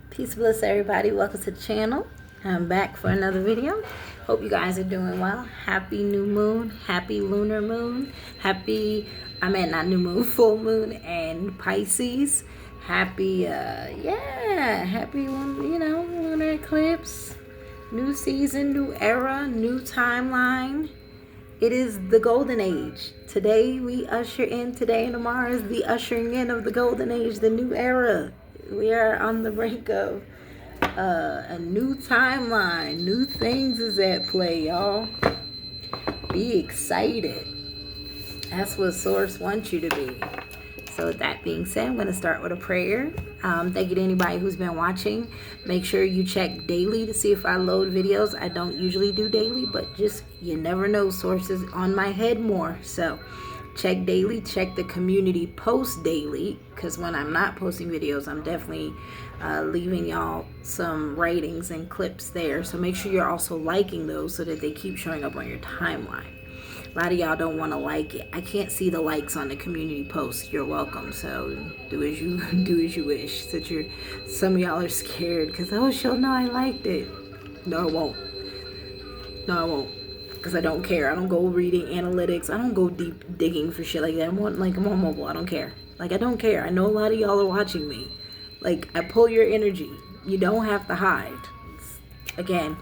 Peace, bliss, everybody. Welcome to the channel. I'm back for another video. Hope you guys are doing well. Happy new moon. Happy lunar moon. Not new moon, full moon and Pisces. Happy, happy, lunar eclipse. New season, new era, new timeline. It is the golden age. Today and tomorrow is the ushering in of the golden age, the new era. We are on the brink of a new timeline. New things is at play, y'all. Be excited. That's what Source wants you to be. So with that being said, I'm going to start with a prayer. Thank you to anybody who's been watching. Make sure you check daily to see if I load videos. I don't usually do daily, but just you never know. Source is on my head more. So check daily. Check the community post daily, because when I'm not posting videos, I'm definitely leaving y'all some ratings and clips there. So make sure you're also liking those so that they keep showing up on your timeline. A lot of y'all don't want to like it. I can't see the likes on the community posts. You're welcome. So do as you wish. Some of y'all are scared because she'll know I liked it. No, I won't. Because I don't care. I don't go reading analytics. I don't go deep digging for shit like that. I'm on mobile. I don't care. I don't care. I know a lot of y'all are watching me. I pull your energy. You don't have to hide. Again,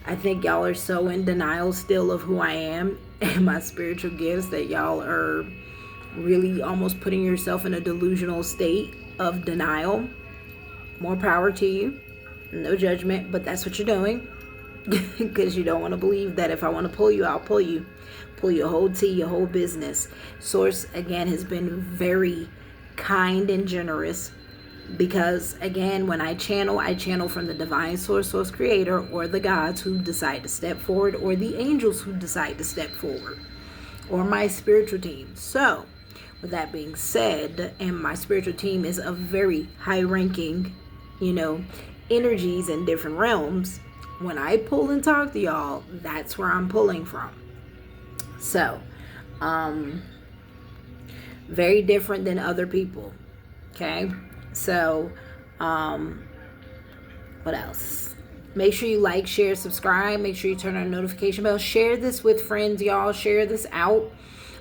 I think y'all are so in denial still of who I am and my spiritual gifts that y'all are really almost putting yourself in a delusional state of denial. More power to you. No judgment, but that's what you're doing. Because you don't want to believe that if I want to pull you, I'll pull you. Pull your whole tea, your whole business. Source, again, has been very kind and generous. Because, again, when I channel from the divine source creator, or the gods who decide to step forward, or the angels who decide to step forward, or my spiritual team. So, with that being said, and my spiritual team is of very high-ranking, energies in different realms, when I pull and talk to y'all, that's where I'm pulling from. So, very different than other people, okay? So, what else? Make sure you like, share, subscribe. Make sure you turn on the notification bell. Share this with friends, y'all. Share this out.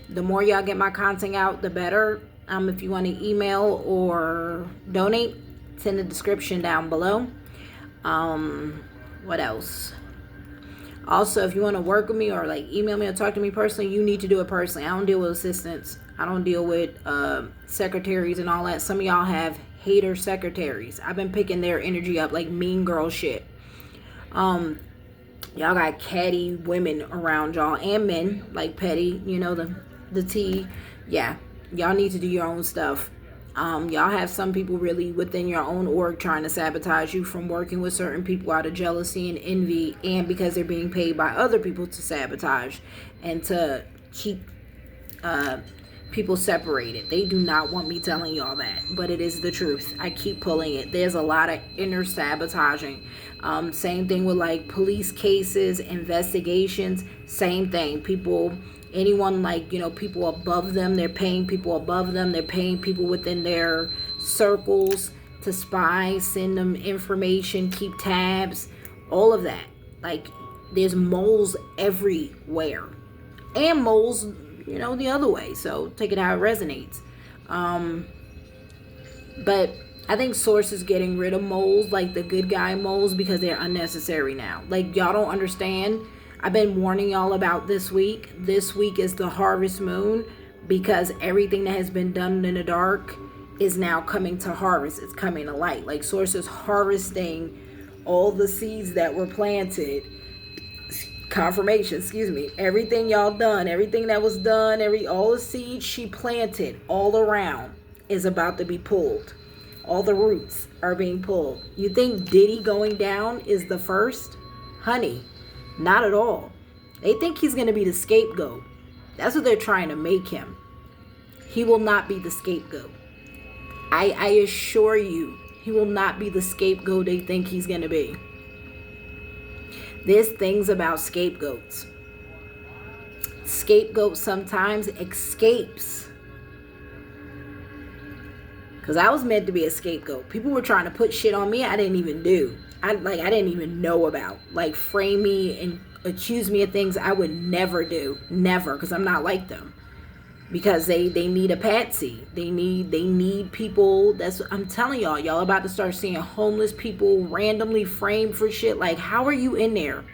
The more y'all get my content out, the better. If you want to email or donate, it's in the description down below. What else? Also, if you want to work with me or email me or talk to me personally, you need to do it personally. I don't deal with assistants. I don't deal with secretaries and all that. Some of y'all have hater secretaries. I've been picking their energy up like mean girl shit. Y'all got catty women around y'all and men, petty, the tea. Yeah, y'all need to do your own stuff. Y'all have some people really within your own org trying to sabotage you from working with certain people out of jealousy and envy, and because they're being paid by other people to sabotage and to keep people separated. They do not want me telling y'all that, but it is the truth. I keep pulling it. There's a lot of inner sabotaging. Same thing with police cases, investigations, same thing. Anyone people above them, they're paying people above them, they're paying people within their circles to spy, send them information, keep tabs, all of that. There's moles everywhere, and moles the other way, so take it how it resonates. But I think Source is getting rid of moles, the good guy moles, because they're unnecessary now. Y'all don't understand. I've been warning y'all about this week. This week is the harvest moon, because everything that has been done in the dark is now coming to harvest. It's coming to light. Source is harvesting all the seeds that were planted. Confirmation, everything y'all done, everything that was done, all the seeds she planted all around is about to be pulled. All the roots are being pulled. You think Diddy going down is the first? Honey, not at all. They think he's going to be the scapegoat. That's what they're trying to make him. He will not be the scapegoat. I assure you, he will not be the scapegoat they think he's going to be. There's things about scapegoats. Scapegoat sometimes escapes. Because I was meant to be a scapegoat. People were trying to put shit on me I didn't even do. I didn't even know about. Like, frame me and accuse me of things I would never do. Never, because I'm not like them. Because they need a patsy. They need people. I'm telling y'all about to start seeing homeless people randomly framed for shit. Like, how are you in there?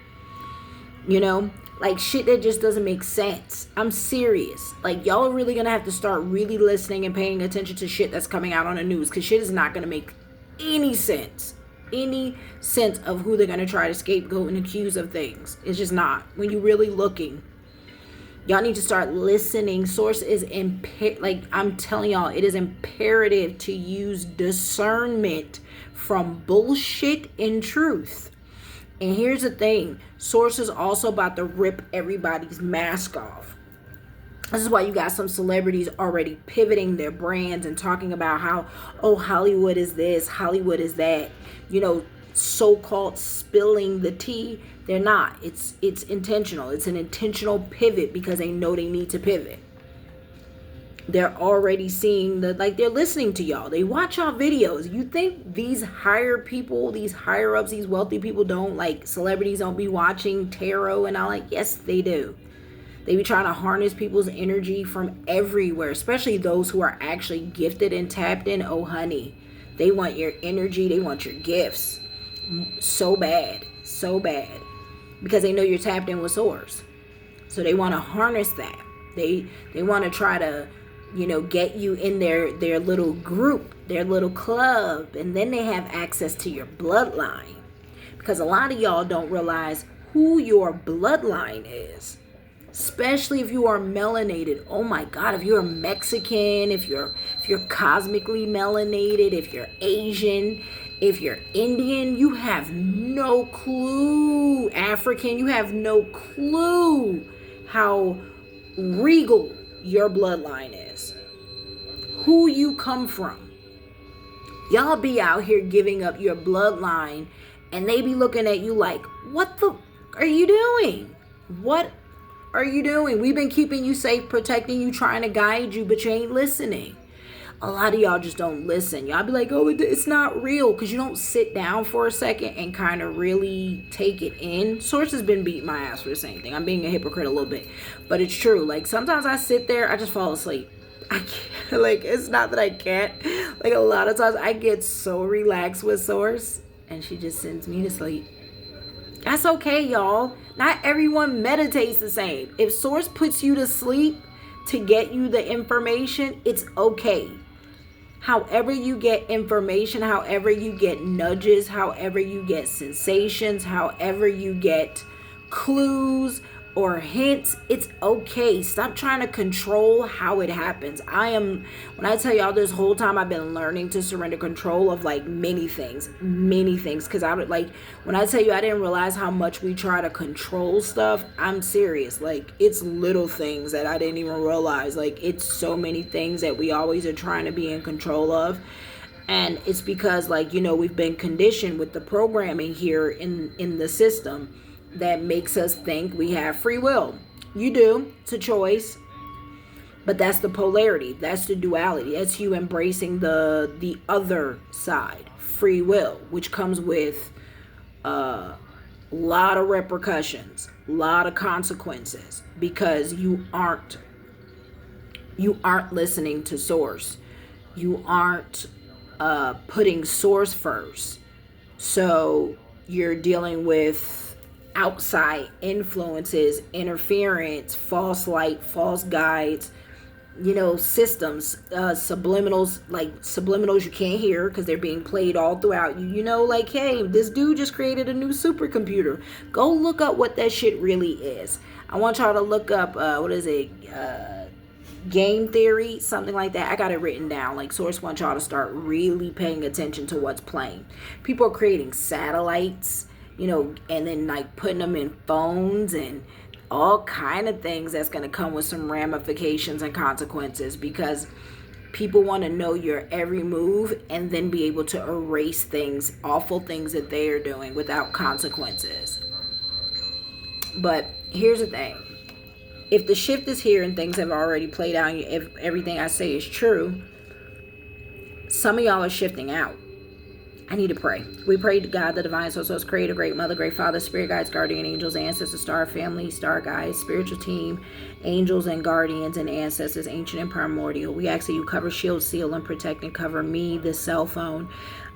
You know, like shit that just doesn't make sense. I'm serious. Like, y'all are really gonna have to start really listening and paying attention to shit that's coming out on the news, because shit is not gonna make any sense of who they're gonna try to scapegoat and accuse of things. It's just not. When you're really looking, y'all need to start listening. Source is like, I'm telling y'all, it is imperative to use discernment from bullshit and truth. And here's the thing, Source is also about to rip everybody's mask off. This is why you got some celebrities already pivoting their brands and talking about how, oh, Hollywood is this, Hollywood is that. You know, so-called spilling the tea. They're not. It's intentional. It's an intentional pivot because they know they need to pivot. They're already seeing they're listening to y'all. They watch y'all videos. You think these higher people, these higher ups, these wealthy people don't, like, celebrities don't be watching tarot and all? Like, yes, they do. They be trying to harness people's energy from everywhere, especially those who are actually gifted and tapped in. Oh, honey, they want your energy. They want your gifts so bad, because they know you're tapped in with Source. So they want to harness that. They want to try to, you know, get you in their little group, their little club, and then they have access to your bloodline. Because a lot of y'all don't realize who your bloodline is, especially if you are melanated. Oh my God, if you're Mexican, if you're cosmically melanated, if you're Asian, if you're Indian, you have no clue. African, you have no clue how regal your bloodline is, who you come from. Y'all be out here giving up your bloodline, and they be looking at you like, what the are you doing? What are you doing? We've been keeping you safe, protecting you, trying to guide you, but you ain't listening. A lot of y'all just don't listen. Y'all be like, oh, it's not real, because you don't sit down for a second and kind of really take it in. Source has been beating my ass for the same thing. I'm being a hypocrite a little bit, but it's true. Like, sometimes I sit there, I just fall asleep. I can't, like, it's not that I can't. Like, a lot of times I get so relaxed with Source, and she just sends me to sleep. That's okay, y'all. Not everyone meditates the same. If Source puts you to sleep to get you the information, it's okay. However you get information, however you get nudges, however you get sensations, however you get clues or hints, it's okay. Stop trying to control how it happens. When I tell y'all, this whole time I've been learning to surrender control of, like, many things, because I would, like, when I tell you I didn't realize how much we try to control stuff, I'm serious. Like, it's little things that I didn't even realize. Like, it's so many things that we always are trying to be in control of. And it's because, like, you know, we've been conditioned with the programming here in the system that makes us think we have free will. You do. It's a choice. But that's the polarity. That's the duality. That's you embracing the other side. Free will, which comes with a lot of repercussions, a lot of consequences, because you aren't listening to Source. You aren't putting Source first. So you're dealing with outside influences, interference, false light, false guides, you know, systems, subliminals you can't hear because they're being played all throughout you. You know, like, hey, this dude just created a new supercomputer. Go look up what that shit really is. I want y'all to look up, game theory, something like that. I got it written down. Like, Source wants y'all to start really paying attention to what's playing. People are creating satellites, you know, and then, like, putting them in phones and all kind of things that's going to come with some ramifications and consequences, because people want to know your every move and then be able to erase things, awful things that they are doing without consequences. But here's the thing. If the shift is here and things have already played out, if everything I say is true, some of y'all are shifting out. I need to pray. We pray to God, the divine source, creator, great mother, great father, spirit guides, guardian angels, ancestors, star family, star guides, spiritual team, angels and guardians and ancestors, ancient and primordial. We ask that you cover, shield, seal, and protect and cover me, this cell phone,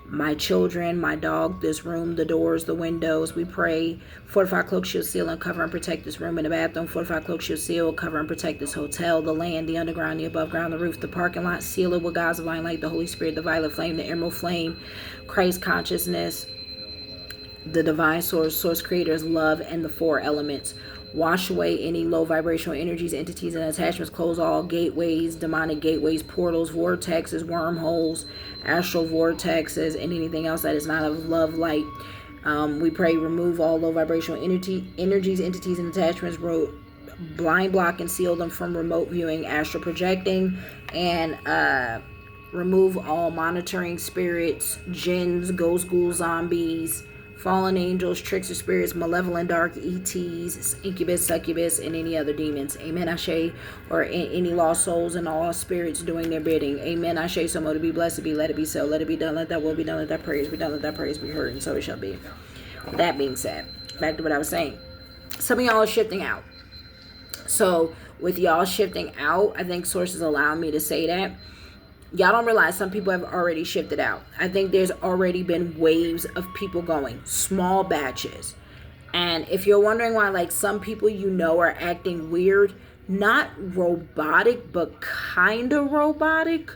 my children, my dog, this room, the doors, the windows. We pray, fortify, cloak, shield, seal, and cover and protect this room and the bathroom. Fortify, cloak, shield, seal, cover and protect this hotel, the land, the underground, the above ground, the roof, the parking lot. Seal it with God's divine light, the Holy Spirit, the violet flame, the emerald flame, Christ consciousness, the divine source creator's love, and the four elements. Wash away any low vibrational energies, entities, and attachments. Close all gateways, demonic gateways, portals, vortexes, wormholes, astral vortexes, and anything else that is not of love, light. We pray, remove all low vibrational energies, entities, and attachments. Blind block and seal them from remote viewing, astral projecting, and remove all monitoring spirits, jinns, ghost, ghouls, zombies, fallen angels, trickster spirits, malevolent dark ETs, incubus, succubus, and any other demons. Amen, Ashe. Or any lost souls and all spirits doing their bidding. Amen, Ashe. So to be blessed, be, let it be so. Let it be done, let that will be done, let that praise be done, let that praise be heard, and so it shall be. With that being said, back to what I was saying. Some of y'all are shifting out. So with y'all shifting out, I think sources allow me to say that. Y'all don't realize some people have already shifted out. I think there's already been waves of people going, small batches. And if you're wondering why, like, some people you know are acting weird, not robotic, but kind of robotic,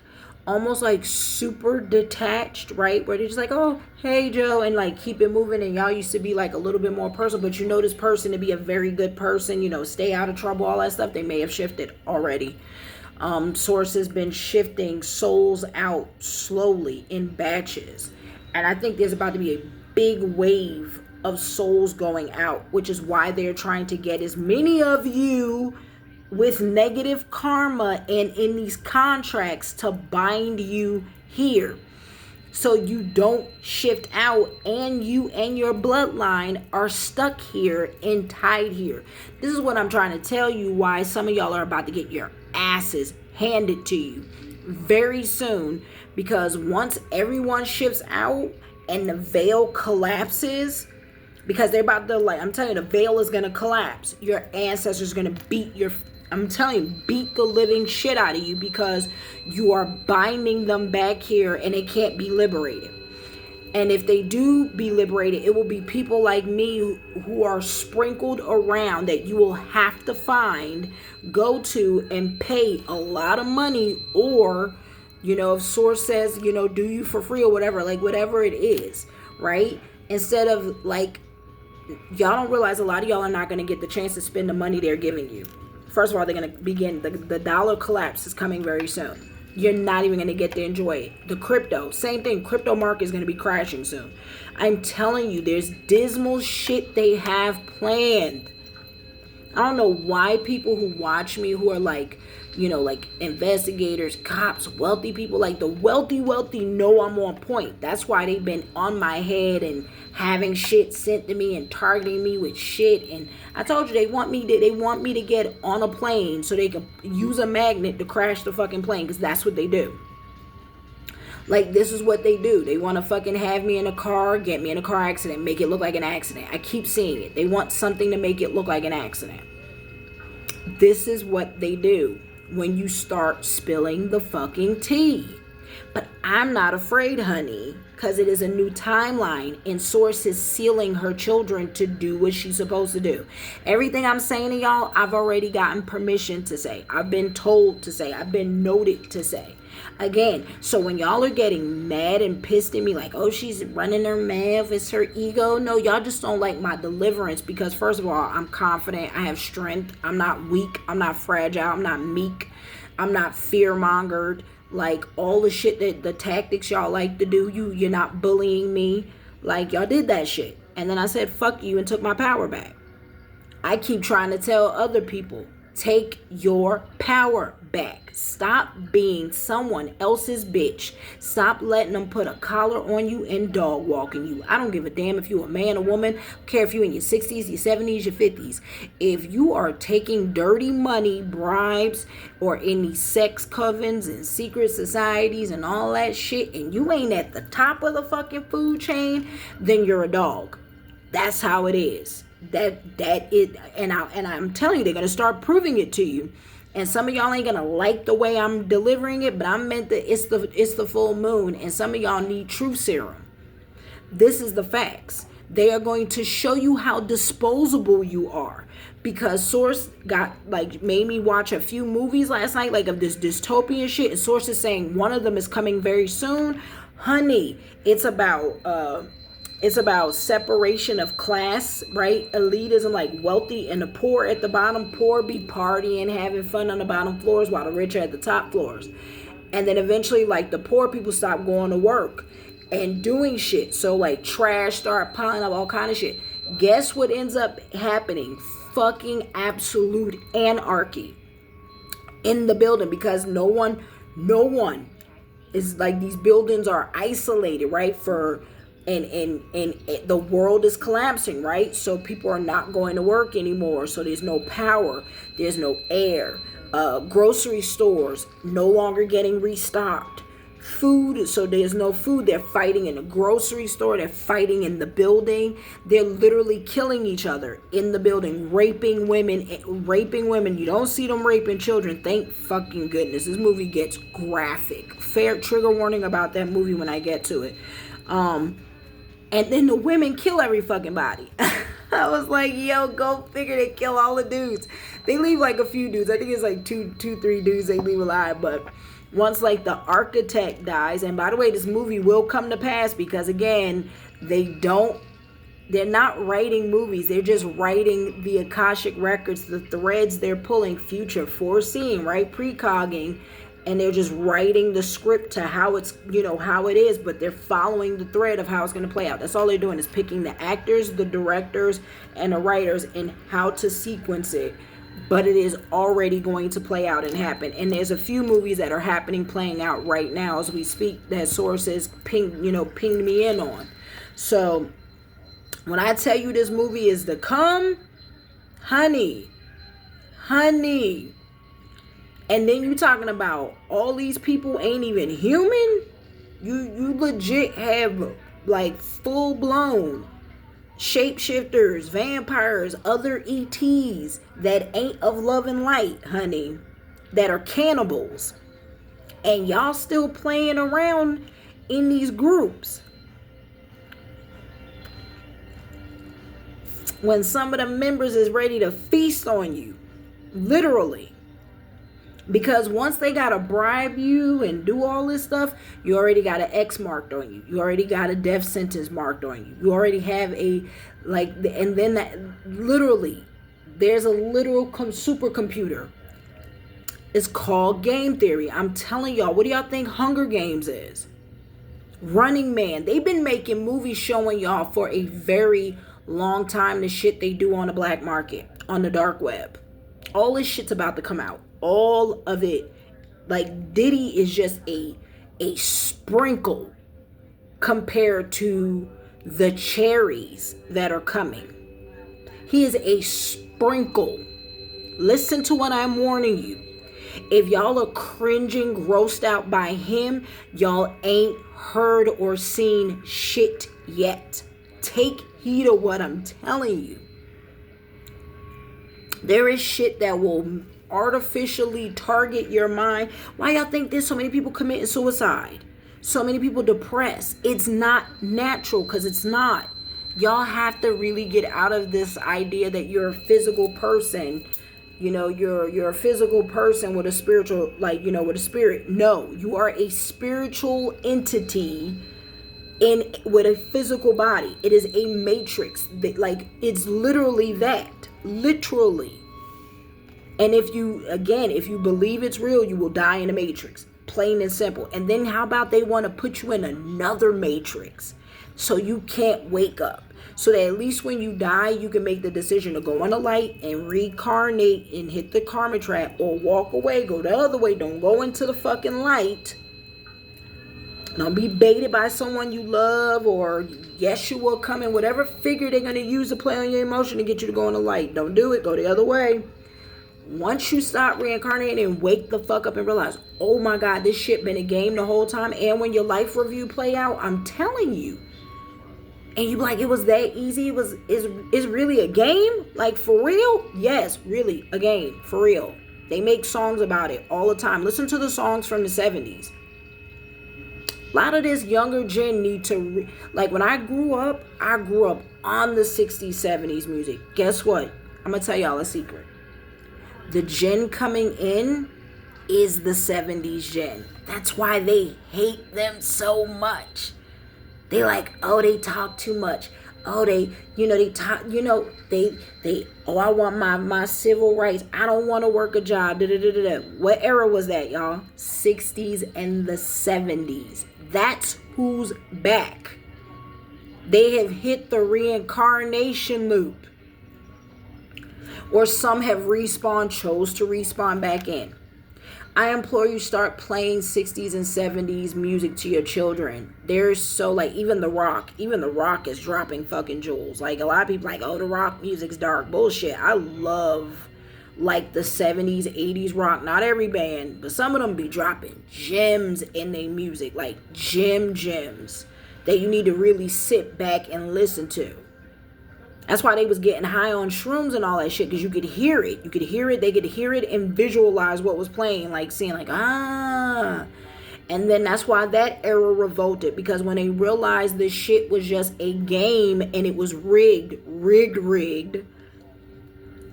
almost like super detached, right? Where they're just like, oh, hey, Joe, and like keep it moving. And y'all used to be like a little bit more personal, but you know this person to be a very good person, you know, stay out of trouble, all that stuff. They may have shifted already. Source has been shifting souls out slowly in batches. And I think there's about to be a big wave of souls going out, which is why they're trying to get as many of you with negative karma and in these contracts to bind you here. So you don't shift out and you and your bloodline are stuck here and tied here. This is what I'm trying to tell you, why some of y'all are about to get your asses handed to you very soon, because once everyone shifts out and the veil collapses, because they're about to, like, I'm telling you, the veil is going to collapse. Your ancestors are going to beat the living shit out of you, because you are binding them back here and they can't be liberated. And if they do be liberated, it will be people like me who are sprinkled around that you will have to find, go to, and pay a lot of money. Or, you know, if source says, you know, do you for free or whatever, like whatever it is, right? Instead of, like, y'all don't realize a lot of y'all are not going to get the chance to spend the money they're giving you. First of all, they're going to begin, the dollar collapse is coming very soon. You're not even going to get to enjoy it. The crypto, same thing. Crypto market is going to be crashing soon. I'm telling you, there's dismal shit they have planned. I don't know why people who watch me, who are like, you know, like investigators, cops, wealthy people, like the wealthy know I'm on point. That's why they've been on my head and having shit sent to me and targeting me with shit. And I told you, they want me to get on a plane so they can use a magnet to crash the fucking plane, because that's what they do. Like, this is what they do. They want to fucking have me in a car, get me in a car accident, make it look like an accident. I keep seeing it. They want something to make it look like an accident. This is what they do when you start spilling the fucking tea. But I'm not afraid, honey, because it is a new timeline, and Source is sealing her children to do what she's supposed to do. Everything I'm saying to y'all, I've already gotten permission to say. I've been told to say. I've been noted to say. Again, so when y'all are getting mad and pissed at me like, oh, she's running her mouth, it's her ego. No, y'all just don't like my deliverance, because first of all, I'm confident, I have strength, I'm not weak, I'm not fragile, I'm not meek, I'm not fear-mongered. Like, all the shit that the tactics y'all like to do, you're not bullying me. Like, y'all did that shit. And then I said, fuck you, and took my power back. I keep trying to tell other people, Take your power back. Stop being someone else's bitch. Stop letting them put a collar on you and dog walking you. I don't give a damn if you're a man or woman. I don't care if you're in your 60s, your 70s, your 50s. If you are taking dirty money, bribes, or any sex covens and secret societies and all that shit, and you ain't at the top of the fucking food chain, then you're a dog. That's how it is. That is, and I'm telling you, they're gonna start proving it to you. And some of y'all ain't gonna like the way I'm delivering it, but I meant that it's the full moon, and some of y'all need truth serum. This is the facts. They are going to show you how disposable you are, because Source made me watch a few movies last night, like of this dystopian shit, and Source is saying one of them is coming very soon. Honey, it's about separation of class, right? Elitism, like wealthy and the poor at the bottom. Poor be partying, having fun on the bottom floors, while the rich are at the top floors. And then eventually, like, the poor people stop going to work and doing shit. So, like, trash start piling up, all kind of shit. Guess what ends up happening? Fucking absolute anarchy in the building, because no one is, like, these buildings are isolated, right? And the world is collapsing, right? So people are not going to work anymore. So there's no power, there's no air. Grocery stores no longer getting restocked. Food, so there's no food. They're fighting in the grocery store. They're fighting in the building. They're literally killing each other in the building, raping women. You don't see them raping children. Thank fucking goodness. This movie gets graphic. Fair trigger warning about that movie when I get to it. And then the women kill every fucking body. I was like, yo, go figure, they kill all the dudes. They leave like a few dudes. I think it's like two, 3 dudes they leave alive. But once like the architect dies, and by the way, this movie will come to pass, because again, they're not writing movies. They're just writing the Akashic records, the threads they're pulling, future foreseeing, right? Precogging. And they're just writing the script to how it's, how it is, but they're following the thread of how it's going to play out. That's all they're doing, is picking the actors, the directors, and the writers, and how to sequence it. But it is already going to play out and happen. And there's a few movies that are playing out right now as we speak, that sources pinged me in on. So when I tell you this movie is to come, honey. And then you talking about all these people ain't even human? You legit have like full blown shapeshifters, vampires, other ETs that ain't of love and light, honey, that are cannibals. And y'all still playing around in these groups. When some of the members is ready to feast on you, literally. Because once they gotta bribe you and do all this stuff, you already got an X marked on you. You already got a death sentence marked on you. You already have and then that literally, there's a literal supercomputer. It's called game theory. I'm telling y'all, what do y'all think Hunger Games is? Running Man. They've been making movies showing y'all for a very long time the shit they do on the black market, on the dark web. All this shit's about to come out. All of it. Like, Diddy is just a sprinkle compared to the cherries that are coming. He is a sprinkle. Listen to what I'm warning you. If y'all are cringing, grossed out by him, y'all ain't heard or seen shit yet. Take heed of what I'm telling you. There is shit that will artificially target your mind. Why y'all think there's so many people committing suicide? So many people depressed? It's not natural, because it's not. Y'all have to really get out of this idea that you're a physical person. You're a physical person with a spiritual, with a spirit. No, you are a spiritual entity with a physical body. It is a matrix. It's literally that. Literally. And if you believe it's real, you will die in a matrix. Plain and simple. And then how about they want to put you in another matrix so you can't wake up? So that at least when you die, you can make the decision to go on the light and reincarnate and hit the karma trap, or walk away, go the other way. Don't go into the fucking light. Don't be baited by someone you love, or Yeshua coming, whatever figure they're going to use to play on your emotion to get you to go in the light. Don't do it. Go the other way. Once you stop reincarnating and wake the fuck up and realize, oh my God, this shit been a game the whole time. And when your life review play out, I'm telling you. And you be like, it was that easy? It's really a game? Like, for real? Yes, really, a game. For real. They make songs about it all the time. Listen to the songs from the 70s. A lot of this younger gen need to, like, when I grew up on the 60s, 70s music. Guess what? I'm going to tell y'all a secret. The gen coming in is the 70s gen. That's why they hate them so much. They like, oh, they talk too much. Oh, they talk, oh, I want my civil rights. I don't want to work a job. What era was that, y'all? 60s and the 70s. That's who's back. They have hit the reincarnation loop. Or some have chose to respawn back in. I implore you, start playing 60s and 70s music to your children. There's so, like, even The Rock is dropping fucking jewels. Like, a lot of people like, oh, The Rock music's dark. Bullshit. I love, like, the 70s, 80s rock. Not every band, but some of them be dropping gems in their music. Like, gems that you need to really sit back and listen to. That's why they was getting high on shrooms and all that shit, because you could hear it. They could hear it and visualize what was playing, like seeing like, ah. And then that's why that era revolted, because when they realized this shit was just a game and it was rigged.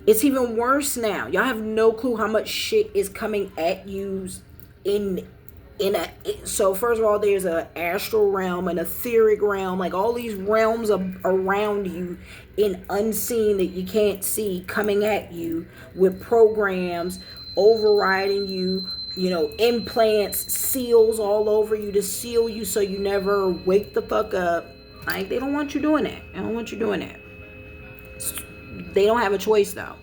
It's even worse now. Y'all have no clue how much shit is coming at you so first of all, there's an astral realm, an etheric realm, like all these realms around you in unseen that you can't see, coming at you with programs overriding you, implants, seals all over you to seal you so you never wake the fuck up. Like, they don't want you doing that. They don't have a choice though,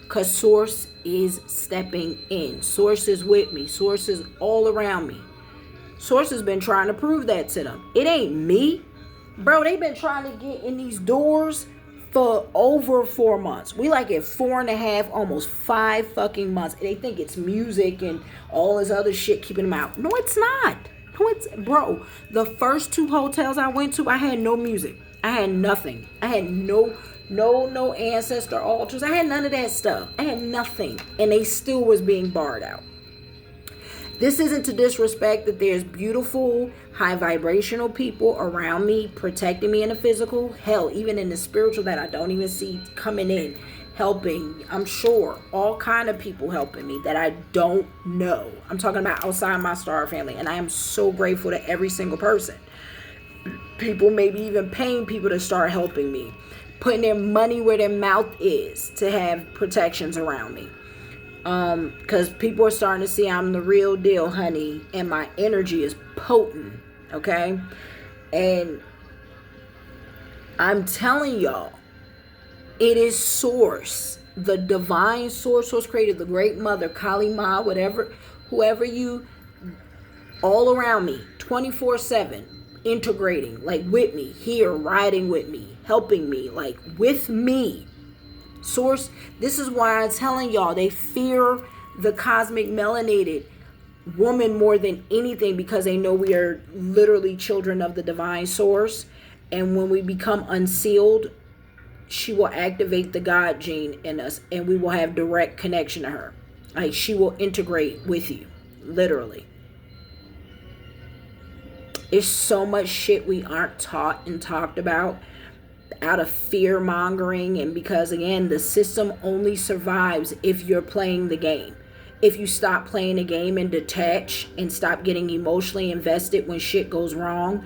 because Source is stepping in. Source is with me. Source is all around me. Source has been trying to prove that to them. It ain't me. Bro, they've been trying to get in these doors for over 4 months. We like at 4.5, almost 5 fucking months. They think it's music and all this other shit keeping them out. No, it's not. Bro, the first 2 hotels I went to, I had no music. I had nothing. I had no ancestor altars. I had none of that stuff. I had nothing. And they still was being barred out. This isn't to disrespect that there's beautiful, high vibrational people around me, protecting me in the physical. Hell, even in the spiritual that I don't even see coming in, helping. I'm sure all kind of people helping me that I don't know. I'm talking about outside my star family. And I am so grateful to every single person. People maybe even paying people to start helping me. Putting their money where their mouth is to have protections around me. Because people are starting to see I'm the real deal, honey. And my energy is potent. Okay? And I'm telling y'all, it is Source. The divine source created, the great mother, Kali Ma, whoever you, all around me, 24/7, integrating, like with me, here, riding with me, helping me, like with me. Source, this is why I'm telling y'all, they fear the cosmic melanated woman more than anything, because they know we are literally children of the divine source. And when we become unsealed, she will activate the God gene in us and we will have direct connection to her. Like, she will integrate with you, literally. There's so much shit we aren't taught and talked about out of fear mongering, and because again, the system only survives if you're playing the game. If you stop playing the game and detach and stop getting emotionally invested when shit goes wrong,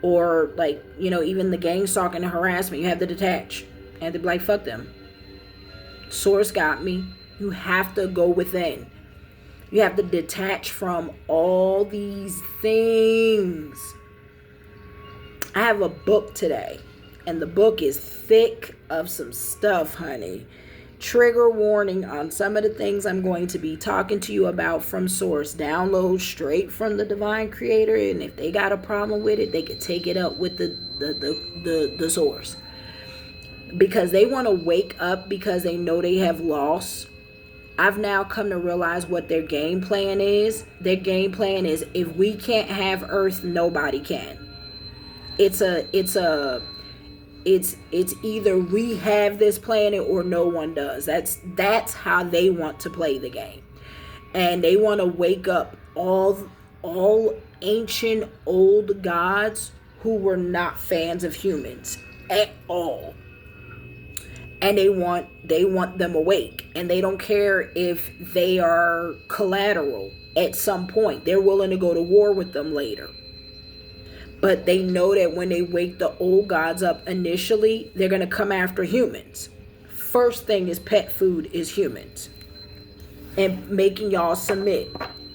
or like, even the gang stalking and harassment, you have to detach and to be like, fuck them. Source got me. You have to go within. You have to detach from all these things. I have a book today And the book is thick of some stuff, honey. Trigger warning on some of the things I'm going to be talking to you about from source. Download straight from the divine creator, and if they got a problem with it, they could take it up with the source. Because they want to wake up because they know they have lost. I've now come to realize what their game plan is. Their game plan is, if we can't have Earth, nobody can. It's either we have this planet or no one does. That's how they want to play the game. And they want to wake up all ancient old gods who were not fans of humans at all. And they want them awake. And they don't care if they are collateral at some point. They're willing to go to war with them later. But they know that when they wake the old gods up initially, they're going to come after humans. First thing is pet food is humans. And making y'all submit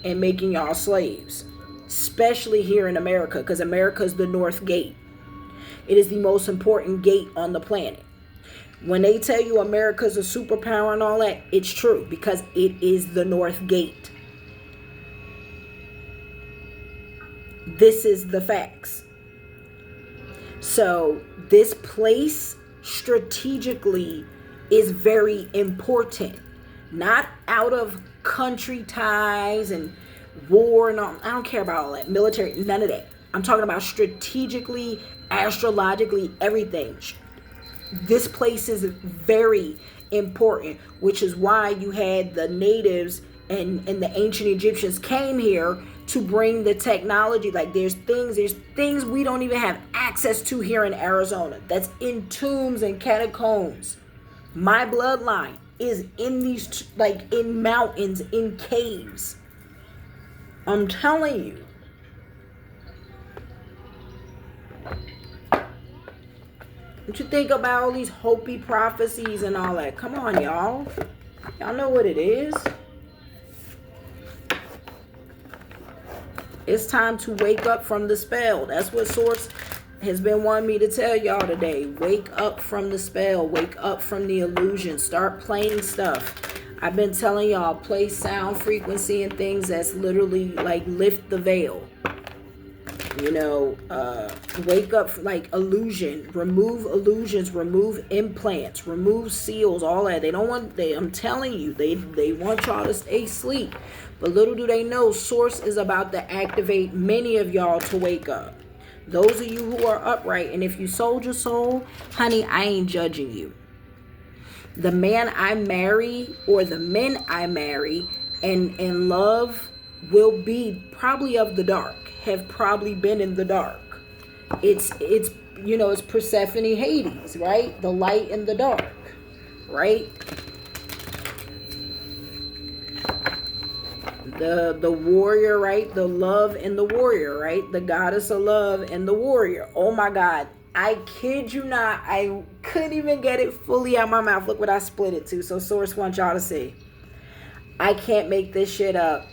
and making y'all slaves. Especially here in America, because America is the North Gate. It is the most important gate on the planet. When they tell you America's a superpower and all that, it's true, because it is the North Gate. This is the facts. So this place strategically is very important. Not out of country ties and war and all. I don't care about all that. Military, none of that. I'm talking about strategically, astrologically, everything. This place is very important, which is why you had the natives and the ancient Egyptians came here to bring the technology. Like there's things we don't even have access to here in Arizona. That's in tombs and catacombs. My bloodline is in these, like in mountains, in caves. I'm telling you. What you think about all these Hopi prophecies and all that? Come on, y'all. Y'all know what it is. It's time to wake up from the spell. That's what Source has been wanting me to tell y'all today. Wake up from the spell. Wake up from the illusion. Start playing stuff. I've been telling y'all, play sound frequency and things that's literally like lift the veil. You know, wake up, like illusion, remove illusions, remove implants, remove seals, all that. They don't want, I'm telling you, they want y'all to stay asleep. But little do they know, Source is about to activate many of y'all to wake up. Those of you who are upright, and if you sold your soul, honey, I ain't judging you. The man I marry or the men I marry and love will be probably of the dark, have probably been in the dark. It's you know, it's Persephone, Hades, right? The light and the dark, right? The warrior, right? The love and the warrior, right? The goddess of love and the warrior. Oh my God. I kid you not. I couldn't even get it fully out my mouth. Look what I split it to. So Source wants y'all to see. I can't make this shit up.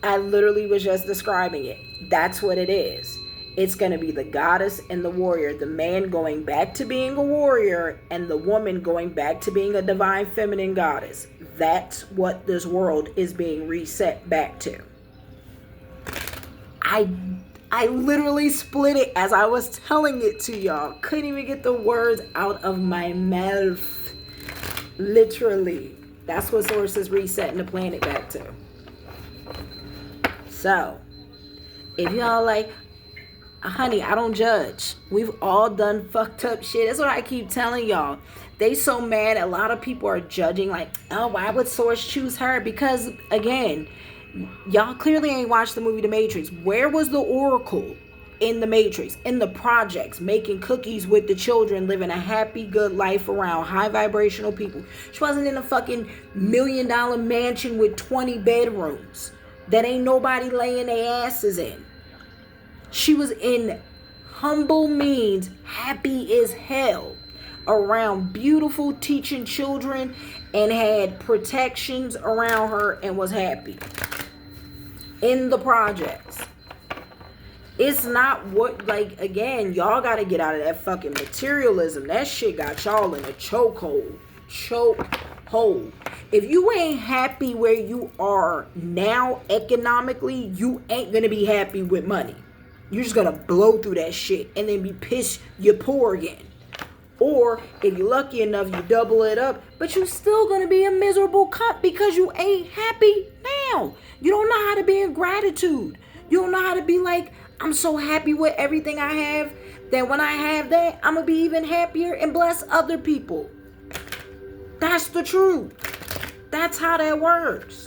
I literally was just describing it. That's what it is. It's going to be the goddess and the warrior. The man going back to being a warrior and the woman going back to being a divine feminine goddess. That's what this world is being reset back to. I literally split it as I was telling it to y'all. Couldn't even get the words out of my mouth. Literally. That's what Source is resetting the planet back to. So, if y'all like, honey, I don't judge. We've all done fucked up shit. That's what I keep telling y'all. They so mad. A lot of people are judging like, oh, why would Source choose her? Because, again, y'all clearly ain't watched the movie The Matrix. Where was the Oracle in The Matrix? In the projects, making cookies with the children, living a happy, good life around high vibrational people. She wasn't in a fucking $1 million mansion with 20 bedrooms that ain't nobody laying their asses in. She was in humble means, happy as hell, around beautiful teaching children, and had protections around her and was happy. In the projects. It's not what, like, again, y'all got to get out of that fucking materialism. That shit got y'all in a chokehold. Chokehold. If you ain't happy where you are now economically, you ain't going to be happy with money. You're just going to blow through that shit and then be pissed you're poor again. Or if you're lucky enough, you double it up, but you still going to be a miserable cunt because you ain't happy now. You don't know how to be in gratitude. You don't know how to be like, I'm so happy with everything I have that when I have that, I'm going to be even happier and bless other people. That's the truth. That's how that works.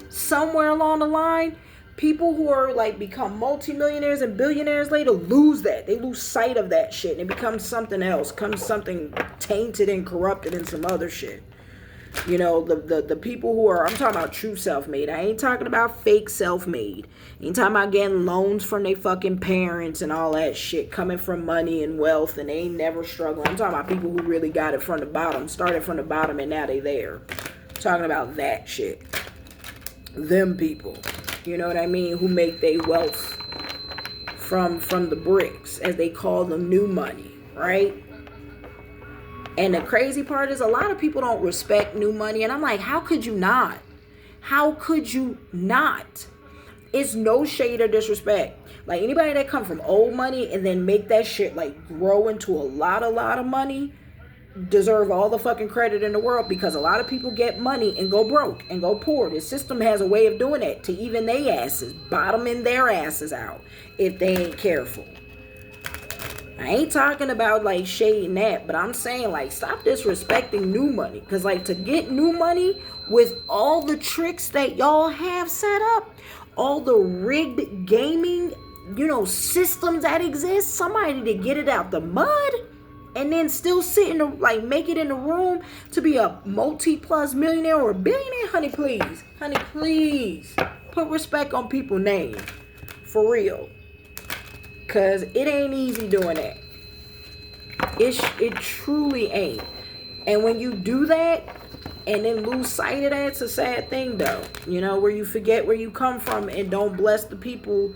Somewhere along the line, people who are like become multimillionaires and billionaires later lose that. They lose sight of that shit and it becomes something else, comes something tainted and corrupted and some other shit. You know, the people who are, I'm talking about true self-made. I ain't talking about fake self-made. I ain't talking about getting loans from their fucking parents and all that shit, coming from money and wealth and they ain't never struggling. I'm talking about people who really got it from the bottom, started from the bottom and now they there. I'm talking about that shit. Them people, you know what I mean, who make their wealth from the bricks, as they call them, new money, right? And the crazy part is a lot of people don't respect new money. And I'm like, how could you not? How could you not? It's no shade or disrespect. Like anybody that come from old money and then make that shit like grow into a lot of money deserve all the fucking credit in the world, because a lot of people get money and go broke and go poor. The system has a way of doing that to even their asses, bottoming their asses out if they ain't careful. I ain't talking about like shading that, but I'm saying like stop disrespecting new money. Because like to get new money with all the tricks that y'all have set up, all the rigged gaming, you know, systems that exist, somebody to get it out the mud and then still sit in the, like make it in the room to be a multi-plus millionaire or billionaire, honey, please put respect on people's names for real. Cause it ain't easy doing that. It truly ain't. And when you do that and then lose sight of that, it's a sad thing though. You know, where you forget where you come from and don't bless the people,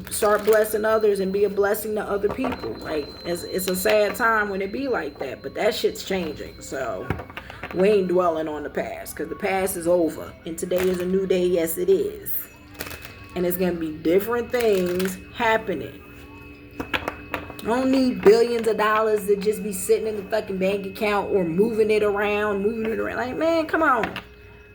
start blessing others and be a blessing to other people. Like it's a sad time when it be like that, but that shit's changing. So we ain't dwelling on the past, because the past is over and today is a new day. Yes, it is. And it's gonna be different things happening. I don't need billions of dollars to just be sitting in the fucking bank account or moving it around. Like, man, come on.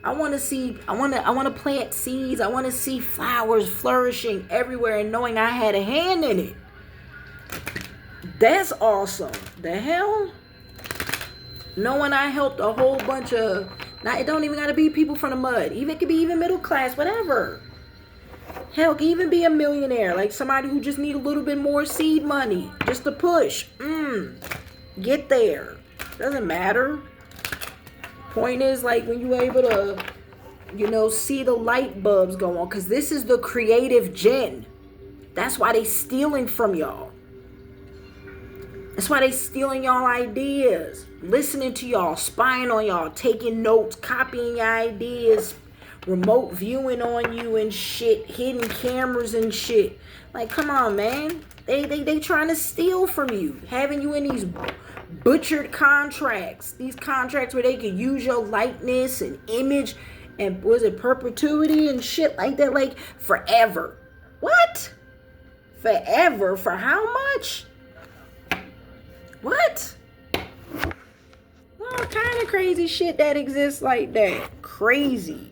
I want to plant seeds. I want to see flowers flourishing everywhere and knowing I had a hand in it. That's awesome. The hell? Knowing I helped a whole bunch of, now it don't even got to be people from the mud. Even it could be even middle class, whatever. Hell, it can even be a millionaire, like somebody who just need a little bit more seed money just to push. Get there. Doesn't matter. Point is, like, when you're able to, you know, see the light bulbs go on, because this is the creative gen. That's why they stealing from y'all. That's why they stealing y'all ideas, listening to y'all, spying on y'all, taking notes, copying your ideas, remote viewing on you and shit, hidden cameras and shit. Like, come on, man. They trying to steal from you, having you in these butchered contracts. These contracts where they could use your likeness and image and, was it perpetuity and shit like that, like forever. What? Forever? For how much? What? All kind of crazy shit that exists like that. Crazy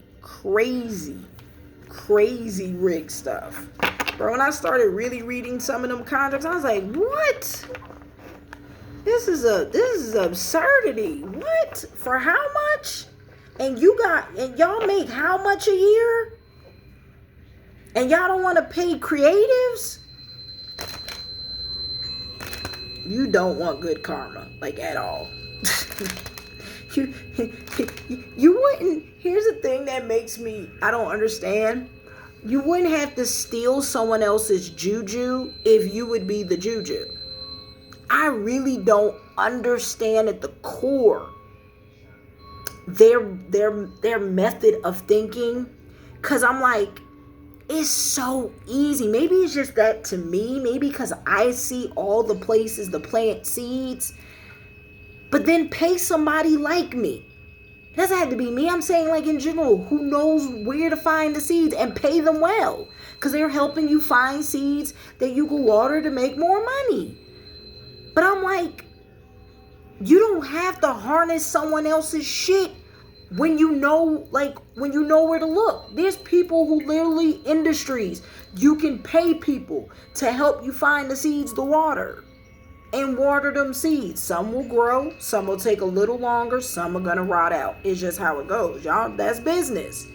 rig stuff. Bro, when I started really reading some of them contracts, I was like, what? This is absurdity. What? For how much? And y'all make how much a year? And y'all don't want to pay creatives? You don't want good karma, like, at all. You wouldn't. Here's the thing that makes me, I don't understand. You wouldn't have to steal someone else's juju if you would be the juju. I really don't understand at the core their method of thinking, because I'm like, It's so easy. Maybe it's just that to me. Maybe because I see all the places to plant seeds. But then pay somebody like me. It doesn't have to be me. I'm saying like in general, who knows where to find the seeds, and pay them well. Because they're helping you find seeds that you can water to make more money. But I'm like, you don't have to harness someone else's shit when you know where to look. There's people who literally industries. You can pay people to help you find the seeds to water. And water them seeds. Some will grow, some will take a little longer, some are gonna rot out. It's just how it goes, y'all. That's business.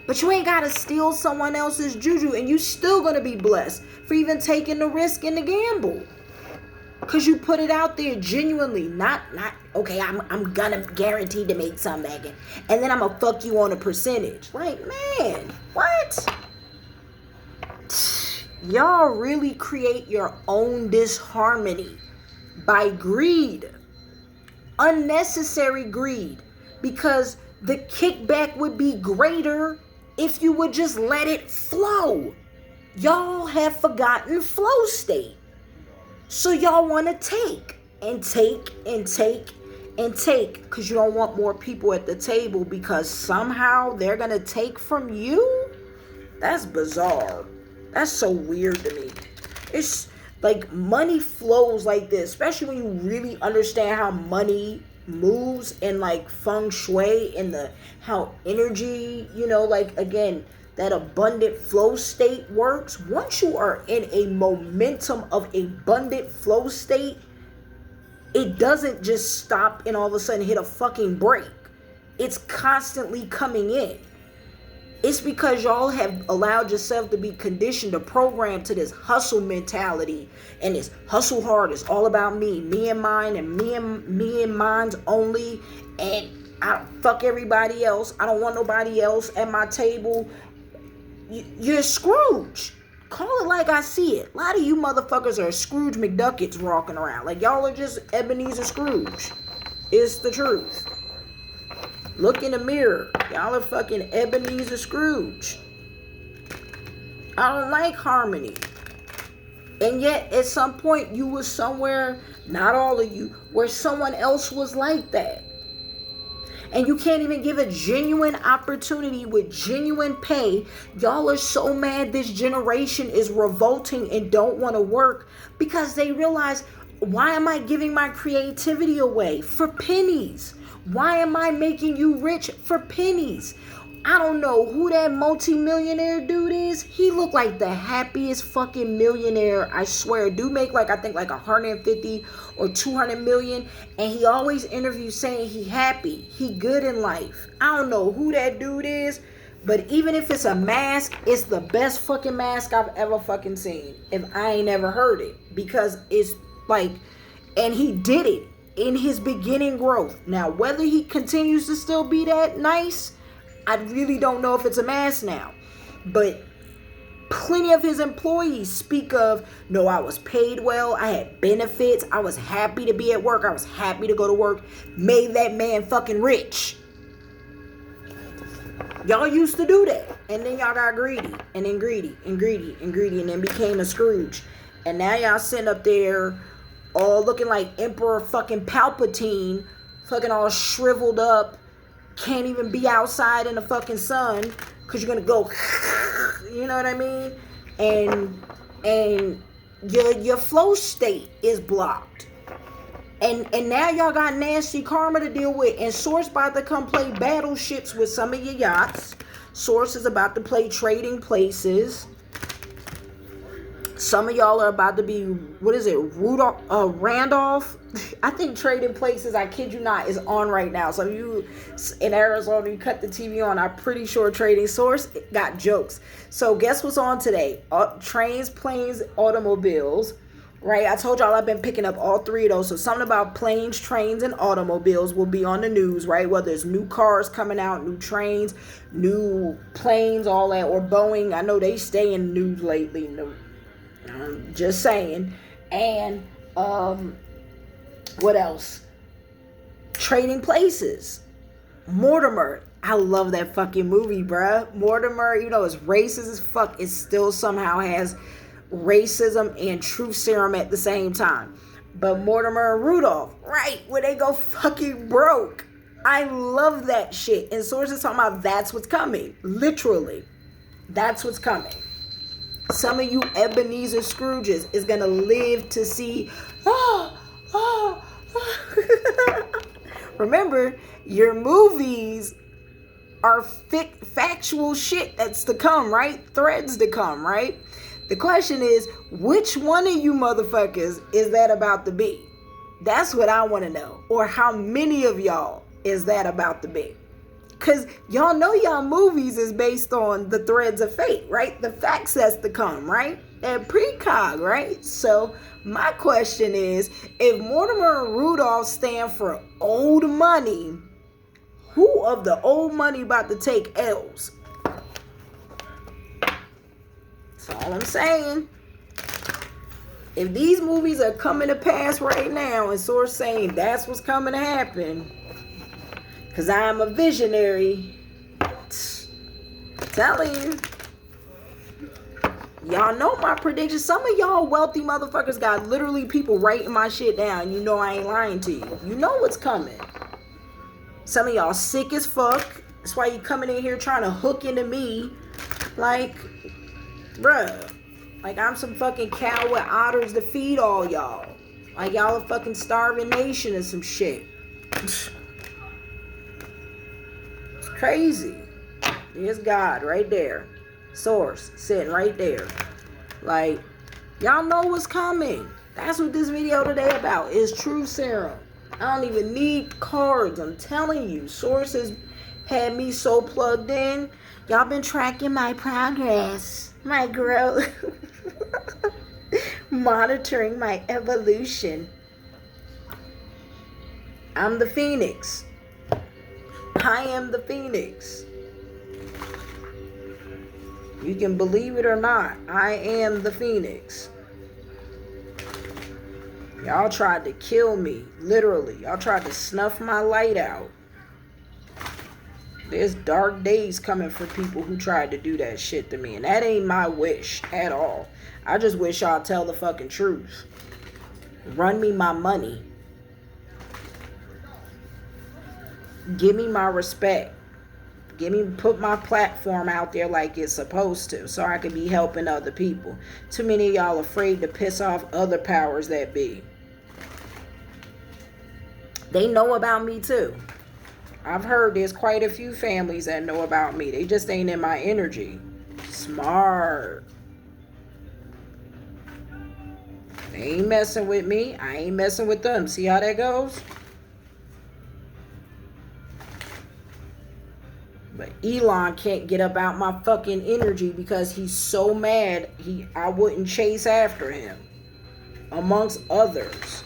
But you ain't gotta steal someone else's juju, and you still gonna be blessed for even taking the risk and the gamble. Cause you put it out there genuinely, not okay, I'm gonna guarantee to make some back in, and then I'm gonna fuck you on a percentage. Like, man, what? Y'all really create your own disharmony by greed. Unnecessary greed. Because the kickback would be greater if you would just let it flow. Y'all have forgotten flow state. So y'all want to take and take and take and take because you don't want more people at the table because somehow they're going to take from you? That's bizarre. That's so weird to me. It's like money flows like this, especially when you really understand how money moves and like feng shui and how energy, like again, that abundant flow state works. Once you are in a momentum of abundant flow state, it doesn't just stop and all of a sudden hit a fucking break. It's constantly coming in. It's because y'all have allowed yourself to be conditioned or programmed to this hustle mentality. And this hustle hard is all about me and mine, and me and mine's only. And I fuck everybody else. I don't want nobody else at my table. You're Scrooge. Call it like I see it. A lot of you motherfuckers are Scrooge McDuckets walking around. Like y'all are just Ebenezer Scrooge. It's the truth. Look in the mirror. Y'all are fucking Ebenezer Scrooge. I don't like harmony. And yet, at some point, you were somewhere, not all of you, where someone else was like that. And you can't even give a genuine opportunity with genuine pay. Y'all are so mad this generation is revolting and don't want to work because they realize, why am I giving my creativity away for pennies? Why am I making you rich for pennies? I don't know who that multi-millionaire dude is. He looked like the happiest fucking millionaire. I swear. Dude make I think 150 or 200 million. And he always interviews saying he happy. He good in life. I don't know who that dude is. But even if it's a mask, it's the best fucking mask I've ever fucking seen. If I ain't ever heard it. Because it's and he did it in his beginning growth. Now, whether he continues to still be that nice, I really don't know if it's a mask now. But plenty of his employees speak of, no, I was paid well, I had benefits, I was happy to be at work, I was happy to go to work, made that man fucking rich. Y'all used to do that. And then y'all got greedy, and then greedy, and greedy, and greedy, and then became a Scrooge. And now y'all sitting up there all looking like Emperor fucking Palpatine, fucking all shriveled up, can't even be outside in the fucking sun, because you're gonna go, you know what I mean? And your flow state is blocked. And now y'all got nasty karma to deal with, and Source about to come play battleships with some of your yachts. Source is about to play trading places. Some of y'all are about to be, Randolph? I think Trading Places, I kid you not, is on right now. So you in Arizona, you cut the TV on, I'm pretty sure Trading Source got jokes. So guess what's on today? Trains, planes, automobiles, right? I told y'all I've been picking up all three of those. So something about planes, trains, and automobiles will be on the news, right? Whether it's new cars coming out, new trains, new planes, all that, or Boeing. I know they stay in the news lately. I'm just saying. And what else? Trading Places, Mortimer, I love that fucking movie, bruh. Mortimer, you know, is racist as fuck. It still somehow has racism and truth serum at the same time. But Mortimer and Rudolph, right, where they go fucking broke. I love that shit. And sources talking about that's what's coming. Literally. That's what's coming. Some of you Ebenezer Scrooges is going to live to see, Remember, your movies are factual shit that's to come, right? Threads to come, right? The question is, which one of you motherfuckers is that about to be? That's what I want to know. Or how many of y'all is that about to be? Because y'all know y'all movies is based on the threads of fate, right? The facts that's to come, right? And precog, right? So my question is, if Mortimer and Rudolph stand for old money, who of the old money about to take L's? That's all I'm saying. If these movies are coming to pass right now, and source saying that's what's coming to happen, because I'm a visionary, telling you. Y'all know my prediction. Some of y'all wealthy motherfuckers got literally people writing my shit down. You know I ain't lying to you. You know what's coming. Some of y'all sick as fuck. That's why you coming in here trying to hook into me. Like, bruh. Like I'm some fucking cow with otters to feed all y'all. Like y'all a fucking starving nation or some shit. It's crazy. There's God right there. Source sitting right there. Like, y'all know what's coming. That's what this video today about. Is truth serum. I don't even need cards. I'm telling you. Sources had me so plugged in. Y'all been tracking my progress. My growth. Monitoring my evolution. I'm the Phoenix. I am the Phoenix. You can believe it or not. I am the Phoenix. Y'all tried to kill me. Literally. Y'all tried to snuff my light out. There's dark days coming for people who tried to do that shit to me. And that ain't my wish at all. I just wish y'all tell the fucking truth. Run me my money. Give me my respect. Put my platform out there like it's supposed to, so I can be helping other people. Too many of y'all afraid to piss off other powers that be. They know about me too. I've heard there's quite a few families that know about me. They just ain't in my energy. Smart. They ain't messing with me. I ain't messing with them. See how that goes? But Elon can't get up out my fucking energy because he's so mad I wouldn't chase after him. Amongst others.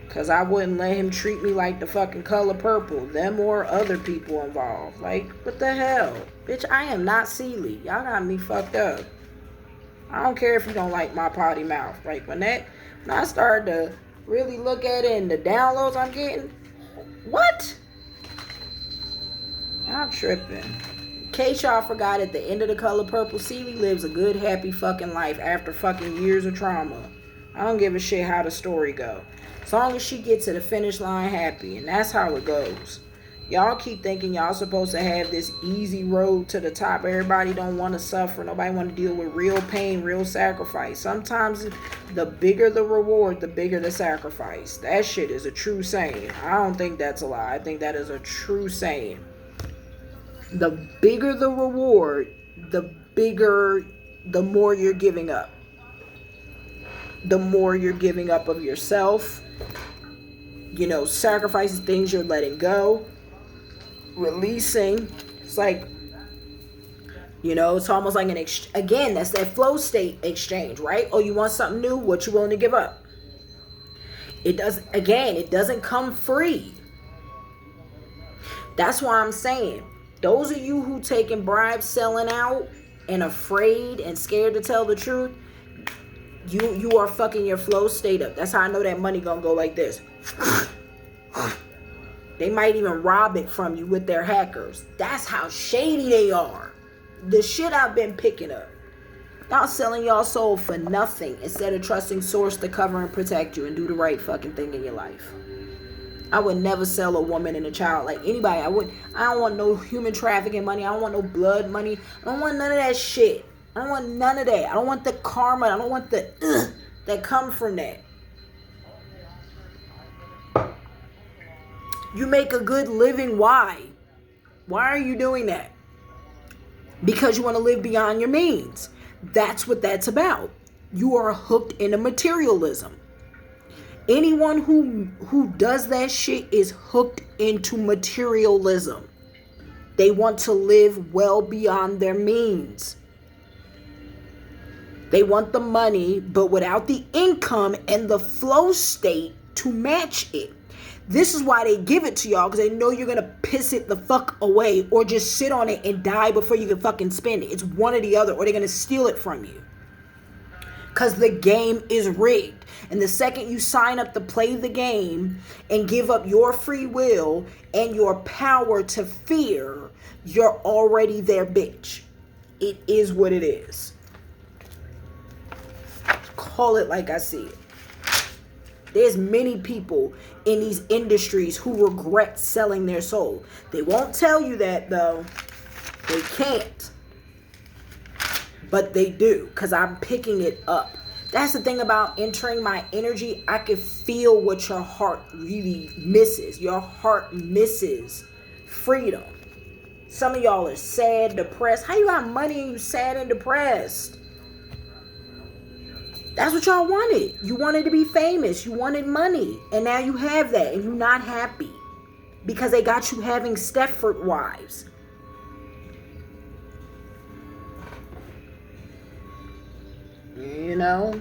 Because I wouldn't let him treat me like the fucking color purple. Them or other people involved. Like, what the hell? Bitch, I am not Sealy. Y'all got me fucked up. I don't care if you don't like my potty mouth. Like, when I started to really look at it and the downloads I'm getting, what? I'm tripping. In case y'all forgot, at the end of The Color Purple, Sealy lives a good, happy fucking life after fucking years of trauma. I don't give a shit how the story go. As long as she gets to the finish line happy, and that's how it goes. Y'all keep thinking y'all supposed to have this easy road to the top. Everybody don't want to suffer. Nobody want to deal with real pain, real sacrifice. Sometimes the bigger the reward, the bigger the sacrifice. That shit is a true saying. I don't think that's a lie. I think that is a true saying. The bigger the reward, the more you're giving up. The more you're giving up of yourself. You know, sacrificing things you're letting go. Releasing. It's like, you know, it's almost like again, that's that flow state exchange, right? Oh, you want something new? What you willing to give up? It doesn't come free. That's why I'm saying, those of you who taking bribes, selling out, and afraid and scared to tell the truth, You are fucking your flow state up. That's how I know that money gonna go like this. They might even rob it from you with their hackers. That's how shady they are. The shit I've been picking up. Y'all selling y'all soul for nothing instead of trusting source to cover and protect you and do the right fucking thing in your life. I would never sell a woman and a child like anybody. I don't want no human trafficking money. I don't want no blood money. I don't want none of that shit. I don't want none of that. I don't want the karma. I don't want the that come from that. You make a good living. Why? Why are you doing that? Because you want to live beyond your means. That's what that's about. You are hooked into materialism. Anyone who does that shit is hooked into materialism. They want to live well beyond their means. They want the money, but without the income and the flow state to match it. This is why they give it to y'all, because they know you're going to piss it the fuck away or just sit on it and die before you can fucking spend it. It's one or the other, or they're going to steal it from you. Because the game is rigged. And the second you sign up to play the game and give up your free will and your power to fear, you're already there, bitch. It is what it is. Call it like I see it. There's many people in these industries who regret selling their soul. They won't tell you that though. They can't. But they do, because I'm picking it up. That's the thing about entering my energy. I can feel what your heart really misses. Your heart misses freedom. Some of y'all are sad, depressed. How you got money and you sad and depressed? That's what y'all wanted. You wanted to be famous. You wanted money. And now you have that and you're not happy. Because they got you having Stepford wives. You know,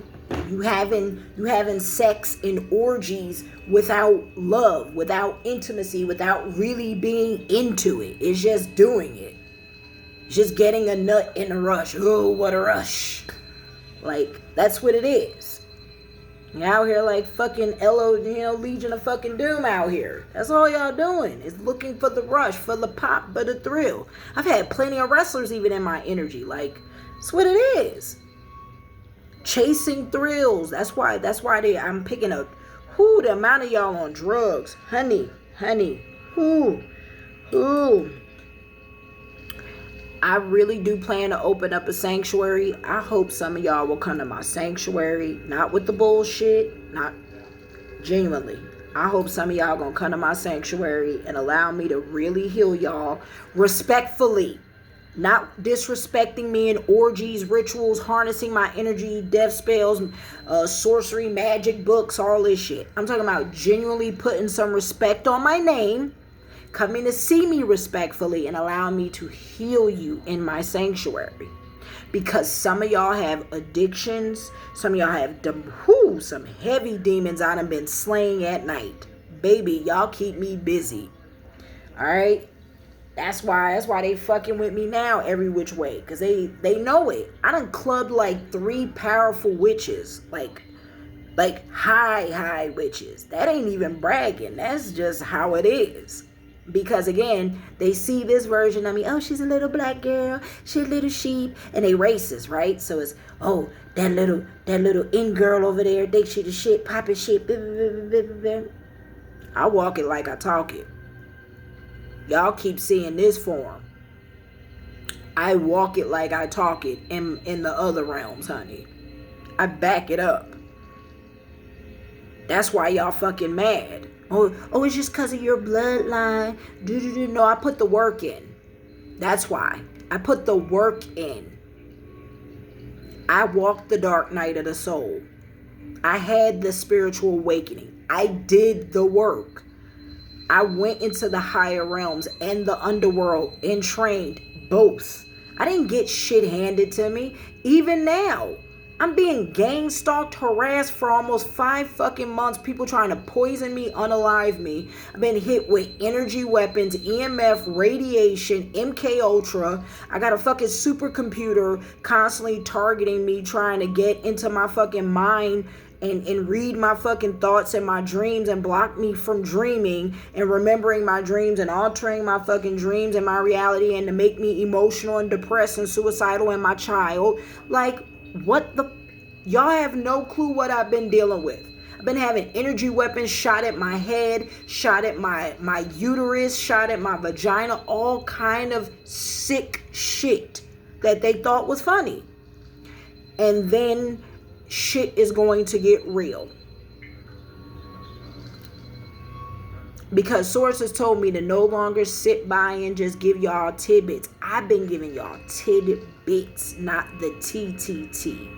you having sex in orgies without love, without intimacy, without really being into it. It's just doing it. It's just getting a nut in a rush. Oh, what a rush. Like, that's what it is. You're out here like fucking Legion of fucking Doom out here. That's all y'all doing is looking for the rush, for the pop, for the thrill. I've had plenty of wrestlers even in my energy. Like, that's what it is. Chasing thrills. That's why I'm picking up. Whoo, the amount of y'all on drugs. Honey. Whoo. I really do plan to open up a sanctuary. I hope some of y'all will come to my sanctuary. Not with the bullshit. Not genuinely. I hope some of y'all gonna come to my sanctuary and allow me to really heal y'all respectfully. Not disrespecting me in orgies, rituals, harnessing my energy, death spells, sorcery, magic books, all this shit. I'm talking about genuinely putting some respect on my name, coming to see me respectfully, and allowing me to heal you in my sanctuary. Because some of y'all have addictions. Some of y'all have some heavy demons I done been slaying at night. Baby, y'all keep me busy. All right? That's why they fucking with me now every which way. Because they know it. I done clubbed like 3 powerful witches. Like high witches. That ain't even bragging. That's just how it is. Because again, they see this version of me. Oh, she's a little black girl. She's a little sheep. And they racist, right? So it's, oh, that little in girl over there. They shit the shit, popping shit. I walk it like I talk it. Y'all keep seeing this form. I walk it like I talk it in the other realms, honey. I back it up. That's why y'all fucking mad. Oh, it's just because of your bloodline. No, I put the work in. That's why. I put the work in. I walked the dark night of the soul. I had the spiritual awakening. I did the work. I went into the higher realms and the underworld and trained both. I didn't get shit handed to me. Even now, I'm being gang stalked, harassed for almost 5 fucking months. People trying to poison me, unalive me. I've been hit with energy weapons, EMF, radiation, MK Ultra. I got a fucking supercomputer constantly targeting me, trying to get into my fucking mind and read my fucking thoughts and my dreams and block me from dreaming and remembering my dreams and altering my fucking dreams and my reality and to make me emotional and depressed and suicidal and my child. Like, what the... Y'all have no clue what I've been dealing with. I've been having energy weapons shot at my head, shot at my uterus, shot at my vagina, all kind of sick shit that they thought was funny. And then shit is going to get real. Because sources told me to no longer sit by and just give y'all tidbits. I've been giving y'all tidbits, not the TTT.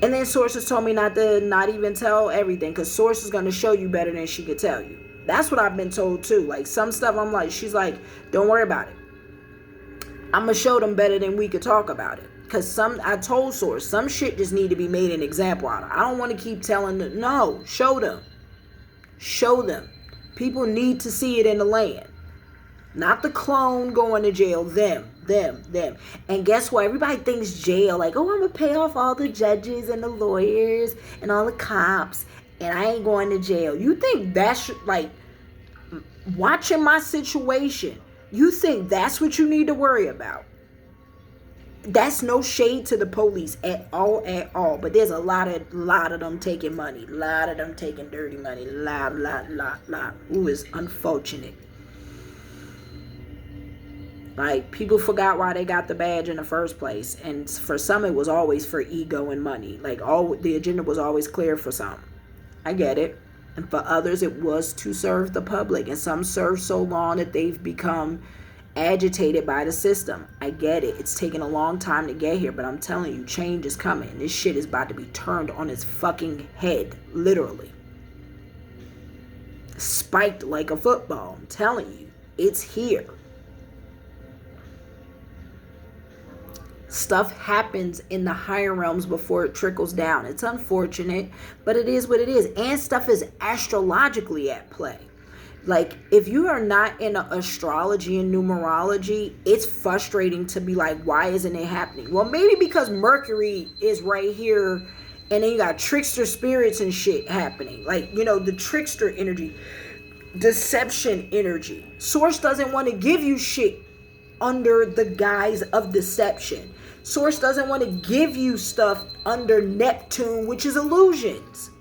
And then sources told me not even tell everything, because source is going to show you better than she could tell you. That's what I've been told too. Like some stuff I'm like, she's like, don't worry about it. I'm going to show them better than we could talk about it. Because I told source, some shit just need to be made an example out of. I don't want to keep telling them, no, show them. Show them. People need to see it in the land. Not the clone going to jail, them. And guess what? Everybody thinks jail, like, oh, I'm going to pay off all the judges and the lawyers and all the cops, and I ain't going to jail. You think that's, like, watching my situation, you think that's what you need to worry about? That's no shade to the police at all. But there's a lot of them taking money. A lot of them taking dirty money. Lot. Ooh, it's unfortunate. Like, people forgot why they got the badge in the first place. And for some, it was always for ego and money. Like, the agenda was always clear for some. I get it. And for others, it was to serve the public. And some serve so long that they've become agitated by the system. I get it. It's taken a long time to get here, but I'm telling you, change is coming. This shit is about to be turned on its fucking head, literally. Spiked like a football. I'm telling you, it's here. Stuff happens in the higher realms before it trickles down. It's unfortunate, but it is what it is. And stuff is astrologically at play. Like, if you are not in astrology and numerology, it's frustrating to be like, why isn't it happening? Well, maybe because Mercury is right here, and then you got trickster spirits and shit happening. Like, you know, the trickster energy, deception energy. Source doesn't want to give you shit under the guise of deception. Source doesn't want to give you stuff under Neptune, which is illusions.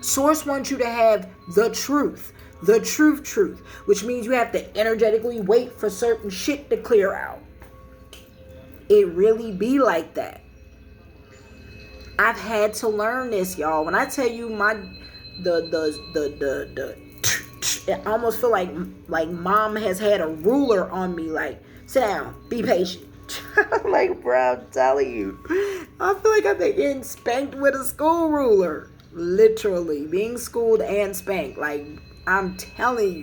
Source wants you to have the truth. The truth, which means you have to energetically wait for certain shit to clear out. It really be like that. I've had to learn this, y'all. When I tell you I almost feel like mom has had a ruler on me, like, sit down, be patient. Like, bro, I'm telling you, I feel like I've been getting spanked with a school ruler. Literally, being schooled and spanked, like, I'm telling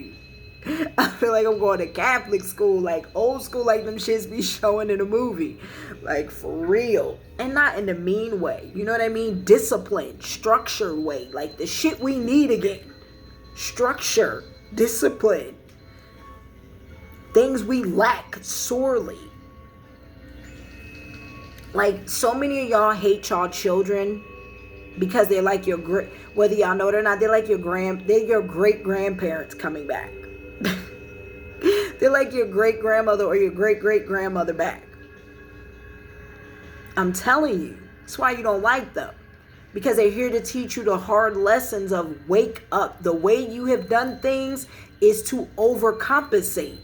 you, I feel like I'm going to Catholic school, like old school, like them shits be showing in a movie, like for real, and not in the mean way, you know what I mean? Discipline, structure way, like the shit we need again. Structure, discipline, things we lack sorely. Like, so many of y'all hate y'all children because they're like your whether y'all know it or not, they're like they're your great grandparents coming back. They're like your great grandmother or your great grandmother back. I'm telling you, that's why you don't like them, because they're here to teach you the hard lessons of wake up. The way you have done things is to overcompensate.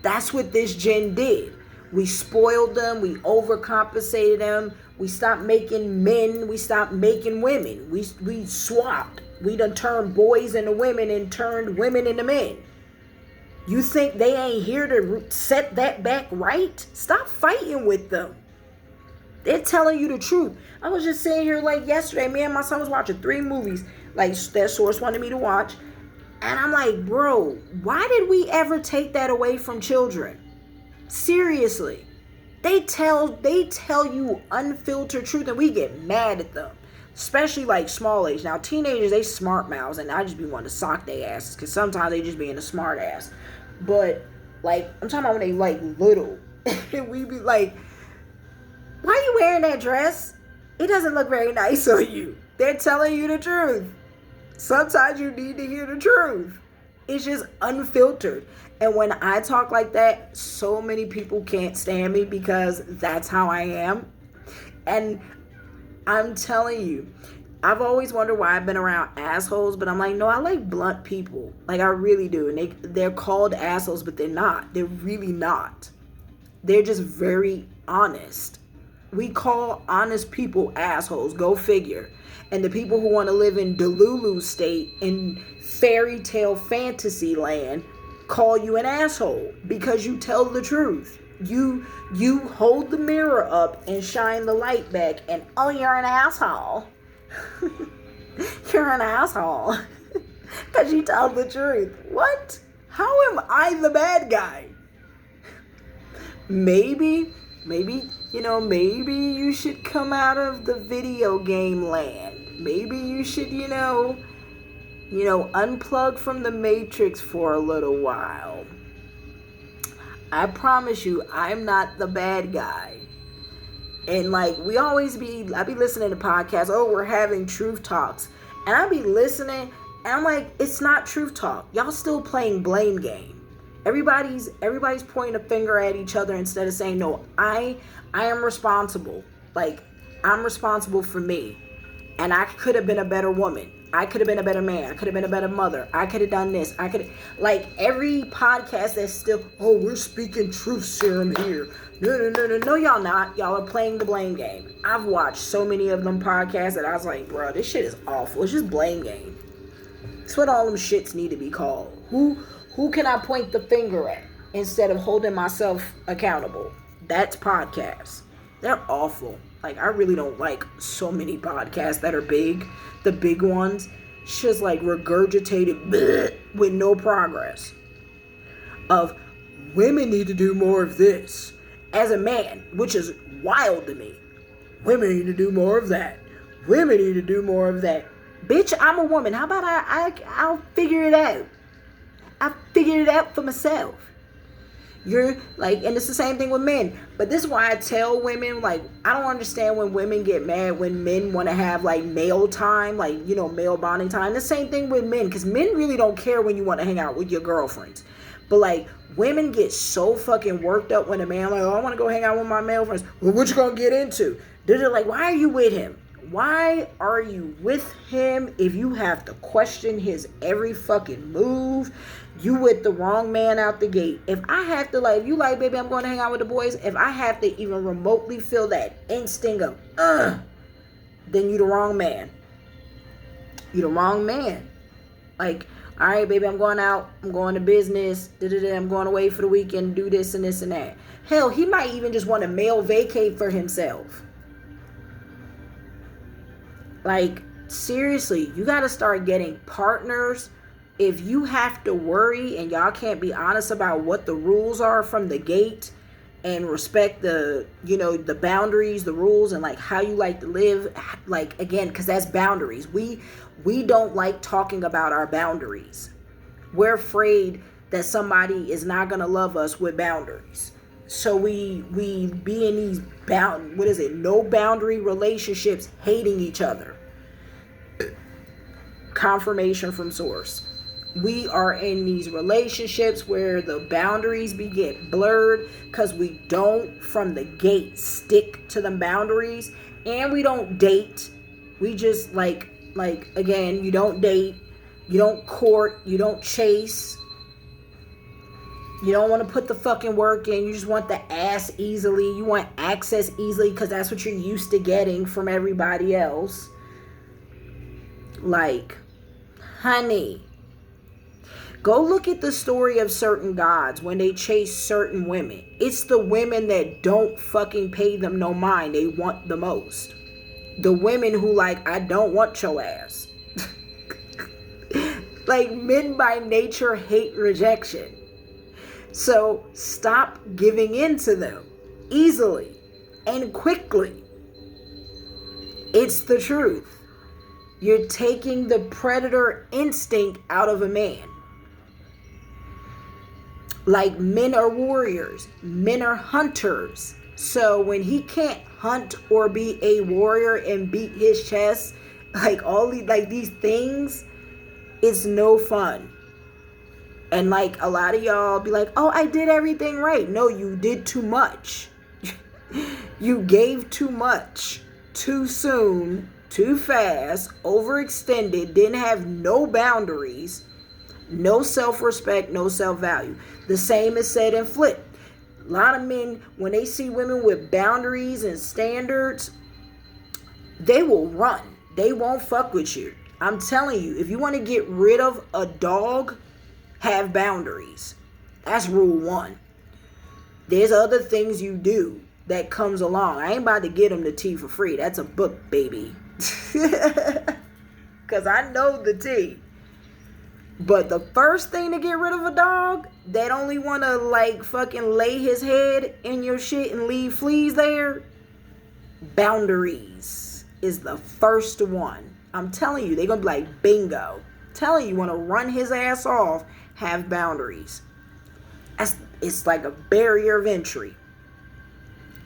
That's what this gen did. We spoiled them. We overcompensated them. We stopped making men. We stopped making women. We swapped. We done turned boys into women and turned women into men. You think they ain't here to set that back right? Stop fighting with them. They're telling you the truth. I was just sitting here like yesterday. Me and my son was watching 3 movies like that Source wanted me to watch. And I'm like, bro, why did we ever take that away from children? Seriously. They tell you unfiltered truth, and we get mad at them. Especially like small age. Now teenagers, they smart mouths, and I just be wanting to sock their asses because sometimes they just being a smart ass. But like, I'm talking about when they like little, and we be like, why are you wearing that dress? It doesn't look very nice on you. They're telling you the truth. Sometimes you need to hear the truth. It's just unfiltered. And when I talk like that, so many people can't stand me because that's how I am. And I'm telling you, I've always wondered why I've been around assholes, but I'm like, no, I like blunt people. Like, I really do. And they're called assholes, but they're not. They're really not. They're just very honest. We call honest people assholes. Go figure. And the people who want to live in Delulu state, in fairy tale fantasy land, call you an asshole because you tell the truth. You hold the mirror up and shine the light back, and oh, you're an asshole. You're an asshole because you tell the truth. What? How am I the bad guy? Maybe you should come out of the video game land. Maybe you should, unplug from the Matrix for a little while. I promise you, I'm not the bad guy. And like, I be listening to podcasts. Oh, we're having truth talks. And I be listening, and I'm like, it's not truth talk. Y'all still playing blame game. Everybody's pointing a finger at each other instead of saying, no, I am responsible. Like, I'm responsible for me. And I could have been a better woman. I could have been a better man. I could have been a better mother. I could have done this. Like, every podcast that's still, oh, we're speaking truth serum here. No, y'all not. Y'all are playing the blame game. I've watched so many of them podcasts that I was like, bro, this shit is awful. It's just blame game. That's what all them shits need to be called. Who can I point the finger at instead of holding myself accountable? That's podcasts. They're awful. Like, I really don't like so many podcasts that are big. The big ones, just like regurgitated bleh, with no progress. Of women need to do more of this. As a man, which is wild to me. Women need to do more of that. Women need to do more of that. Bitch, I'm a woman. How about I'll figure it out. I figured it out for myself. You're like, and it's the same thing with men. But this is why I tell women, like, I don't understand when women get mad when men want to have like male time, like, male bonding time. The same thing with men, because men really don't care when you want to hang out with your girlfriends. But like, women get so fucking worked up when a man like, oh, I want to go hang out with my male friends. Well, what you gonna get into? They're like, why are you with him? Why are you with him if you have to question his every fucking move? You with the wrong man out the gate. If I have to, like, you like, baby, I'm going to hang out with the boys. If I have to even remotely feel that instinct of, then you the wrong man. You the wrong man. Like, all right, baby, I'm going out. I'm going to business. I'm going away for the weekend. Do this and this and that. Hell, he might even just want to male vacate for himself. Like, seriously, you got to start getting partners. If you have to worry and y'all can't be honest about what the rules are from the gate and respect the boundaries, the rules, and like how you like to live, like, again, because that's boundaries. We don't like talking about our boundaries. We're afraid that somebody is not going to love us with boundaries. So we be in these no boundary relationships, hating each other. Confirmation from source. We are in these relationships where the boundaries get blurred because we don't from the gate stick to the boundaries, and we don't date. We just like again, you don't date, you don't court, you don't chase. You don't want to put the fucking work in. You just want the ass easily. You want access easily because that's what you're used to getting from everybody else. Like, honey, go look at the story of certain gods when they chase certain women. It's the women that don't fucking pay them no mind. They want the most. The women who like, I don't want your ass. Like, men by nature hate rejection. So stop giving in to them. easily and quickly. It's the truth. You're taking the predator instinct out of a man. Like, men are warriors, men are hunters. So when he can't hunt or be a warrior and beat his chest, like all these things, it's no fun. And like a lot of y'all be like, oh, I did everything right. No, you did too much. You gave too much, too soon, too fast, overextended, didn't have no boundaries, no self-respect, no self-value. The same is said in flip. A lot of men, when they see women with boundaries and standards, they will run. They won't fuck with you. I'm telling you, if you want to get rid of a dog, have boundaries. That's rule one. There's other things you do that comes along. I ain't about to get them the tea for free. That's a book, baby. Because I know the tea. But the first thing to get rid of a dog that only want to like fucking lay his head in your shit and leave fleas there, boundaries is the first one. I'm telling you, they're going to be like, bingo. Telling you want to run his ass off, have boundaries. It's like a barrier of entry.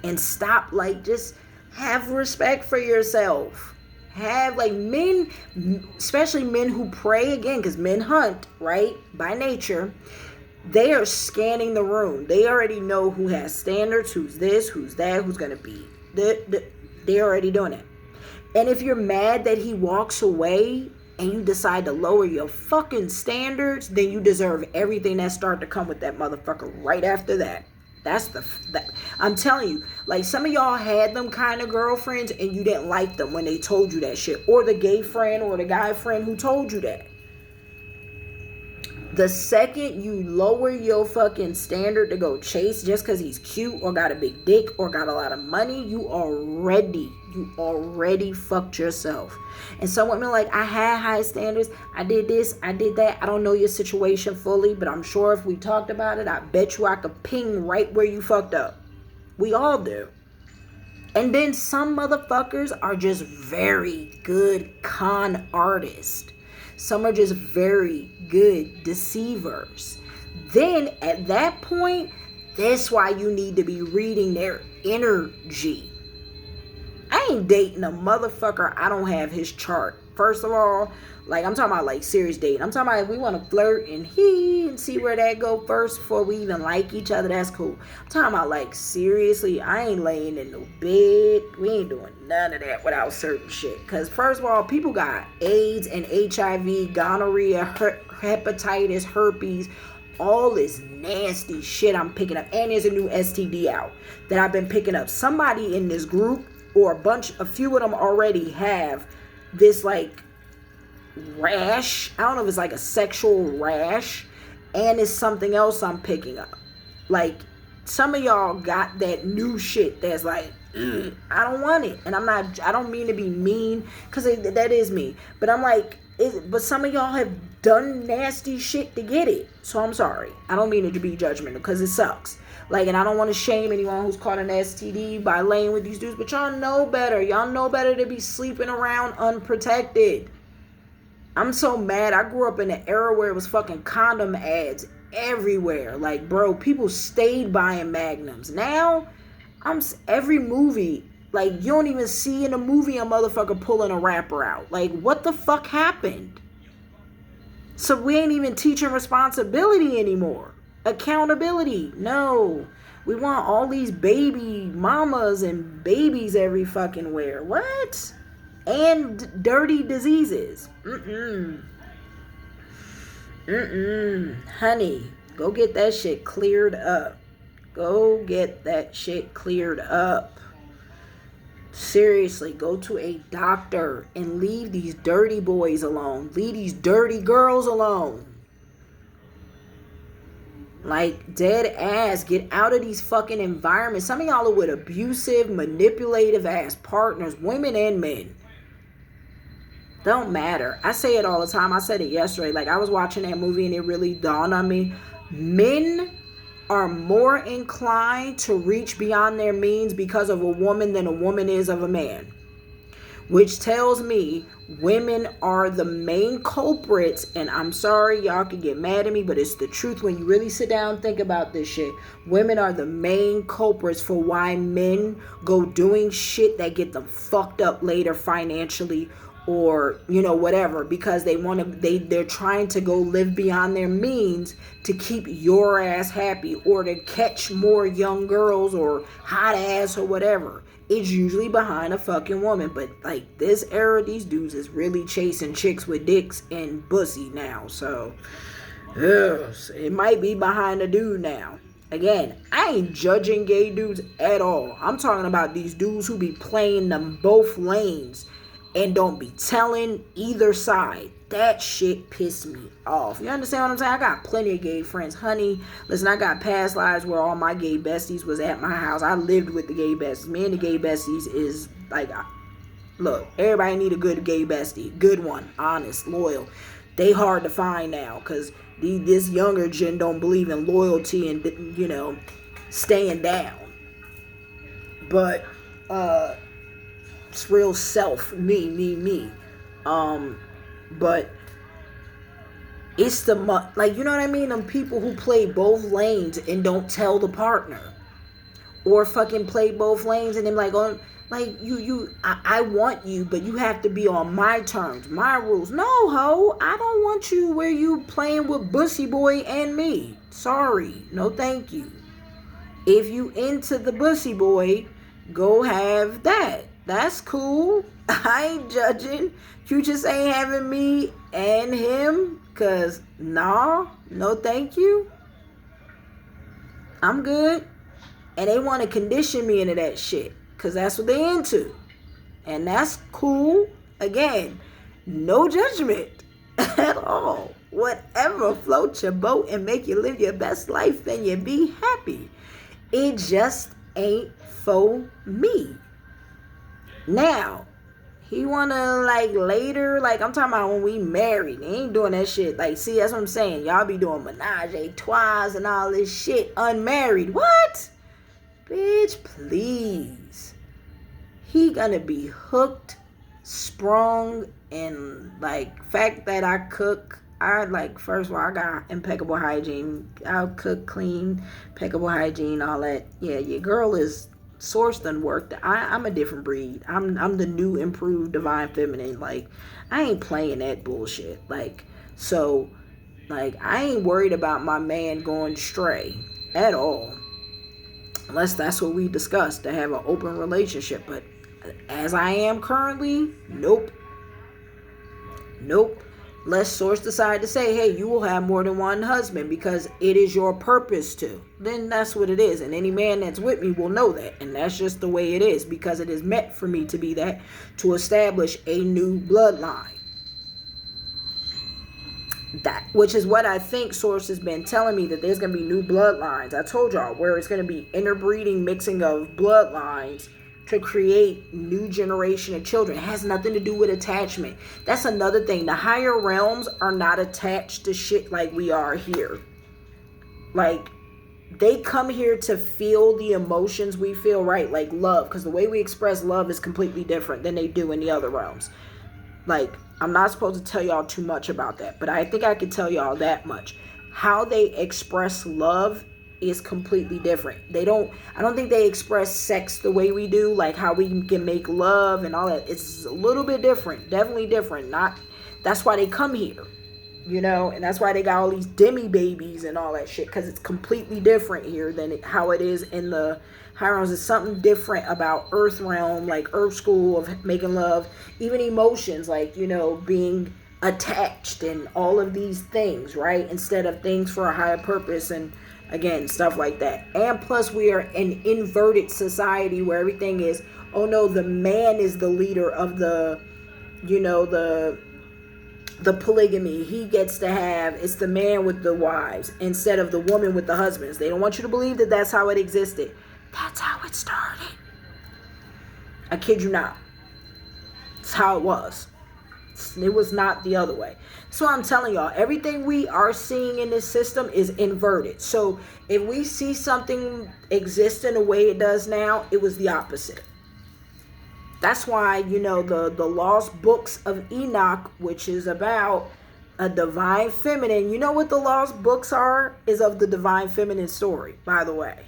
And stop, like, just have respect for yourself. Have, like, men, especially men who pray, again, because men hunt, right, by nature, they are scanning the room. They already know who has standards, who's this, who's that, who's going to be. They're already doing it. And if you're mad that he walks away and you decide to lower your fucking standards, then you deserve everything that start to come with that motherfucker right after that. I'm telling you, like, some of y'all had them kind of girlfriends and you didn't like them when they told you that shit. Or the gay friend or the guy friend who told you that. The second you lower your fucking standard to go chase just because he's cute or got a big dick or got a lot of money, you already fucked yourself. And some women are like, I had high standards. I did this. I did that. I don't know your situation fully, but I'm sure if we talked about it, I bet you I could ping right where you fucked up. We all do. And then some motherfuckers are just very good con artists. Some are just very good deceivers. Then at that point, that's why you need to be reading their energy. I ain't dating a motherfucker. I don't have his chart. First of all, like, I'm talking about like serious dating. I'm talking about if we want to flirt and see where that go first before we even like each other. That's cool. I'm talking about like seriously. I ain't laying in no bed. We ain't doing none of that without certain shit. Cause first of all, people got AIDS and HIV, gonorrhea, hepatitis, herpes, all this nasty shit I'm picking up. And there's a new STD out that I've been picking up. Somebody in this group or a few of them already have this like rash. I don't know if it's like a sexual rash, and it's something else I'm picking up. Like, some of y'all got that new shit that's like, I don't want it. And I don't mean to be mean, because that is me, but I'm like, but some of y'all have done nasty shit to get it. So I'm sorry. I don't mean it to be judgmental, because it sucks. Like, and I don't want to shame anyone who's caught an STD by laying with these dudes, but y'all know better. Y'all know better to be sleeping around unprotected. I'm so mad. I grew up in an era where it was fucking condom ads everywhere. Like, bro, people stayed buying magnums. Now, every movie, like, you don't even see in a movie a motherfucker pulling a rapper out. Like, what the fuck happened? So we ain't even teaching responsibility anymore. Accountability. No. We want all these baby mamas and babies every fucking where. What? And dirty diseases. Honey, go get that shit cleared up. Go get that shit cleared up. Seriously, go to a doctor and leave these dirty boys alone. Leave these dirty girls alone. Like, dead ass, get out of these fucking environments. Some of y'all are with abusive, manipulative ass partners, women and men. Don't matter. I say it all the time. I said it yesterday. Like, I was watching that movie and it really dawned on me. Men are more inclined to reach beyond their means because of a woman than a woman is of a man. Which tells me women are the main culprits, and I'm sorry y'all can get mad at me, but it's the truth when you really sit down and think about this shit. Women are the main culprits for why men go doing shit that get them fucked up later financially, or whatever, because they're trying to go live beyond their means to keep your ass happy, or to catch more young girls or hot ass or whatever. It's usually behind a fucking woman. But like this era, these dudes is really chasing chicks with dicks and pussy now. So it might be behind a dude now. Again, I ain't judging gay dudes at all. I'm talking about these dudes who be playing them both lanes and don't be telling either side. That shit pissed me off. You understand what I'm saying? I got plenty of gay friends. Honey, listen, I got past lives where all my gay besties was at my house. I lived with the gay besties. Me and the gay besties is like, look, everybody need a good gay bestie. Good one, honest, loyal. They hard to find now because this younger gen don't believe in loyalty and, staying down. But, it's real self, me. But it's the, like, you know what I mean? Them people who play both lanes and don't tell the partner. Or fucking play both lanes and then like, oh, like, I want you, but you have to be on my terms, my rules. No, ho, I don't want you where you playing with Bussy Boy and me. Sorry, no thank you. If you into the Bussy Boy, go have that. That's cool. I ain't judging. You just ain't having me and him. Cause no thank you. I'm good. And they want to condition me into that shit. Cause that's what they into. And that's cool. Again, no judgment at all. Whatever floats your boat and make you live your best life, then you be happy. It just ain't for me. Now, he wanna like later, like I'm talking about when we married. They ain't doing that shit. Like, see, that's what I'm saying. Y'all be doing menage a trois and all this shit unmarried. What? Bitch, please. He gonna be hooked, sprung, and like fact that I cook. I like, first of all, I got impeccable hygiene. I'll cook clean, impeccable hygiene, all that. Yeah, your girl is sourced and worked. I'm a different breed. I'm the new improved divine feminine. Like, I ain't playing that bullshit. Like, so, like, I ain't worried about my man going stray at all, unless that's what we discussed, to have an open relationship. But as I am currently, nope. Let's source decide to say, hey, you will have more than one husband because it is your purpose to. Then that's what it is. And any man that's with me will know that. And that's just the way it is, because it is meant for me to be that, to establish a new bloodline. That, which is what I think Source has been telling me, that there's going to be new bloodlines. I told y'all where it's going to be interbreeding, mixing of bloodlines to create new generation of children. It has nothing to do with attachment. That's another thing. The higher realms are not attached to shit like we are here. Like, they come here to feel the emotions we feel, right? Like love, because the way we express love is completely different than they do in the other realms. Like, I'm not supposed to tell y'all too much about that, but I think I could tell y'all that much. How they express love is completely different. I don't think they express sex the way we do, like how we can make love and all that. It's a little bit different, definitely different. That's why they come here, and that's why they got all these demi babies and all that shit, because it's completely different here than how it is in the higher realms. There's something different about earth realm, like earth school of making love, even emotions, like, being attached and all of these things, right? Instead of things for a higher purpose, and again, stuff like that. And plus, we are an inverted society where everything is, oh no, the man is the leader of the polygamy. He gets to have, it's the man with the wives instead of the woman with the husbands. They don't want you to believe that that's how it existed. That's how it started. I kid you not. It's how it was. It was not the other way. So I'm telling y'all, everything we are seeing in this system is inverted. So if we see something exist in the way it does now, it was the opposite. That's why, you know, the lost books of Enoch, which is about a divine feminine. You know what the lost books are? Is of the divine feminine story, by the way.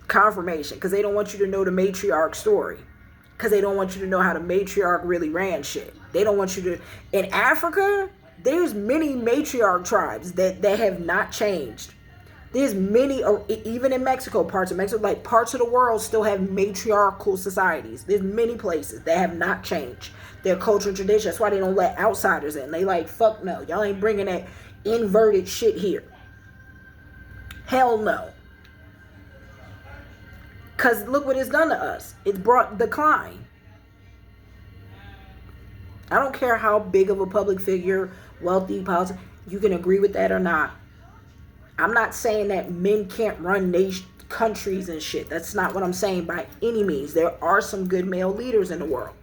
Confirmation, because they don't want you to know the matriarch story. Because they don't want you to know how the matriarch really ran shit. They don't want you to... In Africa, there's many matriarch tribes that have not changed. There's many, even in Mexico, parts of Mexico, like parts of the world still have matriarchal societies. There's many places that have not changed their culture and tradition. That's why they don't let outsiders in. They like, fuck no. Y'all ain't bringing that inverted shit here. Hell no. Because look what it's done to us. It's brought decline. I don't care how big of a public figure, wealthy, politician, you can agree with that or not. I'm not saying that men can't run countries and shit. That's not what I'm saying by any means. There are some good male leaders in the world.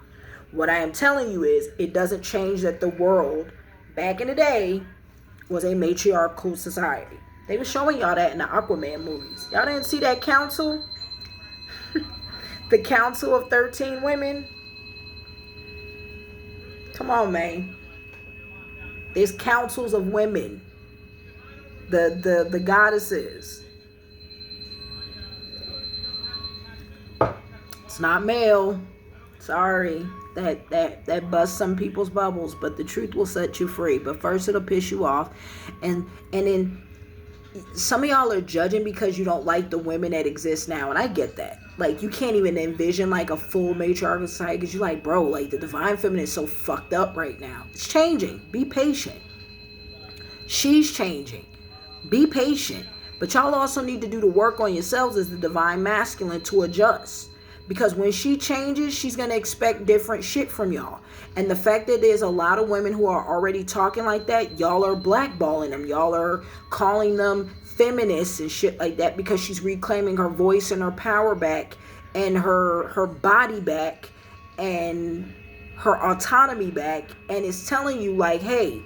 What I am telling you is it doesn't change that the world back in the day was a matriarchal society. They were showing y'all that in the Aquaman movies. Y'all didn't see that council? The Council of 13 Women. Come on, man. There's councils of women. The goddesses. It's not male. Sorry. That busts some people's bubbles, but the truth will set you free. But first it'll piss you off. And then some of y'all are judging because you don't like the women that exist now, and I get that. Like, you can't even envision like a full matriarchal society because you're like, bro, like the divine feminine is so fucked up right now. It's changing. Be patient. She's changing. Be patient. But y'all also need to do the work on yourselves as the divine masculine to adjust. Because when she changes, she's going to expect different shit from y'all. And the fact that there's a lot of women who are already talking like that, y'all are blackballing them. Y'all are calling them feminists and shit like that because she's reclaiming her voice and her power back and her body back and her autonomy back. And it's telling you like, hey,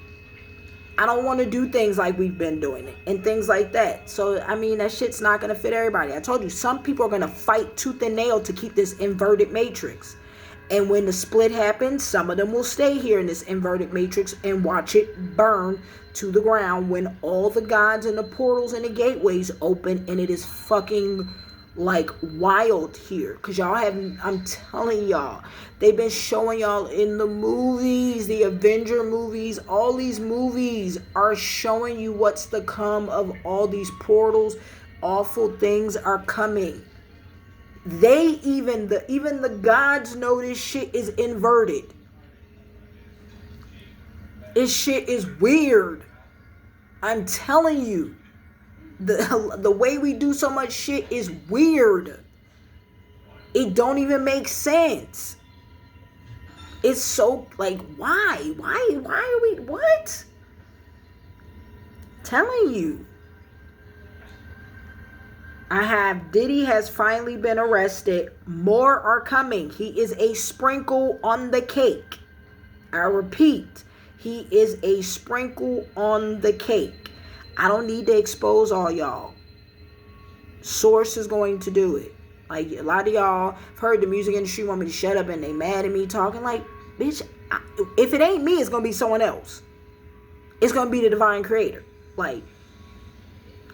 I don't want to do things like we've been doing it and things like that. So, I mean, that shit's not going to fit everybody. I told you, some people are going to fight tooth and nail to keep this inverted matrix. And when the split happens, some of them will stay here in this inverted matrix and watch it burn to the ground when all the gods and the portals and the gateways open and it is fucking like wild here. Because y'all haven't, I'm telling y'all, they've been showing y'all in the movies, the Avenger movies, all these movies are showing you what's to come of all these portals. Awful things are coming. They even the gods know this shit is inverted. This shit is weird. I'm telling you. The way we do so much shit is weird. It don't even make sense. It's so like, why are we, what? Telling you. I have Diddy has finally been arrested. More are coming. He is a sprinkle on the cake. I repeat, he is a sprinkle on the cake. I don't need to expose all y'all. Source is going to do it. Like, a lot of y'all have heard the music industry want me to shut up and they mad at me talking like, bitch, if it ain't me, it's going to be someone else. It's going to be the divine creator. Like,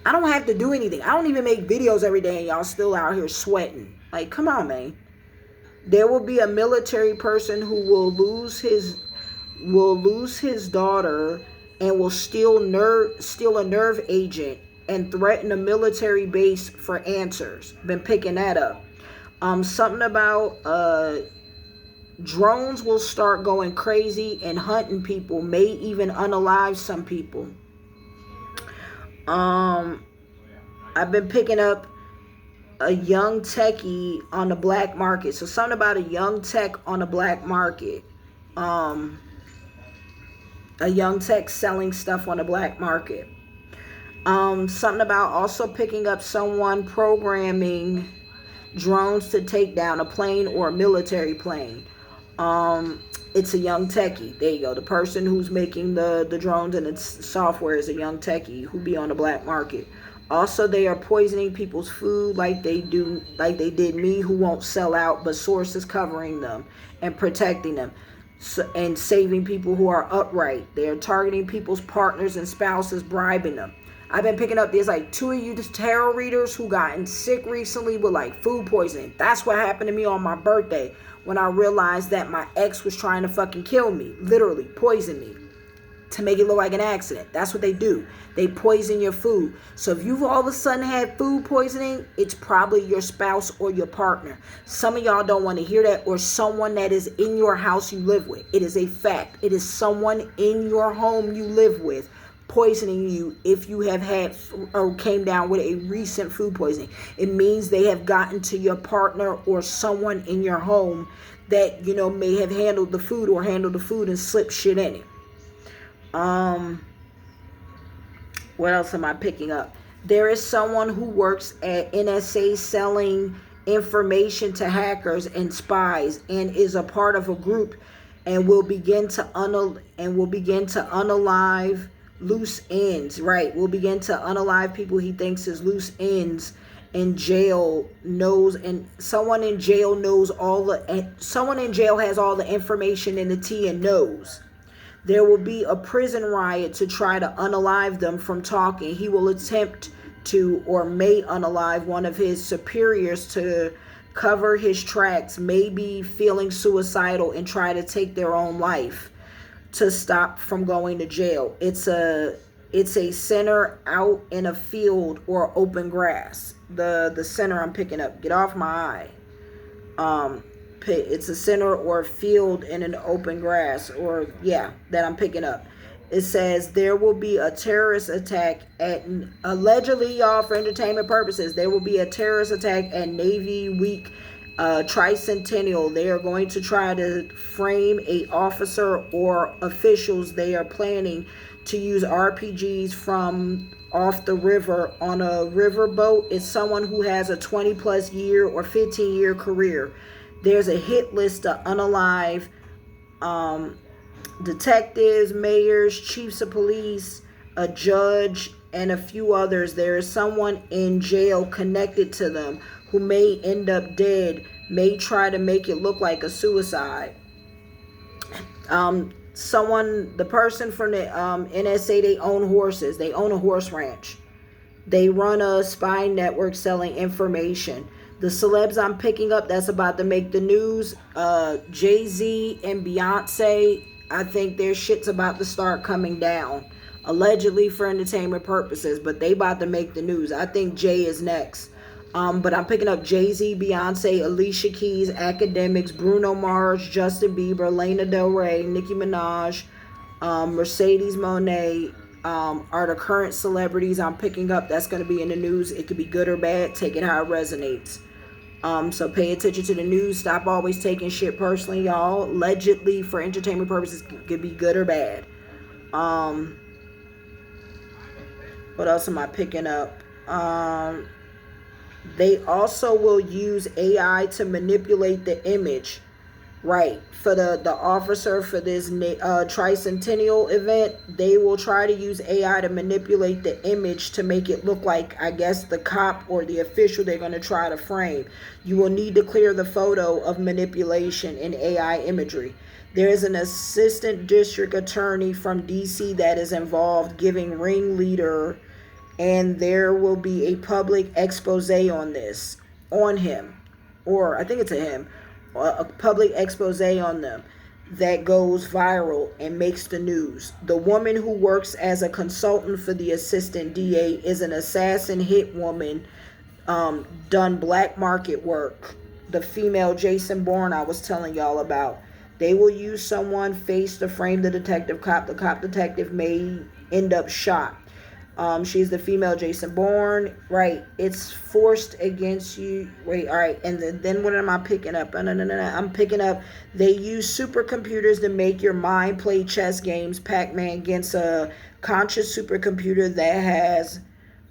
I don't have to do anything. I don't even make videos every day and y'all still out here sweating. Like, come on, man. There will be a military person who will lose his daughter and will steal a nerve agent and threaten a military base for answers. Been picking that up. Something about drones will start going crazy and hunting people, may even unalive some people. I've been picking up a young techie on the black market. So something about a young tech on the black market. A young tech selling stuff on the black market. Something about also picking up someone programming drones to take down a plane or a military plane. It's a young techie. There you go. The person who's making the drones and its software is a young techie who be on the black market. Also, they are poisoning people's food like they did me, who won't sell out, but sources covering them and protecting them, and saving people who are upright. They are targeting people's partners and spouses, bribing them. I've been picking up, there's like 2 of you tarot readers who gotten sick recently with like food poisoning. That's what happened to me on my birthday, when I realized that my ex was trying to fucking kill me, literally poison me to make it look like an accident. That's what they do. They poison your food. So if you've all of a sudden had food poisoning, it's probably your spouse or your partner. Some of y'all don't want to hear that, or someone that is in your house you live with. It is a fact. It is someone in your home you live with poisoning you if you have had or came down with a recent food poisoning. It means they have gotten to your partner or someone in your home that, you know, may have handled the food and slipped shit in it. What else am I picking up? There is someone who works at NSA selling information to hackers and spies, and is a part of a group, and will begin to unalive loose ends. Right, will begin to unalive people he thinks is loose ends in jail. Someone in jail has all the information in the tea and knows. There will be a prison riot to try to unalive them from talking. He will attempt to, or may unalive one of his superiors to cover his tracks, maybe feeling suicidal, and try to take their own life to stop from going to jail. It's a center out in a field or open grass. The center I'm picking up. Get off my eye. It's a center or a field in an open grass, or that I'm picking up. It says there will be a terrorist attack allegedly, y'all, for entertainment purposes, there will be a terrorist attack at Navy Week Tricentennial. They are going to try to frame a officer or officials. They are planning to use RPGs from off the river on a riverboat. It's someone who has a 20 plus year or 15 year career. There's a hit list to unalive detectives, mayors, chiefs of police, a judge, and a few others. There is someone in jail connected to them who may end up dead, may try to make it look like a suicide. The person from the NSA, they own horses. They own a horse ranch. They run a spy network selling information. The celebs I'm picking up that's about to make the news, Jay-Z and Beyonce, I think their shit's about to start coming down, allegedly for entertainment purposes, but they about to make the news. I think Jay is next. But I'm picking up Jay-Z, Beyonce, Alicia Keys, Academics, Bruno Mars, Justin Bieber, Lana Del Rey, Nicki Minaj, Mercedes Moné, are the current celebrities I'm picking up that's going to be in the news. It could be good or bad. Take it how it resonates. So pay attention to the news. Stop always taking shit personally, y'all. Allegedly, for entertainment purposes, could be good or bad. What else am I picking up? They also will use AI to manipulate the image. Right, for the officer for this tricentennial event, they will try to use AI to manipulate the image to make it look like, I guess, the cop or the official they're going to try to frame. You will need to clear the photo of manipulation in AI imagery. There is an assistant district attorney from DC that is involved, giving ringleader, and there will be a public expose on him, or I think it's a public expose on them that goes viral and makes the news. The woman who works as a consultant for the assistant DA is an assassin hit woman, done black market work. The female Jason Bourne I was telling y'all about. They will use someone face to frame the detective cop. The cop detective may end up shot. She's the female Jason Bourne. Right. It's forced against you. Wait, all right. And then what am I picking up? I'm picking up, they use supercomputers to make your mind play chess games. Pac-Man against a conscious supercomputer that has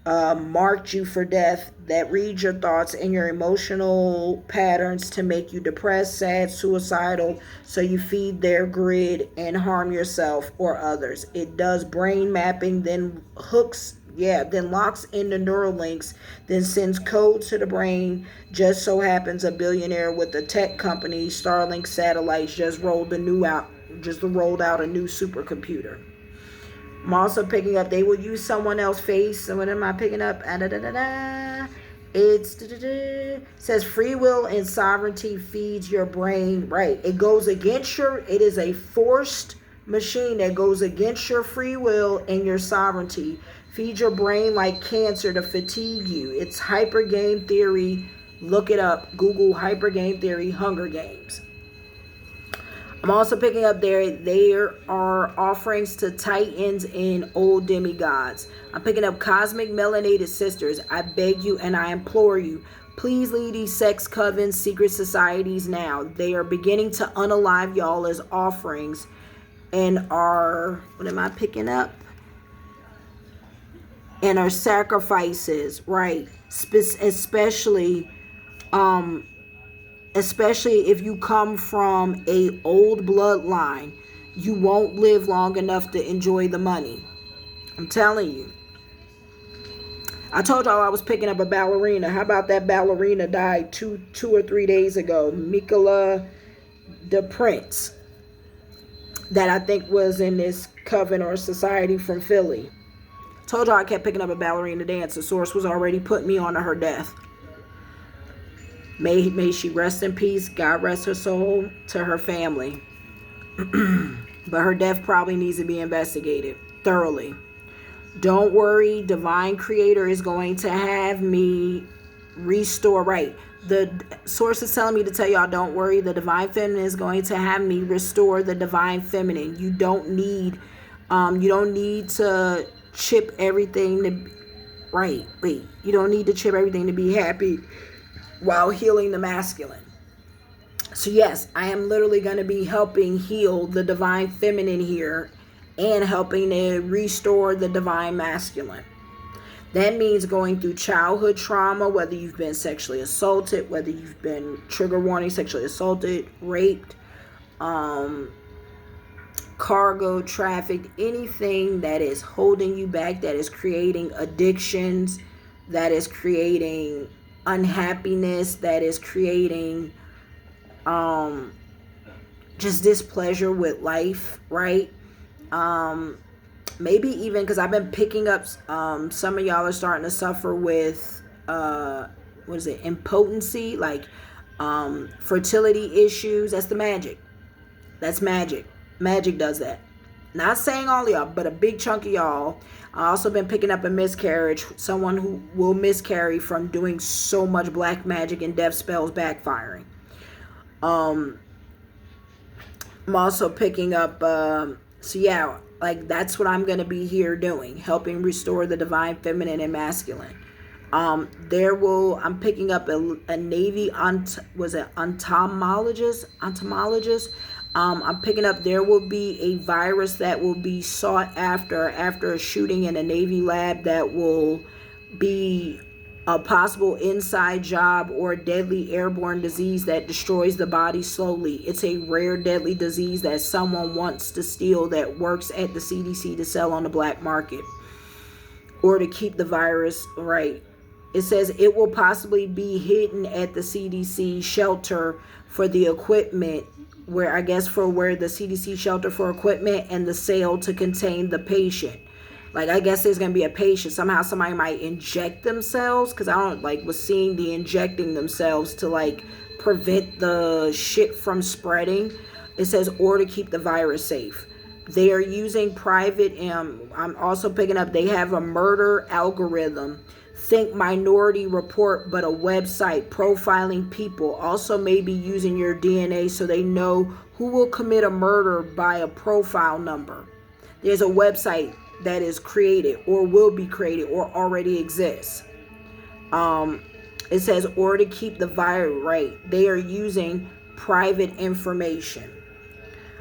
marked you for death, that read your thoughts and your emotional patterns to make you depressed, sad, suicidal, so you feed their grid and harm yourself or others. It does brain mapping, then then locks into neural links, then sends code to the brain. Just so happens a billionaire with a tech company, Starlink satellites, just rolled out a new supercomputer. I'm also picking up, they will use someone else's face. So what am I picking up? It says free will and sovereignty feeds your brain. Right. It goes against it is a forced machine that goes against your free will and your sovereignty. Feeds your brain like cancer to fatigue you. It's hyper game theory. Look it up. Google hyper game theory, Hunger Games. I'm also picking up there are offerings to titans and old demigods. I'm picking up cosmic melanated sisters. I beg you and I implore you, please leave these sex covens, secret societies now. They are beginning to unalive y'all as offerings and are, what am I picking up? And are sacrifices, right? Especially if you come from a old bloodline, you won't live long enough to enjoy the money. I'm telling you. I told y'all I was picking up a ballerina. How about that ballerina died two or 3 days ago? Mikola the Prince. That I think was in this coven or society from Philly. Told y'all I kept picking up a ballerina dance. The source was already putting me on to her death. May she rest in peace. God rest her soul, to her family. But her death probably needs to be investigated thoroughly. Don't worry, divine creator is going to have me restore. Right. The source is telling me to tell y'all, don't worry. The divine feminine is going to have me restore the divine feminine. You don't need to chip everything to, right. Wait, you don't need to chip everything to be happy while healing the masculine. So yes, I am literally going to be helping heal the divine feminine here and helping to restore the divine masculine. That means going through childhood trauma, whether you've been sexually assaulted, whether you've been, trigger warning, sexually assaulted, raped, cargo trafficked, anything that is holding you back, that is creating addictions, that is creating unhappiness, that is creating just displeasure with life, right? Maybe even because I've been picking up some of y'all are starting to suffer with impotency, like fertility issues. That's the magic. That's magic. Magic does that. Not saying all of y'all, but a big chunk of y'all. I also been picking up a miscarriage. Someone who will miscarry from doing so much black magic and death spells backfiring. I'm also picking up, like that's what I'm going to be here doing. Helping restore the divine feminine and masculine. I'm picking up a Navy, entomologist? I'm picking up there will be a virus that will be sought after a shooting in a Navy lab that will be a possible inside job or deadly airborne disease that destroys the body slowly. It's a rare deadly disease that someone wants to steal that works at the CDC to sell on the black market or to keep the virus, right. It says it will possibly be hidden at the CDC shelter for the equipment where the CDC shelter for equipment and the sale to contain the patient. Like, I guess there's going to be a patient. Somehow somebody might inject themselves. Because I was seeing the injecting themselves to, prevent the shit from spreading. It says, or to keep the virus safe. They are using private, I'm also picking up, they have a murder algorithm. Think Minority Report, but a website profiling people. Also maybe using your DNA so they know who will commit a murder by a profile number. There's a website that is created or will be created or already exists. It says, or to keep the virus, right. They are using private information.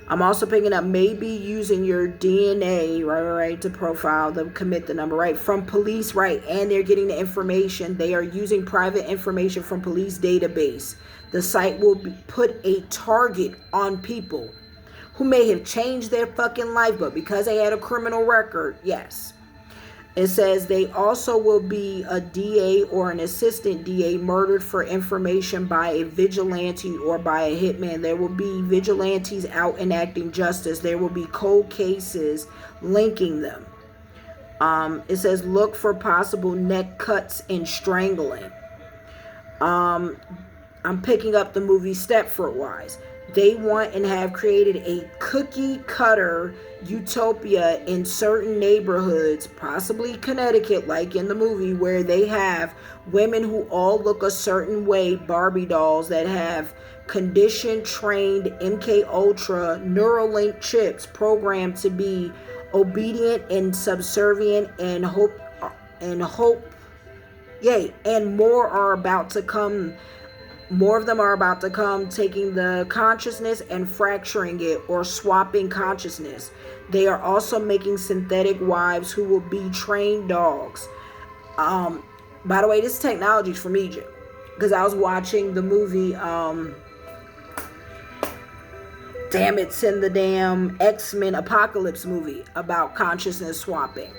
I'm also picking up maybe using your DNA, right, to profile them, commit the number, right, from police, right, and they're getting the information. They are using private information from police database. The site will put a target on people who may have changed their fucking life, but because they had a criminal record, yes. It says they also will be a DA or an assistant DA murdered for information by a vigilante or by a hitman. There will be vigilantes out enacting justice. There will be cold cases linking them. It says look for possible neck cuts and strangling. I'm picking up the movie Stepford Wives. They want and have created a cookie cutter utopia in certain neighborhoods, possibly Connecticut, like in the movie, where they have women who all look a certain way, Barbie dolls that have conditioned, trained MK Ultra Neuralink chips programmed to be obedient and subservient and more are about to come. More of them are about to come, taking the consciousness and fracturing it or swapping consciousness. They are also making synthetic wives who will be trained dogs. By the way, this technology is from Egypt, because I was watching the movie, it's in the damn X-Men Apocalypse movie about consciousness swapping.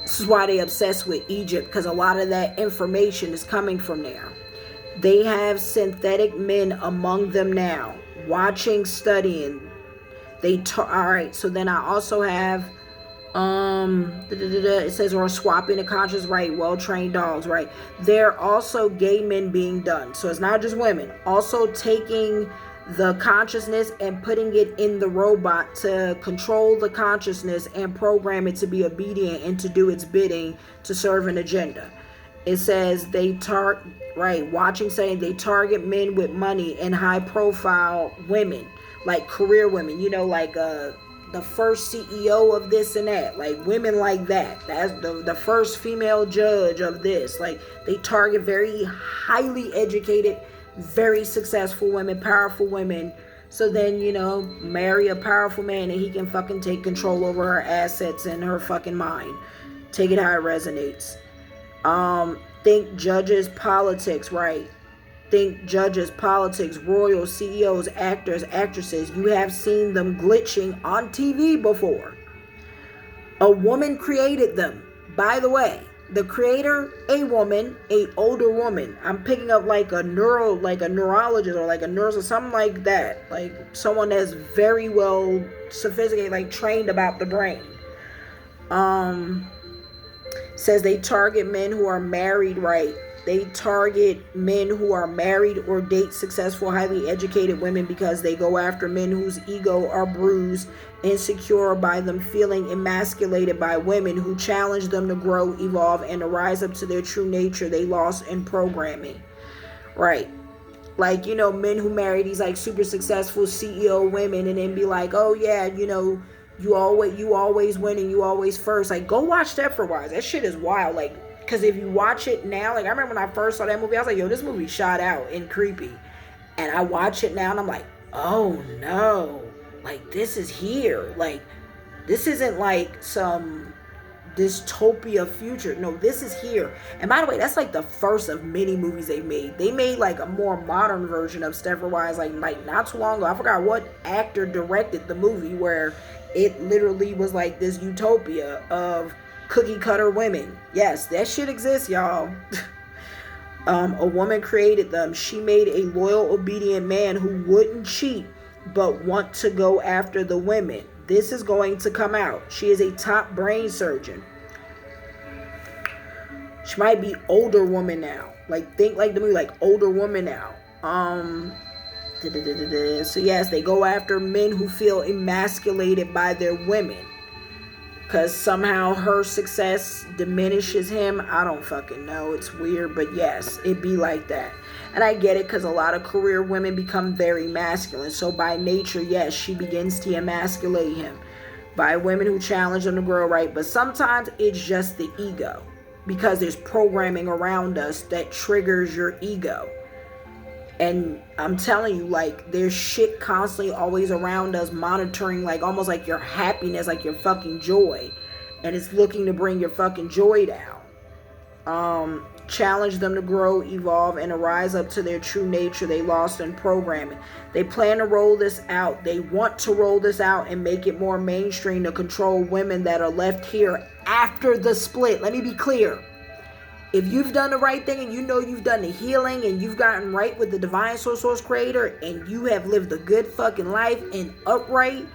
This is why they obsessed with Egypt, because a lot of that information is coming from there. They have synthetic men among them now, watching, studying. Alright, so then I also have, it says, or swapping the conscious, right, well-trained dogs, right. There are also gay men being done. So it's not just women. Also taking the consciousness and putting it in the robot to control the consciousness and program it to be obedient and to do its bidding to serve an agenda. It says they target men with money and high profile women, like career women, like the first CEO of this and that, like women like that. That's the first female judge of this. Like they target very highly educated, very successful women, powerful women. So then, marry a powerful man and he can fucking take control over her assets and her fucking mind. Take it how it resonates. Think judges, politics, right? Think judges, politics, royals, CEOs, actors, actresses. You have seen them glitching on TV before. A woman created them. By the way, the creator, a woman, a older woman. I'm picking up like a neurologist or like a nurse or something like that. Like someone that's very well sophisticated, like trained about the brain. Says they target men who are married, right? They target men who are married or date successful, highly educated women because they go after men whose ego are bruised, insecure by them feeling emasculated by women who challenge them to grow, evolve, and to rise up to their true nature they lost in programming, right? Like, men who marry these like super successful CEO women and then be like, oh yeah, you always win and you always first. Like, go watch Stepford Wives. That shit is wild. Like, because if you watch it now, like, I remember when I first saw that movie, I was like, yo, this movie shot out and creepy. And I watch it now and I'm like, oh no. Like, this is here. Like, this isn't like some dystopia future. No, this is here. And by the way, that's like the first of many movies they made. They made like a more modern version of Stepford Wives, like not too long ago. I forgot what actor directed the movie where it literally was like this utopia of cookie cutter women. Yes, that shit exists, y'all. A woman created them. She made a loyal, obedient man who wouldn't cheat but want to go after the women. This is going to come out. She is a top brain surgeon. She might be older woman now. Like, think like the movie, like older woman now. So yes, they go after men who feel emasculated by their women. Because somehow her success diminishes him. I don't fucking know. It's weird, but yes, it be like that. And I get it because a lot of career women become very masculine. So by nature, yes, she begins to emasculate him. By women who challenge them to grow, right? But sometimes it's just the ego. Because there's programming around us that triggers your ego. And I'm telling you, like, there's shit constantly always around us, monitoring, like, almost like your happiness, like your fucking joy. And it's looking to bring your fucking joy down. Challenge them to grow, evolve, and rise up to their true nature they lost in programming. They plan to roll this out. They want to roll this out and make it more mainstream to control women that are left here after the split. Let me be clear. If you've done the right thing and you know you've done the healing and you've gotten right with the divine source creator and you have lived a good fucking life and upright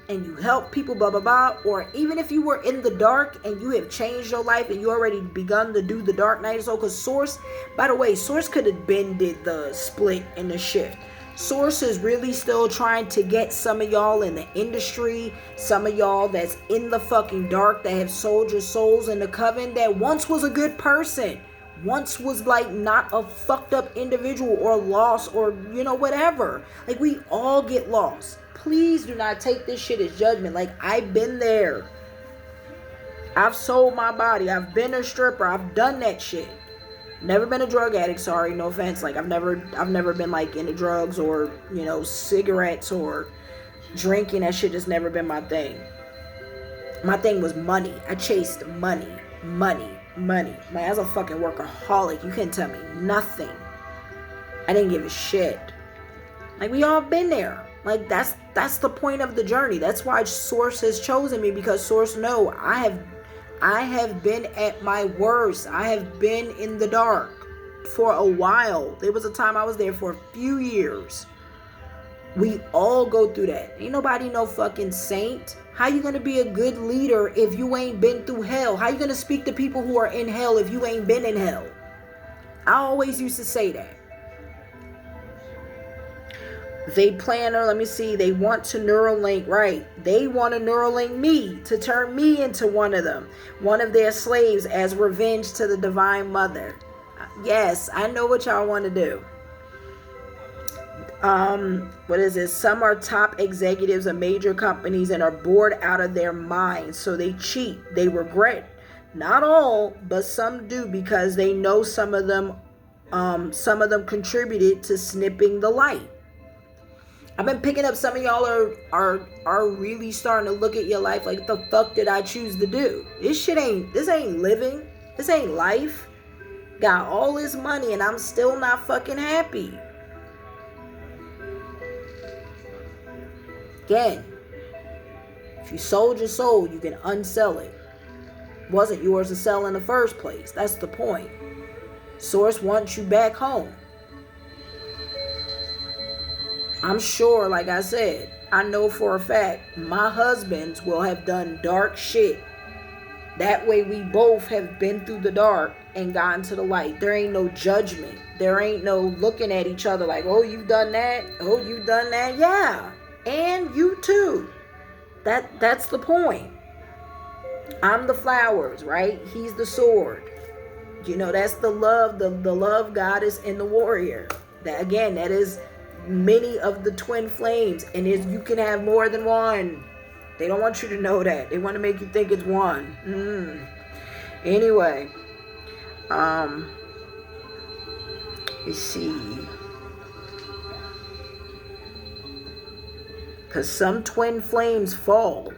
and you help people, blah, blah, blah, or even if you were in the dark and you have changed your life and you already begun to do the dark night, so because Source, by the way, Source could have been did the split and the shift. Source is really still trying to get some of y'all in the industry, some of y'all that's in the fucking dark, that have sold your souls in the coven, that once was a good person, once was like not a fucked up individual or lost or, you know, whatever. Like, we all get lost. Please do not take this shit as judgment. Like, I've been there. I've sold my body. I've been a stripper. I've done that shit. Never been a drug addict, sorry, no offense. Like, I've never been like into drugs or, you know, cigarettes or drinking. That shit just never been my thing. My thing was money. I chased money. Man, as a fucking workaholic, you can't tell me nothing. I didn't give a shit. Like, we all been there. Like, that's the point of the journey. That's why Source has chosen me, because Source know I have been at my worst. I have been in the dark for a while. There was a time I was there for a few years. We all go through that. Ain't nobody no fucking saint. How you gonna be a good leader if you ain't been through hell? How you gonna speak to people who are in hell if you ain't been in hell? I always used to say that. They plan to, let me see, they want to Neuralink, right? They want to Neuralink me to turn me into one of them, one of their slaves, as revenge to the Divine Mother. Yes, I know what y'all want to do. What is this? Some are top executives of major companies and are bored out of their minds, so they cheat. They regret. Not all, but some do, because they know some of them contributed to snipping the light. I've been picking up some of y'all are really starting to look at your life like, the fuck did I choose to do? This ain't living. This ain't life. Got all this money and I'm still not fucking happy. Again, if you sold your soul, you can unsell it. It wasn't yours to sell in the first place. That's the point. Source wants you back home. I'm sure, like I said, I know for a fact my husbands will have done dark shit. That way we both have been through the dark and gotten to the light. There ain't no judgment. There ain't no looking at each other like, oh, you've done that. Oh, you've done that. Yeah. And you too. That's the point. I'm the flowers, right? He's the sword. You know, that's the love, the love goddess and the warrior. That, again, that is many of the twin flames, and you can have more than one. They don't want you to know that. They want to make you think it's one. Anyway, let's see, because some twin flames fall.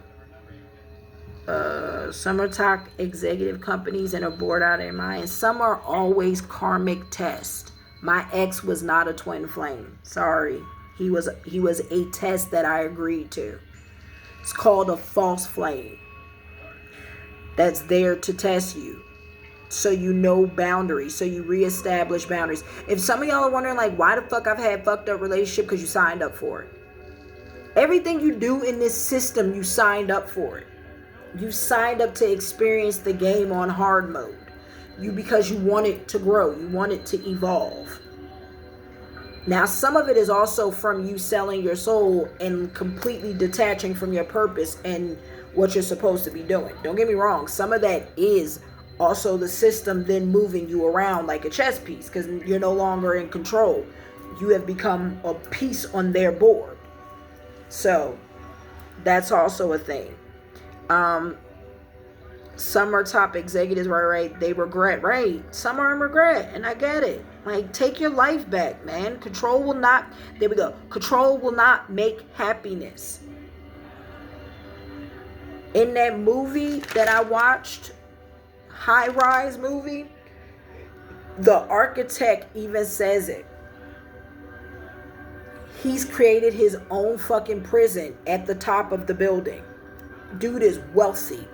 Some are top executive companies and are bored out of their minds. Some are always karmic tests. My ex was not a twin flame. Sorry. He was a test that I agreed to. It's called a false flame. That's there to test you. So you know boundaries. So you reestablish boundaries. If some of y'all are wondering, like, why the fuck I've had fucked up relationship, because you signed up for it. Everything you do in this system, you signed up for it. You signed up to experience the game on hard mode. Because you want it to grow. You want it to evolve. Now, some of it is also from you selling your soul and completely detaching from your purpose and what you're supposed to be doing. Don't get me wrong. Some of that is also the system then moving you around like a chess piece, because you're no longer in control. You have become a piece on their board. So that's also a thing. Some are top executives, right? They regret, right? Some are in regret, and I get it. Like, take your life back, man. Control will not, there we go. Control will not make happiness. In that movie that I watched, High Rise movie, the architect even says it. He's created his own fucking prison at the top of the building. Dude is wealthy.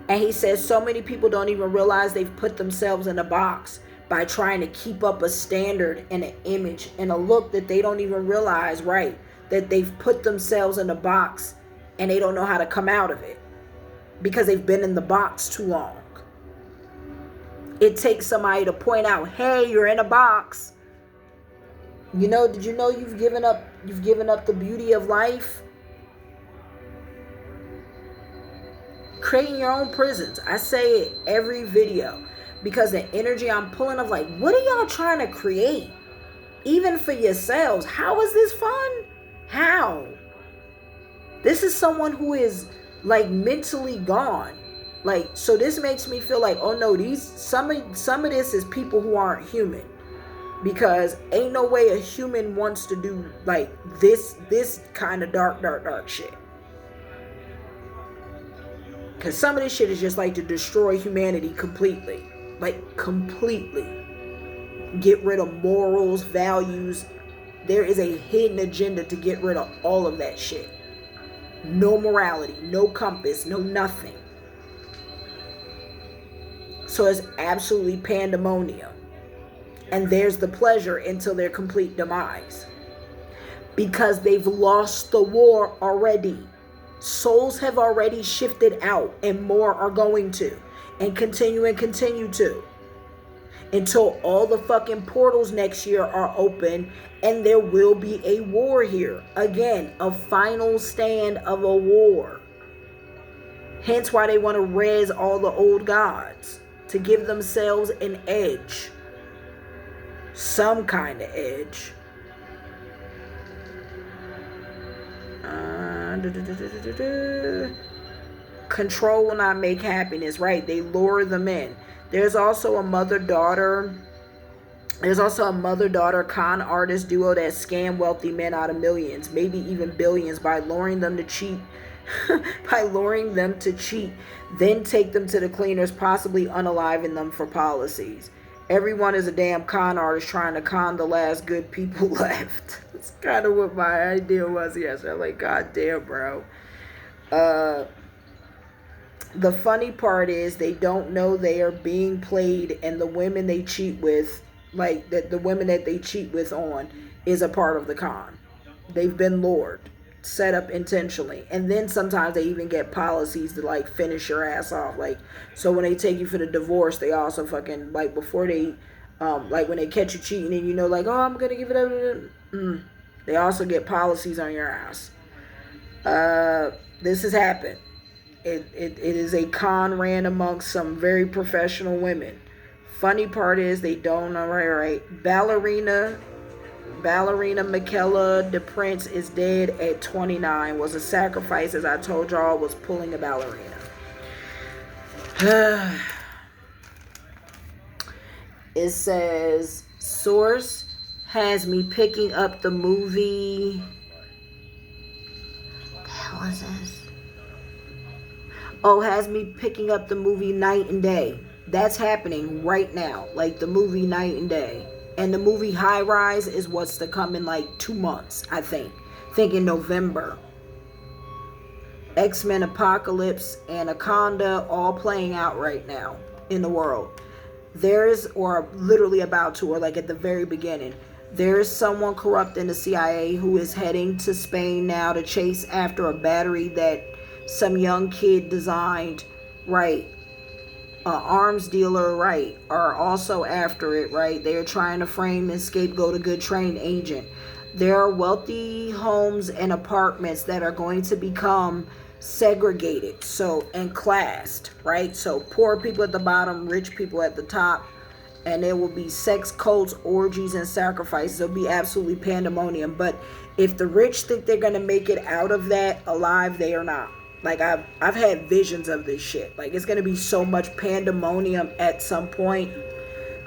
And he says so many people don't even realize they've put themselves in a box by trying to keep up a standard and an image and a look that they don't even realize, right? That they've put themselves in a box and they don't know how to come out of it because they've been in the box too long. It takes somebody to point out, hey, you're in a box. You know, did you know you've given up the beauty of life? Creating your own prisons. I say it every video because the energy I'm pulling of like, what are y'all trying to create? Even for yourselves. How is this fun? How? This is someone who is like mentally gone. Like, so this makes me feel like, oh no, some of this is people who aren't human. Because ain't no way a human wants to do like this kind of dark shit. Because some of this shit is just like to destroy humanity completely. Like, completely. Get rid of morals, values. There is a hidden agenda to get rid of all of that shit. No morality, no compass, no nothing. So it's absolutely pandemonium. And there's the pleasure until their complete demise. Because they've lost the war already. Souls have already shifted out and more are going to. And continue to. Until all the fucking portals next year are open and there will be a war here. Again, a final stand of a war. Hence why they want to res all the old gods. To give themselves an edge. Some kind of edge. Control will not make happiness, right? They lure them in. There's also a mother-daughter con artist duo that scam wealthy men out of millions, maybe even billions, by luring them to cheat. Then take them to the cleaners, possibly unaliving them for policies. Everyone is a damn con artist trying to con the last good people left. That's kind of what my idea was yesterday. I'm like, God damn, bro. The funny part is they don't know they are being played, and the women they cheat with, like that, the women that they cheat with on is a part of the con. They've been lured, set up intentionally, and then sometimes they even get policies to like finish your ass off. Like, so when they take you for the divorce, they also fucking like before they like when they catch you cheating and you know like, oh, I'm gonna give it up, they also get policies on your ass. This has happened. It is a con ran amongst some very professional women. Funny part is they don't know, right? Ballerina Michaela DePrince is dead at 29. Was a sacrifice, as I told y'all, was pulling a ballerina. It says, source has me picking up the movie. What the hell is this? Oh, has me picking up the movie Night and Day. That's happening right now. Like the movie Night and Day. And the movie High Rise is what's to come in like 2 months, I think. I think in November. X-Men Apocalypse, Anaconda, all playing out right now in the world. There's, or literally about to, or like at the very beginning, there's someone corrupt in the CIA who is heading to Spain now to chase after a battery that some young kid designed, right? Arms dealer, right, are also after it, right? They're trying to frame and scapegoat a good trained agent. There are wealthy homes and apartments that are going to become segregated, so, and classed, right? So poor people at the bottom, rich people at the top, and there will be sex cults, orgies, and sacrifices. It'll be absolutely pandemonium. But if the rich think they're gonna make it out of that alive, they are not. Like, I've had visions of this shit. Like, it's gonna be so much pandemonium at some point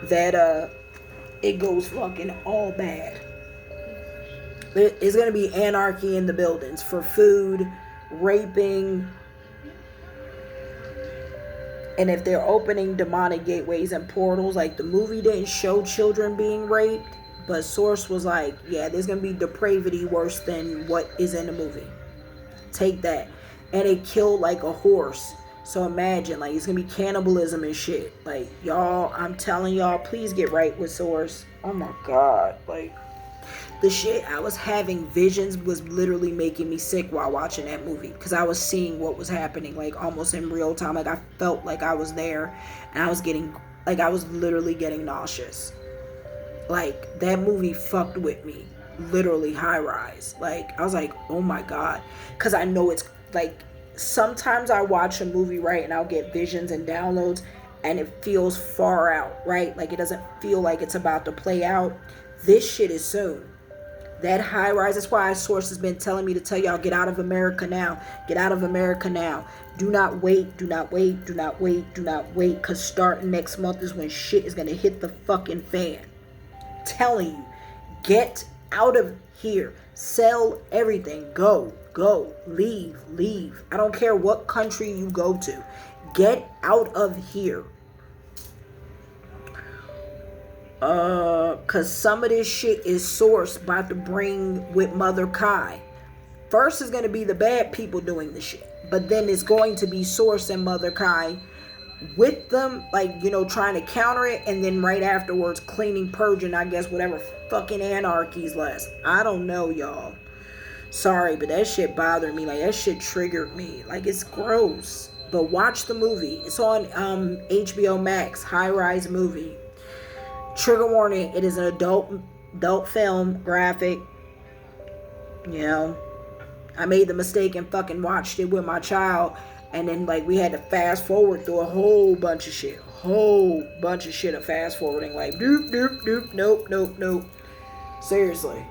that it goes fucking all bad. It's gonna be anarchy in the buildings for food, raping, and if they're opening demonic gateways and portals, like the movie didn't show children being raped, but Source was like, yeah, there's gonna be depravity worse than what is in the movie. Take that. And it killed like a horse. So imagine, like, it's gonna be cannibalism and shit. Like, y'all, I'm telling y'all, please get right with Source. Oh my god, like, the shit I was having visions was literally making me sick while watching that movie, because I was seeing what was happening, like, almost in real time. Like, I felt like I was there, and I was literally getting nauseous. Like, that movie fucked with me, literally. High Rise, like, I was like, oh my god, because I know it's like, sometimes I watch a movie, right, and I'll get visions and downloads, and it feels far out, right, like it doesn't feel like it's about to play out. This shit is soon. That High Rise, that's why Source has been telling me to tell y'all, get out of America now. Get out of America now. Do not wait, do not wait, do not wait, do not wait, because starting next month is when shit is going to hit the fucking fan. Telling you, get out of here. Sell everything. Go, leave. I don't care what country you go to. Get out of here. Cause some of this shit is Source about to bring with Mother Kai. First is gonna be the bad people doing the shit, but then it's going to be Source and Mother Kai with them, like, you know, trying to counter it, and then right afterwards cleaning, purging, I guess, whatever fucking anarchy's left. I don't know, y'all. Sorry, but that shit bothered me. Like, that shit triggered me. Like, it's gross. But watch the movie. It's on HBO Max. High Rise movie. Trigger warning, it is an adult film, graphic. You know, I made the mistake and fucking watched it with my child, and then, like, we had to fast forward through a whole bunch of shit of fast forwarding, like doop, nope. Seriously,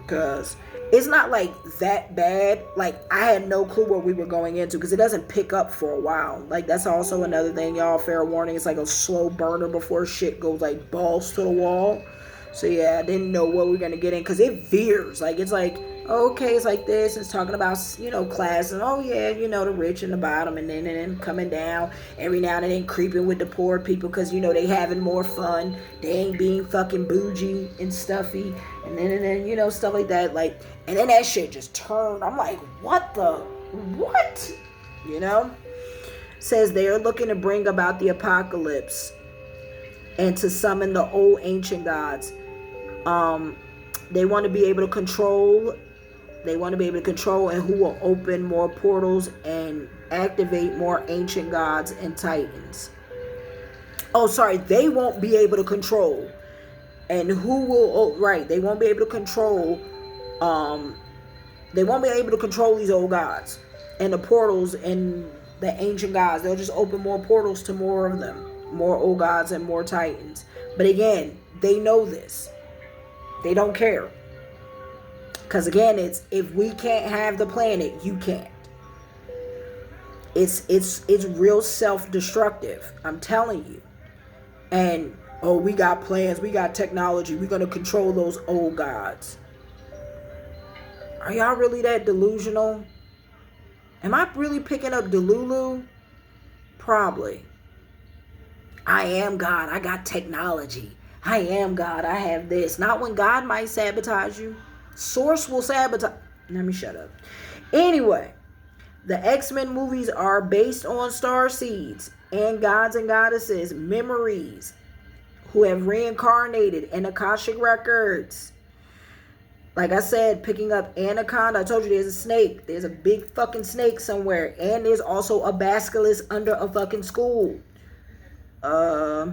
because it's not like that bad. Like, I had no clue what we were going into, because it doesn't pick up for a while. Like, that's also another thing, y'all. Fair warning, it's like a slow burner before shit goes like balls to the wall. So yeah, I didn't know what we were gonna get in, because it veers. Like, it's like, okay, it's like this. It's talking about, you know, class, and oh yeah, you know, the rich and the bottom, and then coming down every now and then, creeping with the poor people, because, you know, they having more fun. They ain't being fucking bougie and stuffy, and then you know, stuff like that. Like, and then that shit just turned. I'm like, what? You know? Says they are looking to bring about the apocalypse and to summon the old ancient gods. They want to be able to control. And who will open more portals and activate more ancient gods and titans. Oh, sorry, they won't be able to control. And who will? Oh, right, they won't be able to control. They won't be able to control these old gods and the portals and the ancient gods. They'll just open more portals to more of them, more old gods and more titans. But again, they know this. They don't care. Because again, it's, if we can't have the planet, you can't. It's real self-destructive. I'm telling you. And, oh, we got plans. We got technology. We're going to control those old gods. Are y'all really that delusional? Am I really picking up Delulu? Probably. I am God. I got technology. I am God. I have this. Not when God might sabotage you. Source will sabotage. Let me shut up. Anyway, the X-Men movies are based on star seeds and gods and goddesses' memories who have reincarnated in Akashic records. Like I said, picking up Anaconda. I told you there's a snake. There's a big fucking snake somewhere. And there's also a basilisk under a fucking school. The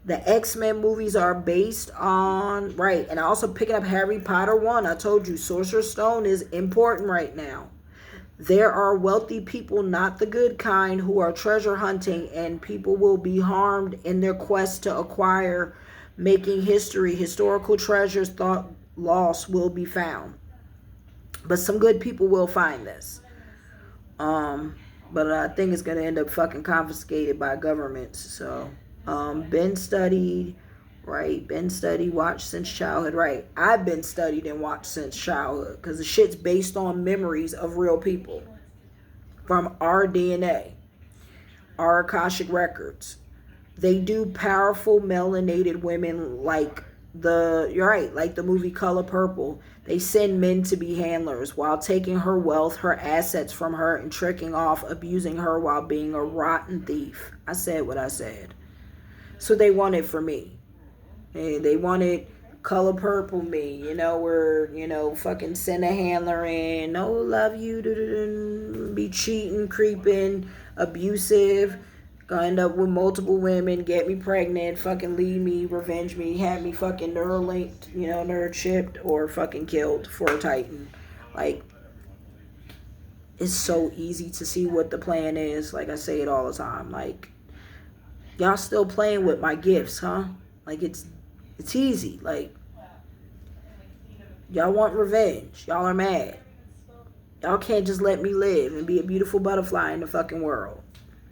X-Men movies are based on, right, and also picking up Harry Potter 1. I told you, Sorcerer's Stone is important right now. There are wealthy people, not the good kind, who are treasure hunting, and people will be harmed in their quest to acquire, making history. Historical treasures thought lost will be found. But some good people will find this. But I think it's going to end up fucking confiscated by governments, so... been studied, right? Been studied, watched since childhood, right? I've been studied and watched since childhood because the shit's based on memories of real people from our DNA, our Akashic records. They do powerful melanated women like you're right, like the movie Color Purple. They send men to be handlers while taking her wealth, her assets from her, and tricking off, abusing her while being a rotten thief. I said what I said. So they wanted for me. They wanted Color Purple me, where, fucking send a handler in, no love you, be cheating, creeping, abusive, gonna end up with multiple women, get me pregnant, fucking leave me, revenge me, have me fucking Neuralinked, nerd chipped, or fucking killed for a Titan. Like, it's so easy to see what the plan is. Like I say it all the time. Like, y'all still playing with my gifts, huh? Like, it's easy. Like, y'all want revenge. Y'all are mad. Y'all can't just let me live and be a beautiful butterfly in the fucking world.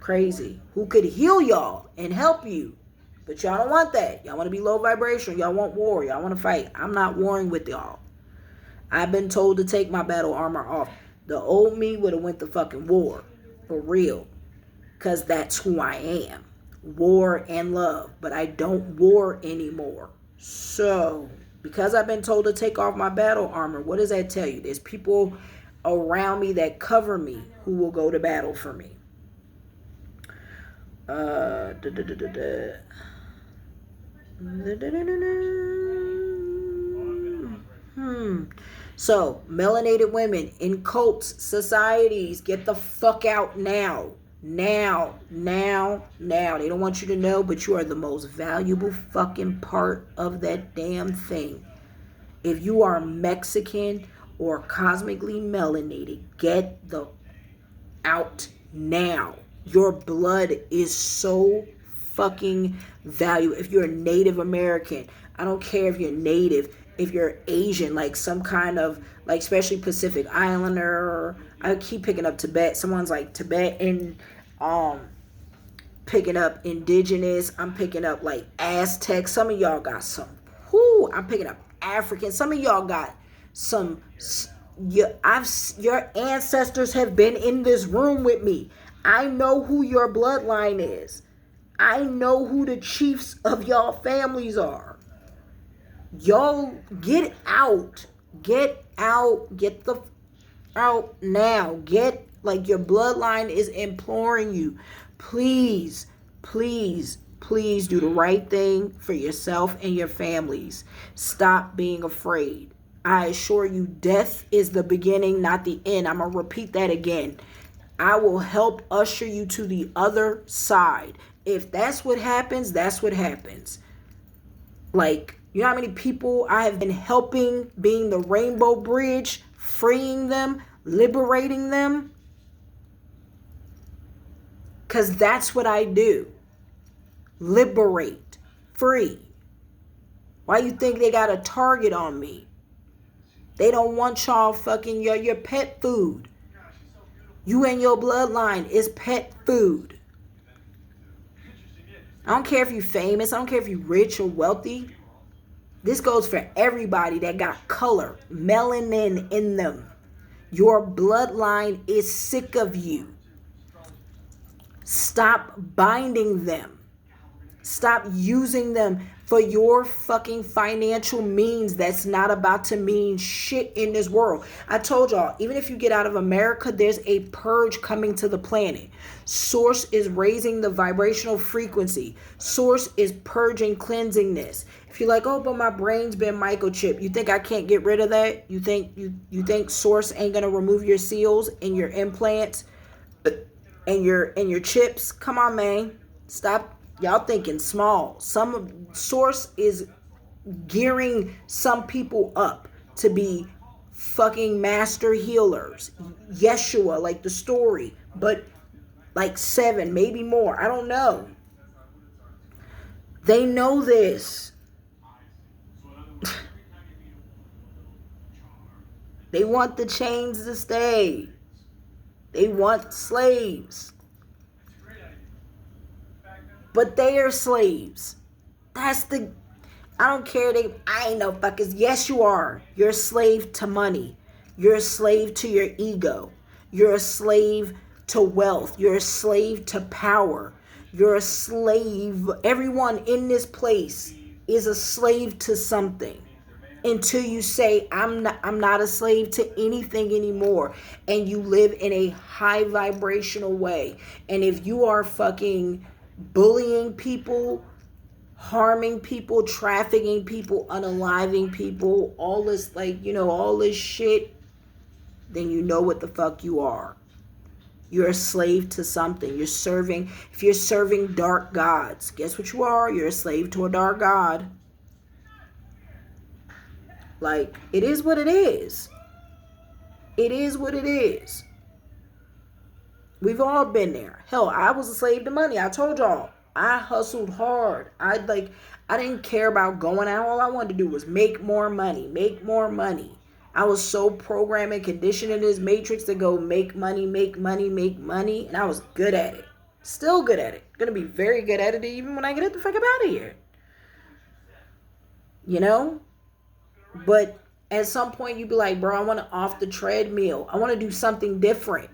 Crazy. Who could heal y'all and help you. But y'all don't want that. Y'all want to be low vibration. Y'all want war. Y'all want to fight. I'm not warring with y'all. I've been told to take my battle armor off. The old me would have went to fucking war. For real. Because that's who I am. War and love. But I don't war anymore. So, because I've been told to take off my battle armor, what does that tell you? There's people around me that cover me who will go to battle for me. So, melanated women in cults, societies, get the fuck out now. Now. They don't want you to know, but you are the most valuable fucking part of that damn thing. If you are Mexican or cosmically melanated, get the out now. Your blood is so fucking valuable. If you're a Native American, I don't care if you're Native, if you're Asian, like some kind of, like especially Pacific Islander, I keep picking up Tibet. Someone's like Tibetan, picking up indigenous. I'm picking up like Aztec. Some of y'all got some. I'm picking up African. Some of y'all got some. Your ancestors have been in this room with me. I know who your bloodline is. I know who the chiefs of y'all families are. Y'all get out. Get out. Get the out now. Get, like, your bloodline is imploring you. Please, please, please do the right thing for yourself and your families. Stop being afraid. I assure you, death is the beginning, not the end. I'm going to repeat that again. I will help usher you to the other side. If that's what happens, that's what happens. Like, you know how many people I have been helping, being the rainbow bridge, freeing them, liberating them? Because that's what I do. Liberate. Free. Why you think they got a target on me? They don't want y'all fucking your pet food. You and your bloodline is pet food. I don't care if you're famous. I don't care if you're rich or wealthy. This goes for everybody that got color, melanin in them. Your bloodline is sick of you. Stop binding them. Stop using them for your fucking financial means that's not about to mean shit in this world. I told y'all, even if you get out of America, there's a purge coming to the planet. Source is raising the vibrational frequency. Source is purging, cleansing this. If you're like, oh, but my brain's been microchipped, you think I can't get rid of that? You think Source ain't gonna remove your seals and your implants and your chips? Come on, man. Stop. Y'all thinking small. Source is gearing some people up to be fucking master healers. Yeshua, like the story, but like 7, maybe more. I don't know. They know this. They want the chains to stay. They want slaves. But they are slaves. I don't care. I ain't no fuckers. Yes, you are. You're a slave to money. You're a slave to your ego. You're a slave to wealth. You're a slave to power. You're a slave. Everyone in this place is a slave to something until you say I'm not a slave to anything anymore, and you live in a high vibrational way. And if you are fucking bullying people, harming people, trafficking people, unaliving people, all this, like, all this shit, then you know what the fuck you are. You're a slave to something. If you're serving dark gods, guess what you are? You're a slave to a dark god. Like, it is what it is. It is what it is. We've all been there. Hell, I was a slave to money. I told y'all. I hustled hard. I didn't care about going out. All I wanted to do was make more money. Make more money. I was so programmed and conditioned in this matrix to go make money, make money, make money. And I was good at it. Still good at it. Gonna be very good at it even when I get the fuck up out of here. You know? But at some point you be like, bro, I want to off the treadmill. I want to do something different.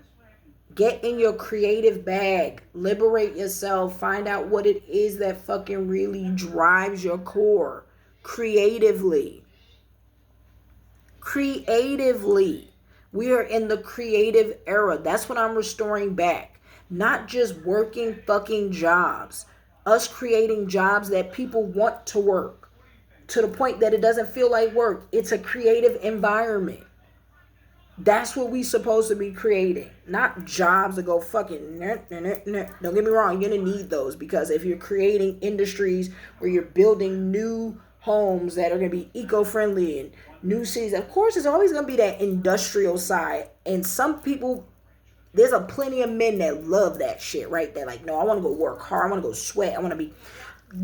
Get in your creative bag. Liberate yourself. Find out what it is that fucking really drives your core. Creatively. Creatively. We are in the creative era. That's what I'm restoring back. Not just working fucking jobs. Us creating jobs that people want to work. To the point that it doesn't feel like work. It's a creative environment. That's what we supposed to be creating. Not jobs that go fucking... Don't get me wrong. You're going to need those. Because if you're creating industries where you're building new homes that are going to be eco-friendly and new cities, of course, there's always going to be that industrial side. And some people... There's a plenty of men that love that shit, right? They're like, no, I want to go work hard. I want to go sweat. I want to be...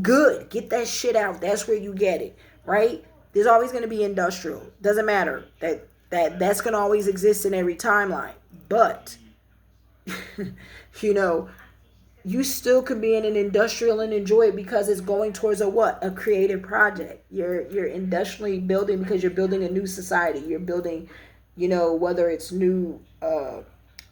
Good. Get that shit out. That's where you get it, right? There's always going to be industrial. Doesn't matter. That's going to always exist in every timeline. But, you still could be in an industrial and enjoy it because it's going towards a what? A creative project. You're industrially building because you're building a new society. You're building, whether it's new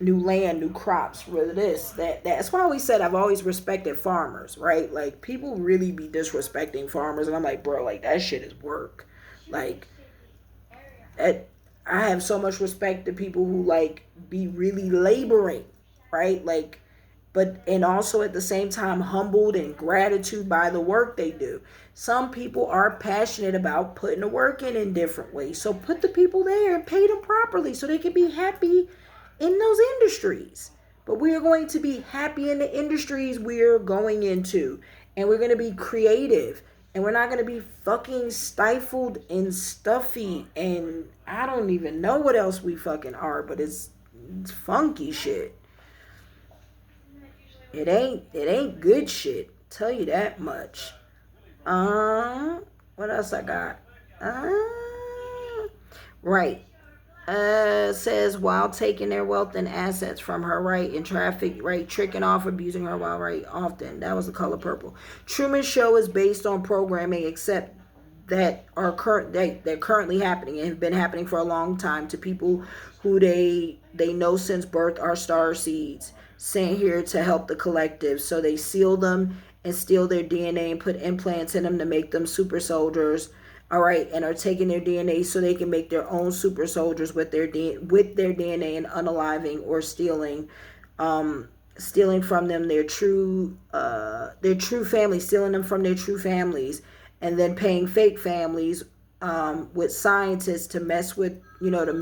land, new crops, whether this, that's why I always said I've always respected farmers, right? Like, people really be disrespecting farmers, and I'm like, bro, like, that shit is work. Like, I have so much respect to people who, like, be really laboring, right? Like, and also at the same time humbled and gratitude by the work they do. Some people are passionate about putting the work in different ways. So put the people there and pay them properly so they can be happy in those industries. But we are going to be happy in the industries we're going into. And we're going to be creative. And we're not going to be fucking stifled and stuffy. And I don't even know what else we fucking are. But it's funky shit. It ain't good shit. Tell you that much. What else I got? Right. Says while taking their wealth and assets from her, right, in traffic, right, tricking off, abusing her while, right, often. That was the color purple. Truman Show is based on programming, except that they're currently happening and have been happening for a long time to people who they know since birth are star seeds sent here to help the collective. So they seal them and steal their DNA and put implants in them to make them super soldiers. All right, and are taking their DNA so they can make their own super soldiers with their DNA and unaliving or stealing from them their true family, stealing them from their true families, and then paying fake families with scientists to mess with, to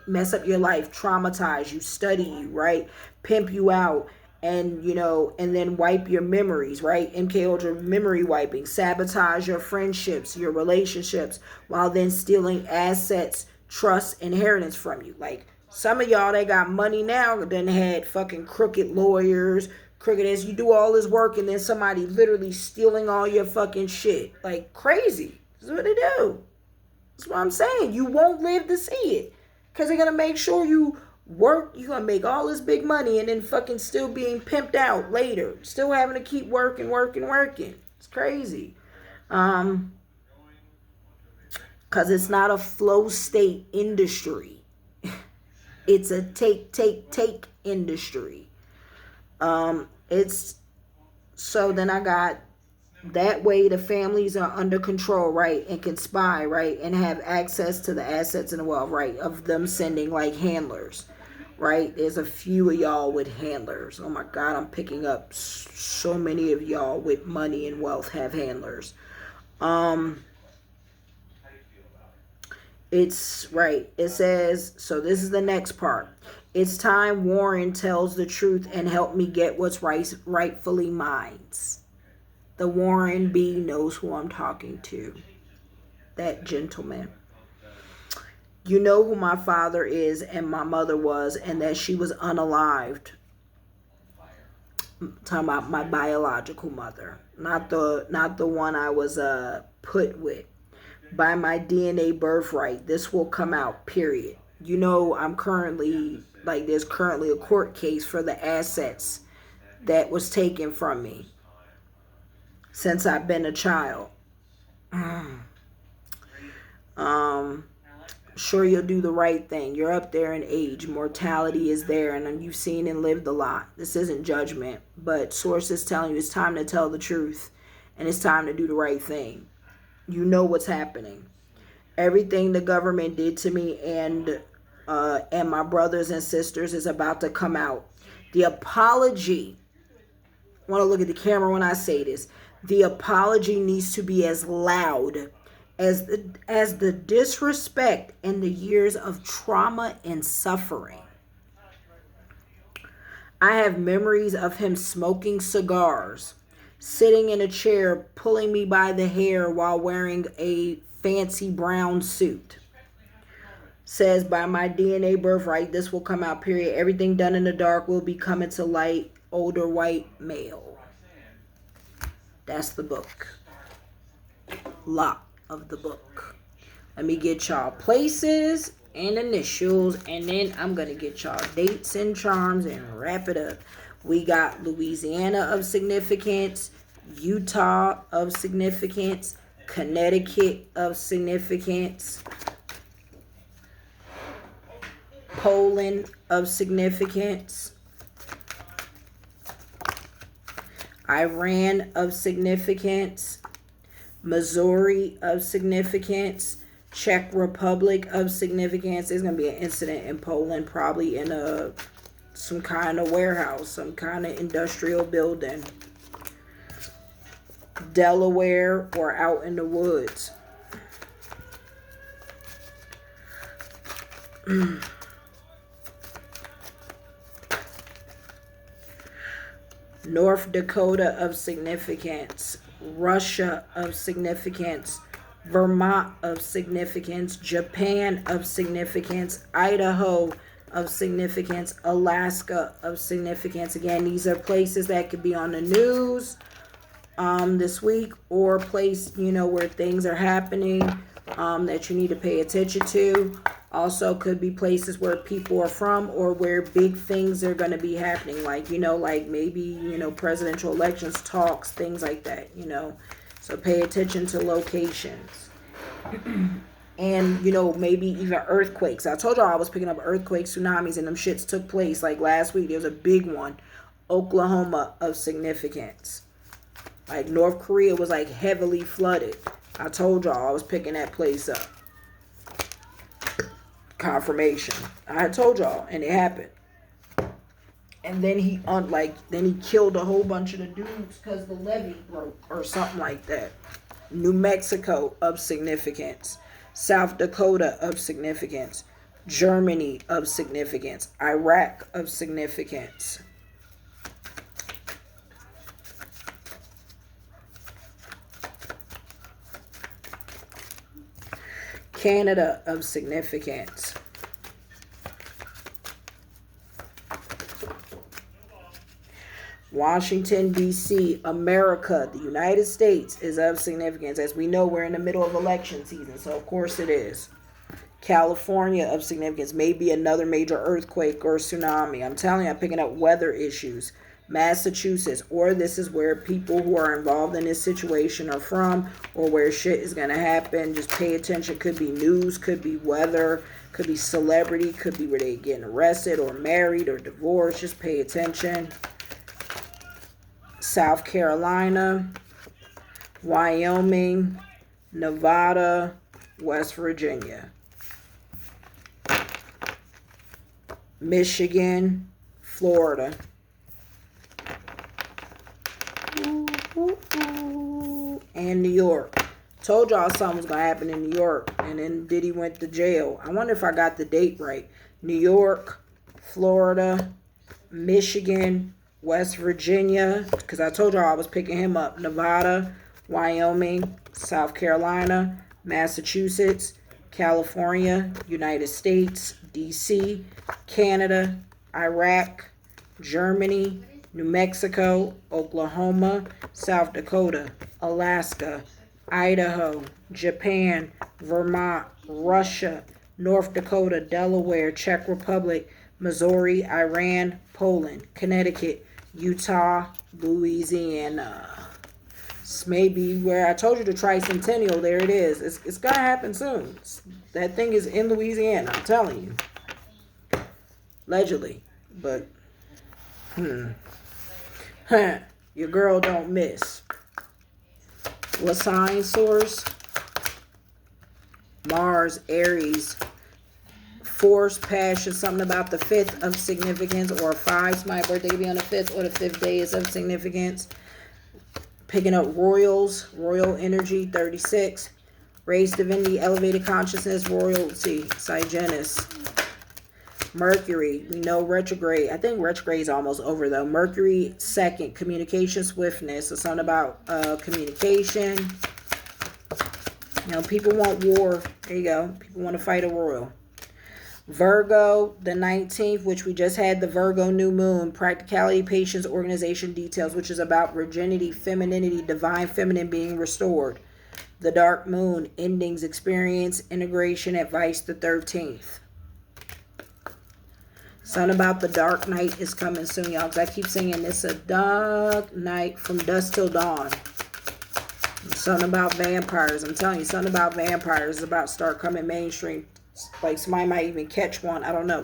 mess up your life, traumatize you, study you, right, pimp you out. And, and then wipe your memories, right? MK Ultra memory wiping, sabotage your friendships, your relationships, while then stealing assets, trust, inheritance from you. Like, some of y'all that got money now then had fucking crooked lawyers, crooked as you do all this work and then somebody literally stealing all your fucking shit. Like, crazy. That's what they do. That's what I'm saying. You won't live to see it. Because they're going to make sure you work, you're gonna make all this big money and then fucking still being pimped out later, still having to keep working. It's crazy. because it's not a flow state industry. It's a take industry. It's so then I got that way the families are under control, right, and can spy, right, and have access to the assets and the wealth, right, of them sending like handlers, right. There's a few of y'all with handlers. Oh my God, I'm picking up so many of y'all with money and wealth have handlers. It's right. It says, so this is the next part. It's time Warren tells the truth and help me get what's rightfully mine. The Warren B knows who I'm talking to. That gentleman. You know who my father is and my mother was, and that she was unalived. I'm talking about my biological mother, not the one I was put with. By my DNA birthright, this will come out, period. You know, I'm currently, like, there's currently a court case for the assets that was taken from me since I've been a child. Sure, you'll do the right thing. You're up there in age. Mortality is there, and you've seen and lived a lot. This isn't judgment, but sources telling you it's time to tell the truth, and it's time to do the right thing. You know what's happening. Everything the government did to me and my brothers and sisters is about to come out. The apology. I want to look at the camera when I say this. The apology needs to be as loud as the disrespect and the years of trauma and suffering. I have memories of him smoking cigars, sitting in a chair, pulling me by the hair while wearing a fancy brown suit. Says, by my DNA birthright, this will come out, period. Everything done in the dark will be coming to light. Older white male. That's the book. Lot of the book. Let me get y'all places and initials, and then I'm going to get y'all dates and charms and wrap it up. We got Louisiana of significance, Utah of significance, Connecticut of significance, Poland of significance, Iran of significance, Missouri of significance, Czech Republic of significance. There's going to be an incident in Poland, probably in some kind of warehouse, some kind of industrial building. Delaware or out in the woods. North Dakota of significance, Russia of significance, Vermont of significance, Japan of significance, Idaho of significance, Alaska of significance. Again, these are places that could be on the news this week, or place, where things are happening that you need to pay attention to. Also could be places where people are from, or where big things are going to be happening, like maybe presidential elections, talks, things like that. So pay attention to locations. And maybe even earthquakes. I told y'all I was picking up earthquakes, tsunamis, and them shits took place. Like last week there was a big one, Oklahoma of significance. Like North Korea was like heavily flooded. I told y'all I was picking that place up. Confirmation. I told y'all, and it happened. And then he killed a whole bunch of the dudes because the levee broke or something like that. New Mexico of significance, South Dakota of significance, Germany of significance, Iraq of significance. Canada of significance. Washington, D.C., America, the United States is of significance. As we know, we're in the middle of election season, so of course it is. California of significance, maybe another major earthquake or tsunami. I'm telling you, I'm picking up weather issues. Massachusetts, or this is where people who are involved in this situation are from, or where shit is going to happen. Just pay attention. Could be news, could be weather, could be celebrity, could be where they getting arrested or married or divorced. Just pay attention. South Carolina, Wyoming, Nevada, West Virginia, Michigan, Florida, and New York. Told y'all something was going to happen in New York, and then Diddy went to jail. I wonder if I got the date right. New York, Florida, Michigan, West Virginia, because I told y'all I was picking him up. Nevada, Wyoming, South Carolina, Massachusetts, California, United States, D.C., Canada, Iraq, Germany, New Mexico, Oklahoma, South Dakota, Alaska, Idaho, Japan, Vermont, Russia, North Dakota, Delaware, Czech Republic, Missouri, Iran, Poland, Connecticut, Utah, Louisiana. This may be where I told you the tricentennial. There it is. It's going to happen soon. That thing is in Louisiana, I'm telling you. Allegedly. But, your girl don't miss. What sign source? Mars, Aries. Force, passion, something about the 5th of significance, or 5. So my birthday could be on the 5th, or the 5th day is of significance. Picking up royals, royal energy, 36. Race, divinity, elevated consciousness, royalty, Cygenus. Mercury, we know retrograde. I think retrograde is almost over though. Mercury, 2nd, communication, swiftness. So something about communication. You know, people want war. There you go. People want to fight a royal. Virgo, the 19th, which we just had the Virgo new moon. Practicality, patience, organization, details, which is about virginity, femininity, divine feminine being restored. The dark moon, endings, experience, integration, advice, the 13th. Something about the dark night is coming soon, y'all, because I keep singing it's a dark night from dusk till dawn. Something about vampires. I'm telling you, something about vampires is about to start coming mainstream. Like somebody might even catch one. I don't know.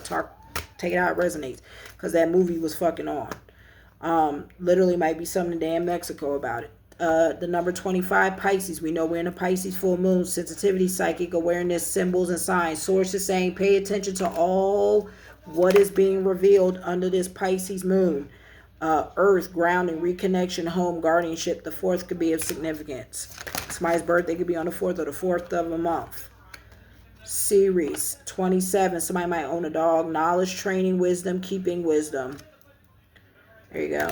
Take it out, it resonates. Because that movie was fucking on. Literally might be something in damn Mexico about it. The number 25, Pisces. We know we're in a Pisces full moon. Sensitivity, psychic awareness, symbols, and signs. Sources saying pay attention to all what is being revealed under this Pisces moon. Earth, grounding, reconnection, home, guardianship. The 4th could be of significance. Somebody's birthday could be on the 4th or the 4th of a month. Series 27. Somebody might own a dog. Knowledge, training, wisdom, keeping wisdom. There you go.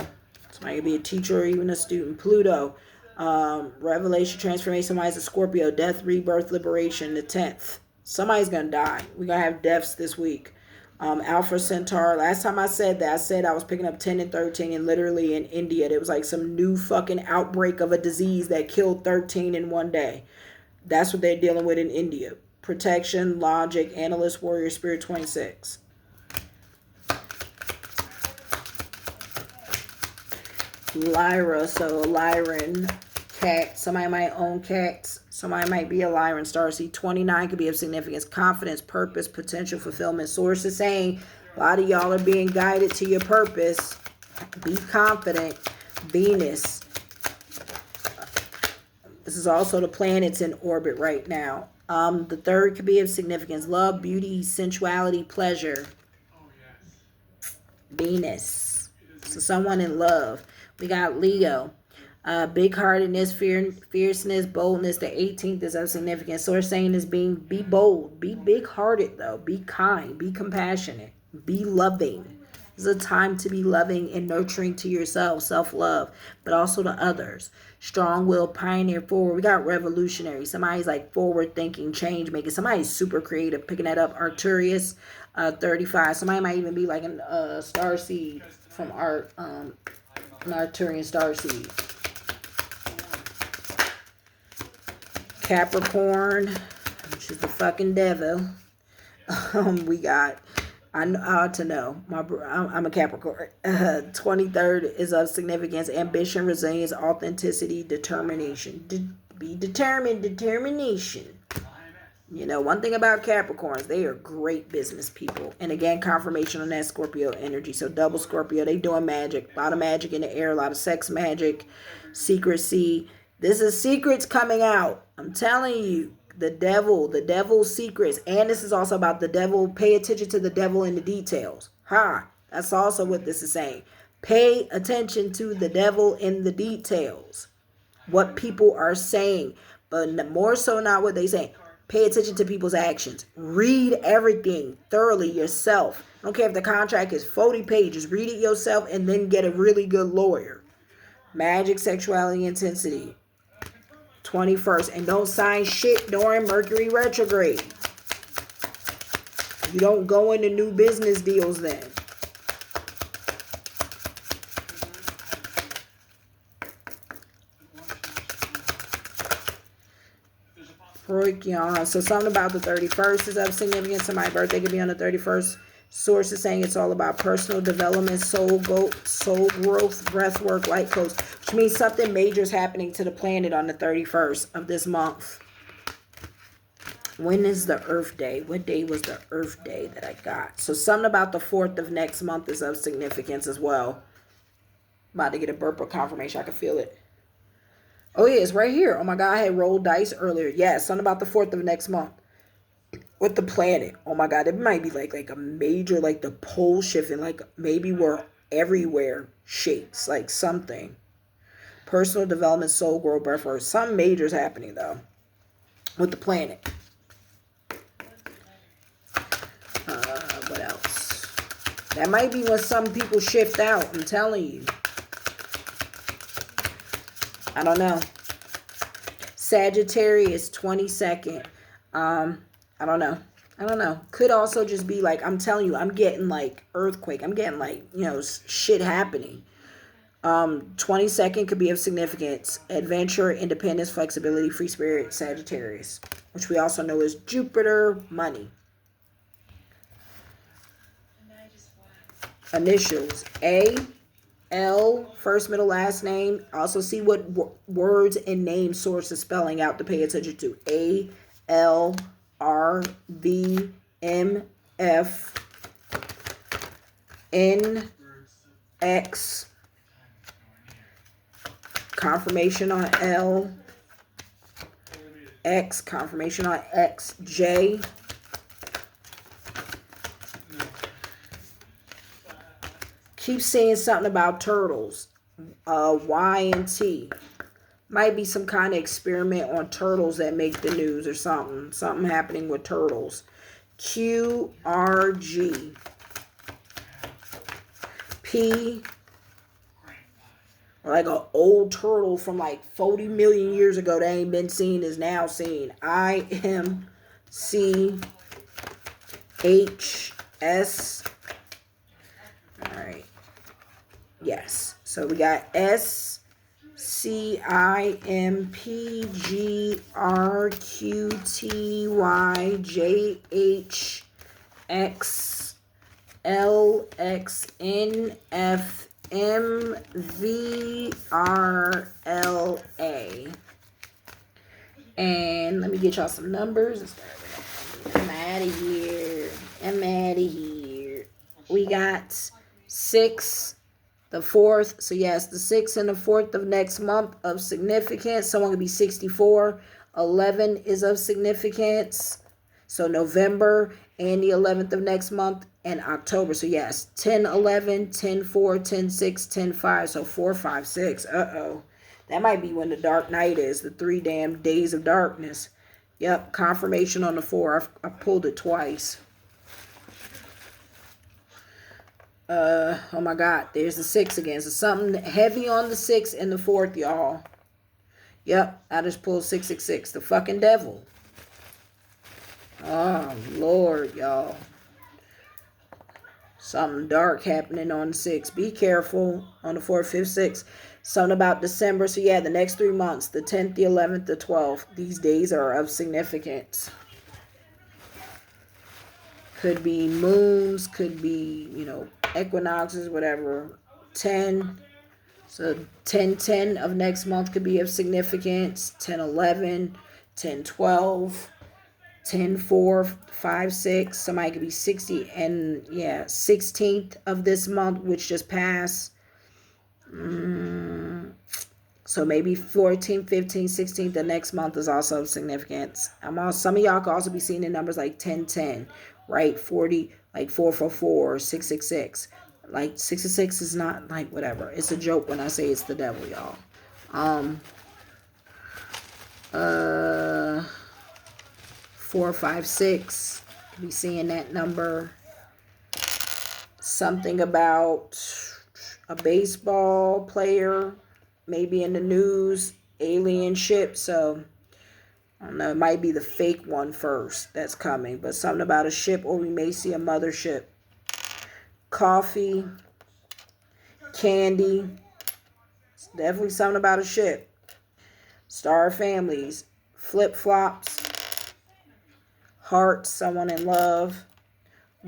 Somebody could be a teacher or even a student. Pluto. Revelation, transformation. Somebody's a Scorpio. Death, rebirth, liberation. The 10th. Somebody's going to die. We're going to have deaths this week. Alpha Centaur. Last time I said that, I said I was picking up 10 and 13, and literally in India, there was like some new fucking outbreak of a disease that killed 13 in one day. That's what they're dealing with in India. Protection, logic, analyst, warrior, spirit, 26. Lyra, so Lyran, cat. Somebody might own cats. Somebody might be a Lyran starseed. 29 could be of significance. Confidence, purpose, potential fulfillment. Sources saying a lot of y'all are being guided to your purpose. Be confident. Venus. This is also the planets in orbit right now. The 3rd could be of significance. Love, beauty, sensuality, pleasure. Venus. So someone in love. We got Leo. Big-heartedness, fierceness, boldness. The 18th is of significance. So we're saying is be bold. Be big-hearted, though. Be kind. Be compassionate. Be loving. This is a time to be loving and nurturing to yourself, self-love, but also to others. Strong-willed, pioneer, forward. We got revolutionary. Somebody's like forward-thinking, change-making. Somebody's super creative. Picking that up. Arcturus, 35. Somebody might even be like a starseed from an Arcturian starseed. Capricorn, which is the fucking devil. We got I ought to know. I'm a Capricorn. 23rd is of significance. Ambition, resilience, authenticity, determination. Be determined. Determination. You know, one thing about Capricorns, they are great business people. And again, confirmation on that Scorpio energy. So double Scorpio, they doing magic. A lot of magic in the air. A lot of sex magic. Secrecy. This is secrets coming out. I'm telling you. The devil's secrets. And this is also about the devil. Pay attention to the devil in the details. That's also what this is saying. Pay attention to the devil in the details. What people are saying. But more so not what they say. Pay attention to people's actions. Read everything thoroughly yourself. I don't care if the contract is 40 pages. Read it yourself and then get a really good lawyer. Magic, sexuality, intensity. 21st. And don't sign shit during Mercury retrograde. You don't go into new business deals then. So something about the 31st is of significance. Somebody's birthday could be on the 31st. Source is saying it's all about personal development, soul growth, breath work, light codes, which means something major is happening to the planet on the 31st of this month. When is the Earth Day? What day was the Earth Day that I got? So something about the 4th of next month is of significance as well. I'm about to get a burp confirmation. I can feel it. Oh, yeah, it's right here. Oh, my God, I had rolled dice earlier. Yeah, something about the 4th of next month. With the planet. Oh, my God, it might be like a major, like the pole shifting. Like maybe we're everywhere shakes. Like something. Personal development, soul growth, breath work. Something major is happening, though. With the planet. What else? That might be when some people shift out. I'm telling you. I don't know. Sagittarius, 22nd. I don't know. Could also just be like, I'm telling you, I'm getting like earthquake. I'm getting like, shit happening. 22nd could be of significance. Adventure, independence, flexibility, free spirit, Sagittarius. Which we also know is Jupiter, money. Initials. A. L, first, middle, last name. Also see what words and name source is spelling out to pay attention to. A, L, R, V, M, F, N, X. Confirmation on L. X, confirmation on X. J. Keep saying something about turtles. Y and T. Might be some kind of experiment on turtles that make the news or something. Something happening with turtles. Q, R, G. P. Like an old turtle from like 40 million years ago that ain't been seen is now seen. I, M, C, H, S. Alright. Yes. So we got S, C, I, M, P, G, R, Q, T, Y, J, H, X, L, X, N, F, M, V, R, L, A. And let me get y'all some numbers. I'm out of here. We got 6. The 4th, so yes, the 6th and the 4th of next month of significance. Someone could be 64. 11 is of significance. So November and the 11th of next month and October. So yes, 10, 11, 10, 4, 10, 6, 10, 5. So 4, 5, 6. Uh-oh. That might be when the dark night is. The 3 damn days of darkness. Yep, confirmation on the 4. I pulled it twice. Oh my God, there's the 6 again. So something heavy on the 6 and the 4th, y'all. Yep, I just pulled 666. The fucking devil. Oh, Lord, y'all. Something dark happening on the 6th. Be careful on the 4th, 5th, 6th. Something about December. So yeah, the next 3 months. The 10th, the 11th, the 12th. These days are of significance. Could be moons, could be, equinoxes, whatever. 10. So 10/10 of next month could be of significance. 10/11, 10/12, 10/4, 5/6. Somebody could be 60. And 16th of this month, which just passed. So maybe 14th, 15th, 16th the next month is also of significance. Some of y'all could also be seeing the numbers like 10/10, right? 40, like 444, 666. Like 666 is not like whatever. It's a joke when I say it's the devil, y'all. 456. Be seeing that number. Something about a baseball player, maybe in the news, alien ship. So I don't know, it might be the fake one first that's coming, but something about a ship, or we may see a mothership. Coffee, candy, it's definitely something about a ship. Star families, flip-flops, hearts, someone in love,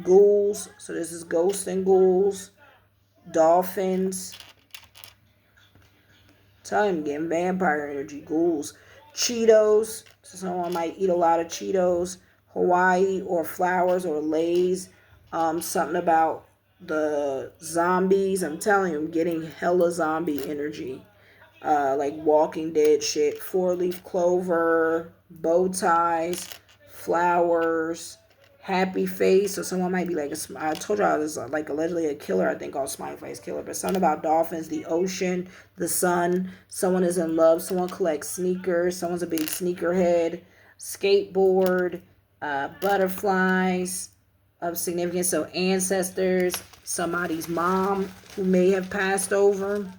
ghouls, so this is ghosts and ghouls, dolphins, I'm getting vampire energy, ghouls, Cheetos, so someone might eat a lot of Cheetos, Hawaii, or flowers, or Lay's, something about the zombies. I'm telling you, I'm getting hella zombie energy. Like Walking Dead shit, 4-leaf clover, bow ties, flowers, happy face. So someone might be like, I told y'all this like allegedly a killer, I think, called Smiley Face Killer, but something about dolphins, the ocean, the sun. Someone is in love. Someone collects sneakers. Someone's a big sneakerhead. Skateboard, butterflies of significance. So ancestors, somebody's mom who may have passed over,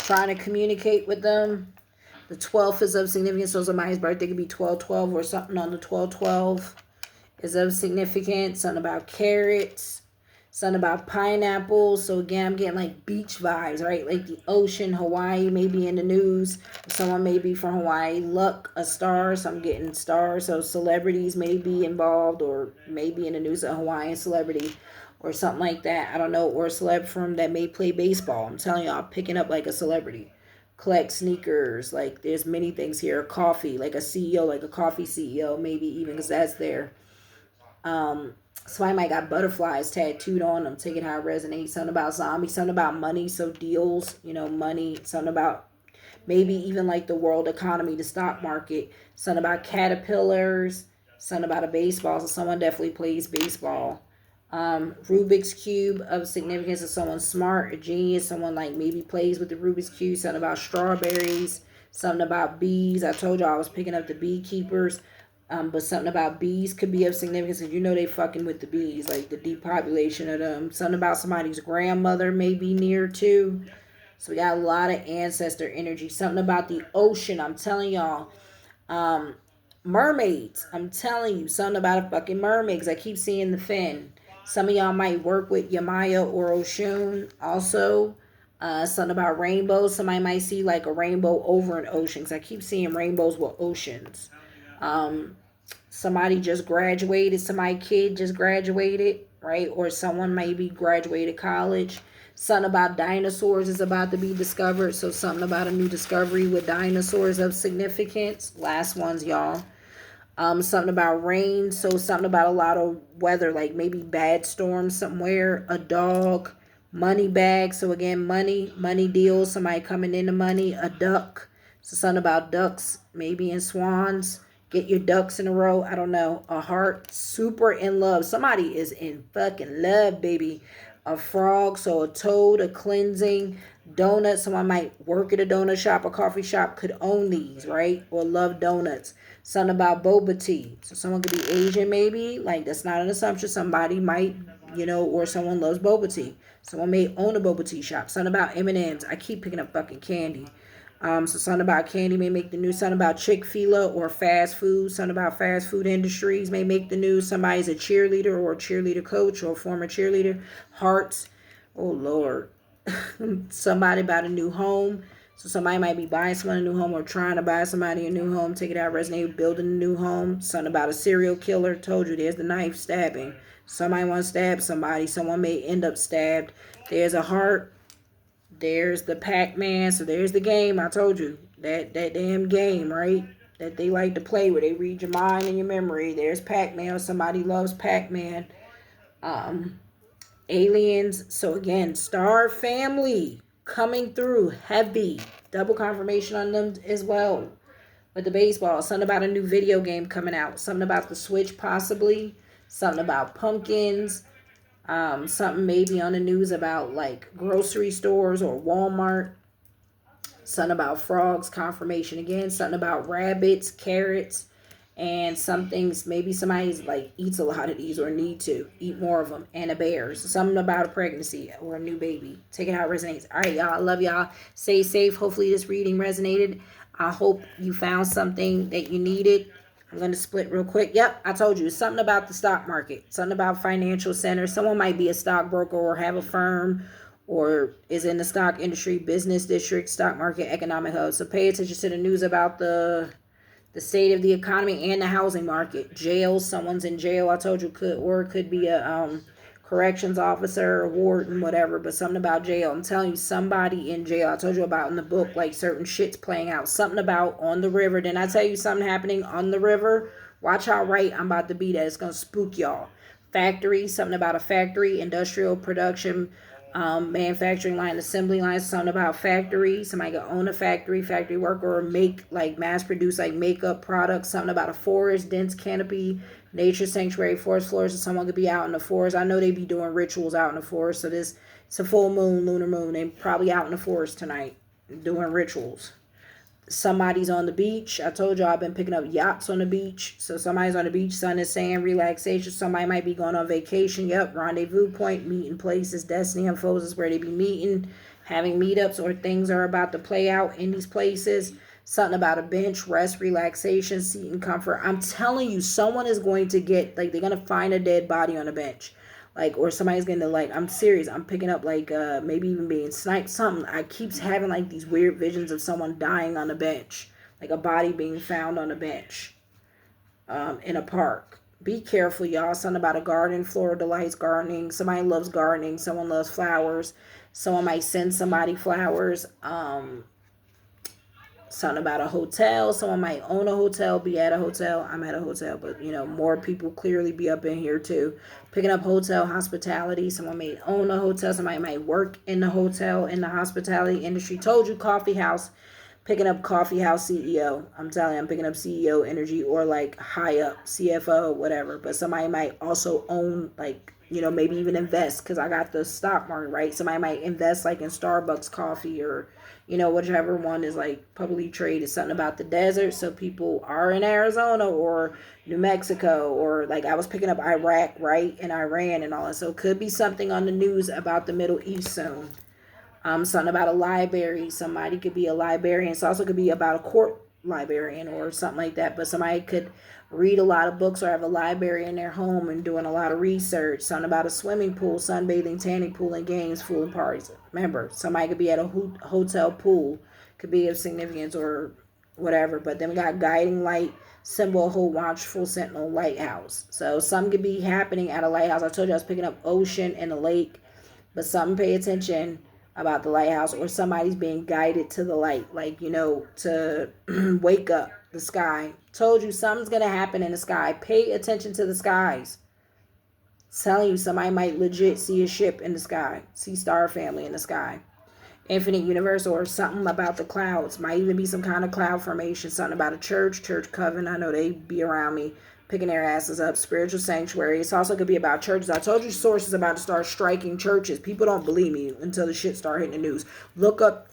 trying to communicate with them. The 12th is of significance, so somebody's birthday could be 12/12 or something on the 12/12 is of significance. Something about carrots, something about pineapples. So again, I'm getting like beach vibes, right? Like the ocean, Hawaii may be in the news. Someone may be from Hawaii. Luck, a star, so I'm getting stars. So celebrities may be involved or may be in the news, a Hawaiian celebrity or something like that. I don't know. Or a celeb from that may play baseball. I'm telling y'all, picking up like a celebrity. Collect sneakers. Like there's many things here. Coffee, like a CEO, like a coffee CEO, maybe even, because that's there. Somebody might got butterflies tattooed on them. Take it how it resonates. Something about zombies. Something about money. So deals, money. Something about maybe even like the world economy, the stock market. Something about caterpillars. Something about a baseball. So someone definitely plays baseball. Rubik's Cube of significance is someone smart, a genius, someone like maybe plays with the Rubik's Cube. Something about strawberries, something about bees. I told you I was picking up the beekeepers, but something about bees could be of significance, and they fucking with the bees, like the depopulation of them. Something about somebody's grandmother may be near too. So we got a lot of ancestor energy. Something about the ocean. I'm telling y'all. Mermaids. I'm telling you, something about a fucking mermaid, because I keep seeing the fin. Some of y'all might work with Yamaya or Oshun also. Something about rainbows. Somebody might see like a rainbow over an ocean, because I keep seeing rainbows with oceans. Somebody just graduated. Somebody kid just graduated, right? Or someone maybe graduated college. Something about dinosaurs is about to be discovered. So something about a new discovery with dinosaurs of significance. Last ones, y'all. Something about rain. So something about a lot of weather, like maybe bad storms somewhere. A dog. Money bag. So again, money deals. Somebody coming into money. A duck. So something about ducks, maybe in swans. Get your ducks in a row. I don't know. A heart. Super in love. Somebody is in fucking love, baby. A frog. So a toad. A cleansing. Donuts. Someone might work at a donut shop, a coffee shop, could own these, right? Or love donuts. Something about boba tea. So someone could be Asian, maybe. Like, that's not an assumption. Somebody might, or someone loves boba tea. Someone may own a boba tea shop. Something about M&Ms. I keep picking up fucking candy. So something about candy may make the news. Something about Chick-fil-A or fast food. Something about fast food industries may make the news. Somebody's a cheerleader or a cheerleader coach or a former cheerleader. Hearts. Oh, Lord. Somebody about a new home. So somebody might be buying someone a new home or trying to buy somebody a new home. Take it out, resonate, building a new home. Something about a serial killer. Told you, there's the knife stabbing. Somebody wants to stab somebody. Someone may end up stabbed. There's a heart. There's the Pac-Man. So there's the game. I told you. That damn game, right? That they like to play where they read your mind and your memory. There's Pac-Man. Somebody loves Pac-Man. Aliens. So again, Star Family coming through heavy. Double confirmation on them as well. With the baseball, something about a new video game coming out. Something about the Switch possibly. Something about pumpkins. Something maybe on the news about like grocery stores or Walmart. Something about frogs, confirmation again. Something about rabbits, carrots. And some things, maybe somebody's like eats a lot of these or need to eat more of them. And a bear. So something about a pregnancy or a new baby. Take it how it resonates. All right, y'all. I love y'all. Stay safe. Hopefully this reading resonated. I hope you found something that you needed. I'm going to split real quick. Yep, I told you. Something about the stock market. Something about financial centers. Someone might be a stockbroker or have a firm or is in the stock industry, business district, stock market, economic hub. So pay attention to the news about the state of the economy and the housing market. Jail, someone's in jail. I told you could be a corrections officer, a warden, whatever, but something about jail. I'm telling you, somebody in jail. I told you about in the book, like certain shit's playing out. Something about on the river. Didn't I tell you something happening on the river? Watch how right I'm about to be that. It's going to spook y'all. Factory, something about a factory, industrial production, manufacturing line, assembly line, something about factory. Somebody could own a factory worker, or make like mass produce like makeup products. Something about a forest, dense canopy, nature sanctuary, forest floors. So someone could be out in the forest. I know they be doing rituals out in the forest. So it's a full moon, lunar moon. They probably out in the forest tonight doing rituals. Somebody's on the beach. I told you I've been picking up yachts on the beach. So somebody's on the beach, sun and sand, relaxation. Somebody might be going on vacation. Yep, rendezvous point, meeting places, destiny unfolds is where they be meeting, having meetups or things are about to play out in these places. Something about a bench, rest, relaxation, seat and comfort. I'm telling you, someone is going to get, like, they're going to find a dead body on a bench. Like, or somebody's going to, like, I'm serious. I'm picking up, like, maybe even being sniped, something. I keep having, like, these weird visions of someone dying on a bench. Like, a body being found on a bench in a park. Be careful, y'all. Something about a garden, floral delights, gardening. Somebody loves gardening. Someone loves flowers. Someone might send somebody flowers. Something about a hotel. Someone might own a hotel, be at a hotel. I'm at a hotel, but you know, more people clearly be up in here too. Picking up hotel hospitality. Someone may own a hotel. Somebody might work in the hotel, in the hospitality industry. Told you, coffee house. Picking up coffee house CEO. I'm telling you, I'm picking up CEO energy or like high up CFO, whatever. But somebody might also own, like, you know, maybe even invest, because I got the stock market, right? Somebody might invest like in Starbucks coffee or, you know, whichever one is like publicly traded. Something about the desert. So people are in Arizona or New Mexico, or like I was picking up Iraq, right? And Iran and all that. So it could be something on the news about the Middle East soon. Something about a library. Somebody could be a librarian. It also could be about a court librarian or something like that. But somebody could read a lot of books or have a library in their home and doing a lot of research. Something about a swimming pool, sunbathing, tanning pool, and games, pool and parties. Remember, somebody could be at a hotel pool. Could be of significance or whatever. But then we got guiding light, symbol, whole watchful sentinel, lighthouse. So some could be happening at a lighthouse. I told you I was picking up ocean and a lake. But something, pay attention about the lighthouse, or somebody's being guided to the light, like, you know, to wake up the sky. Told you something's going to happen in the sky. Pay attention to the skies. Telling you, somebody might legit see a ship in the sky, see Star Family in the sky. Infinite universe, or something about the clouds. Might even be some kind of cloud formation. Something about a church coven. I know they be around me picking their asses up. Spiritual sanctuary. It's also could be about churches. I told you sources about to start striking churches. People don't believe me until the shit start hitting the news. Look up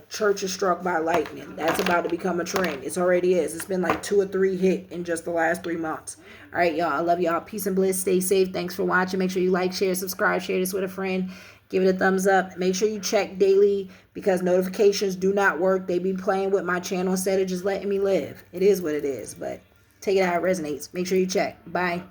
churches struck by lightning. That's about to become a trend. It already is. It's been like 2 or 3 hit in just the last 3 months. All right, y'all. I love y'all. Peace and bliss. Stay safe. Thanks for watching. Make sure you like, share, subscribe, share this with a friend. Give it a thumbs up. Make sure you check daily, because notifications do not work. They be playing with my channel instead of just letting me live. It is what it is, but take it how it resonates. Make sure you check. Bye.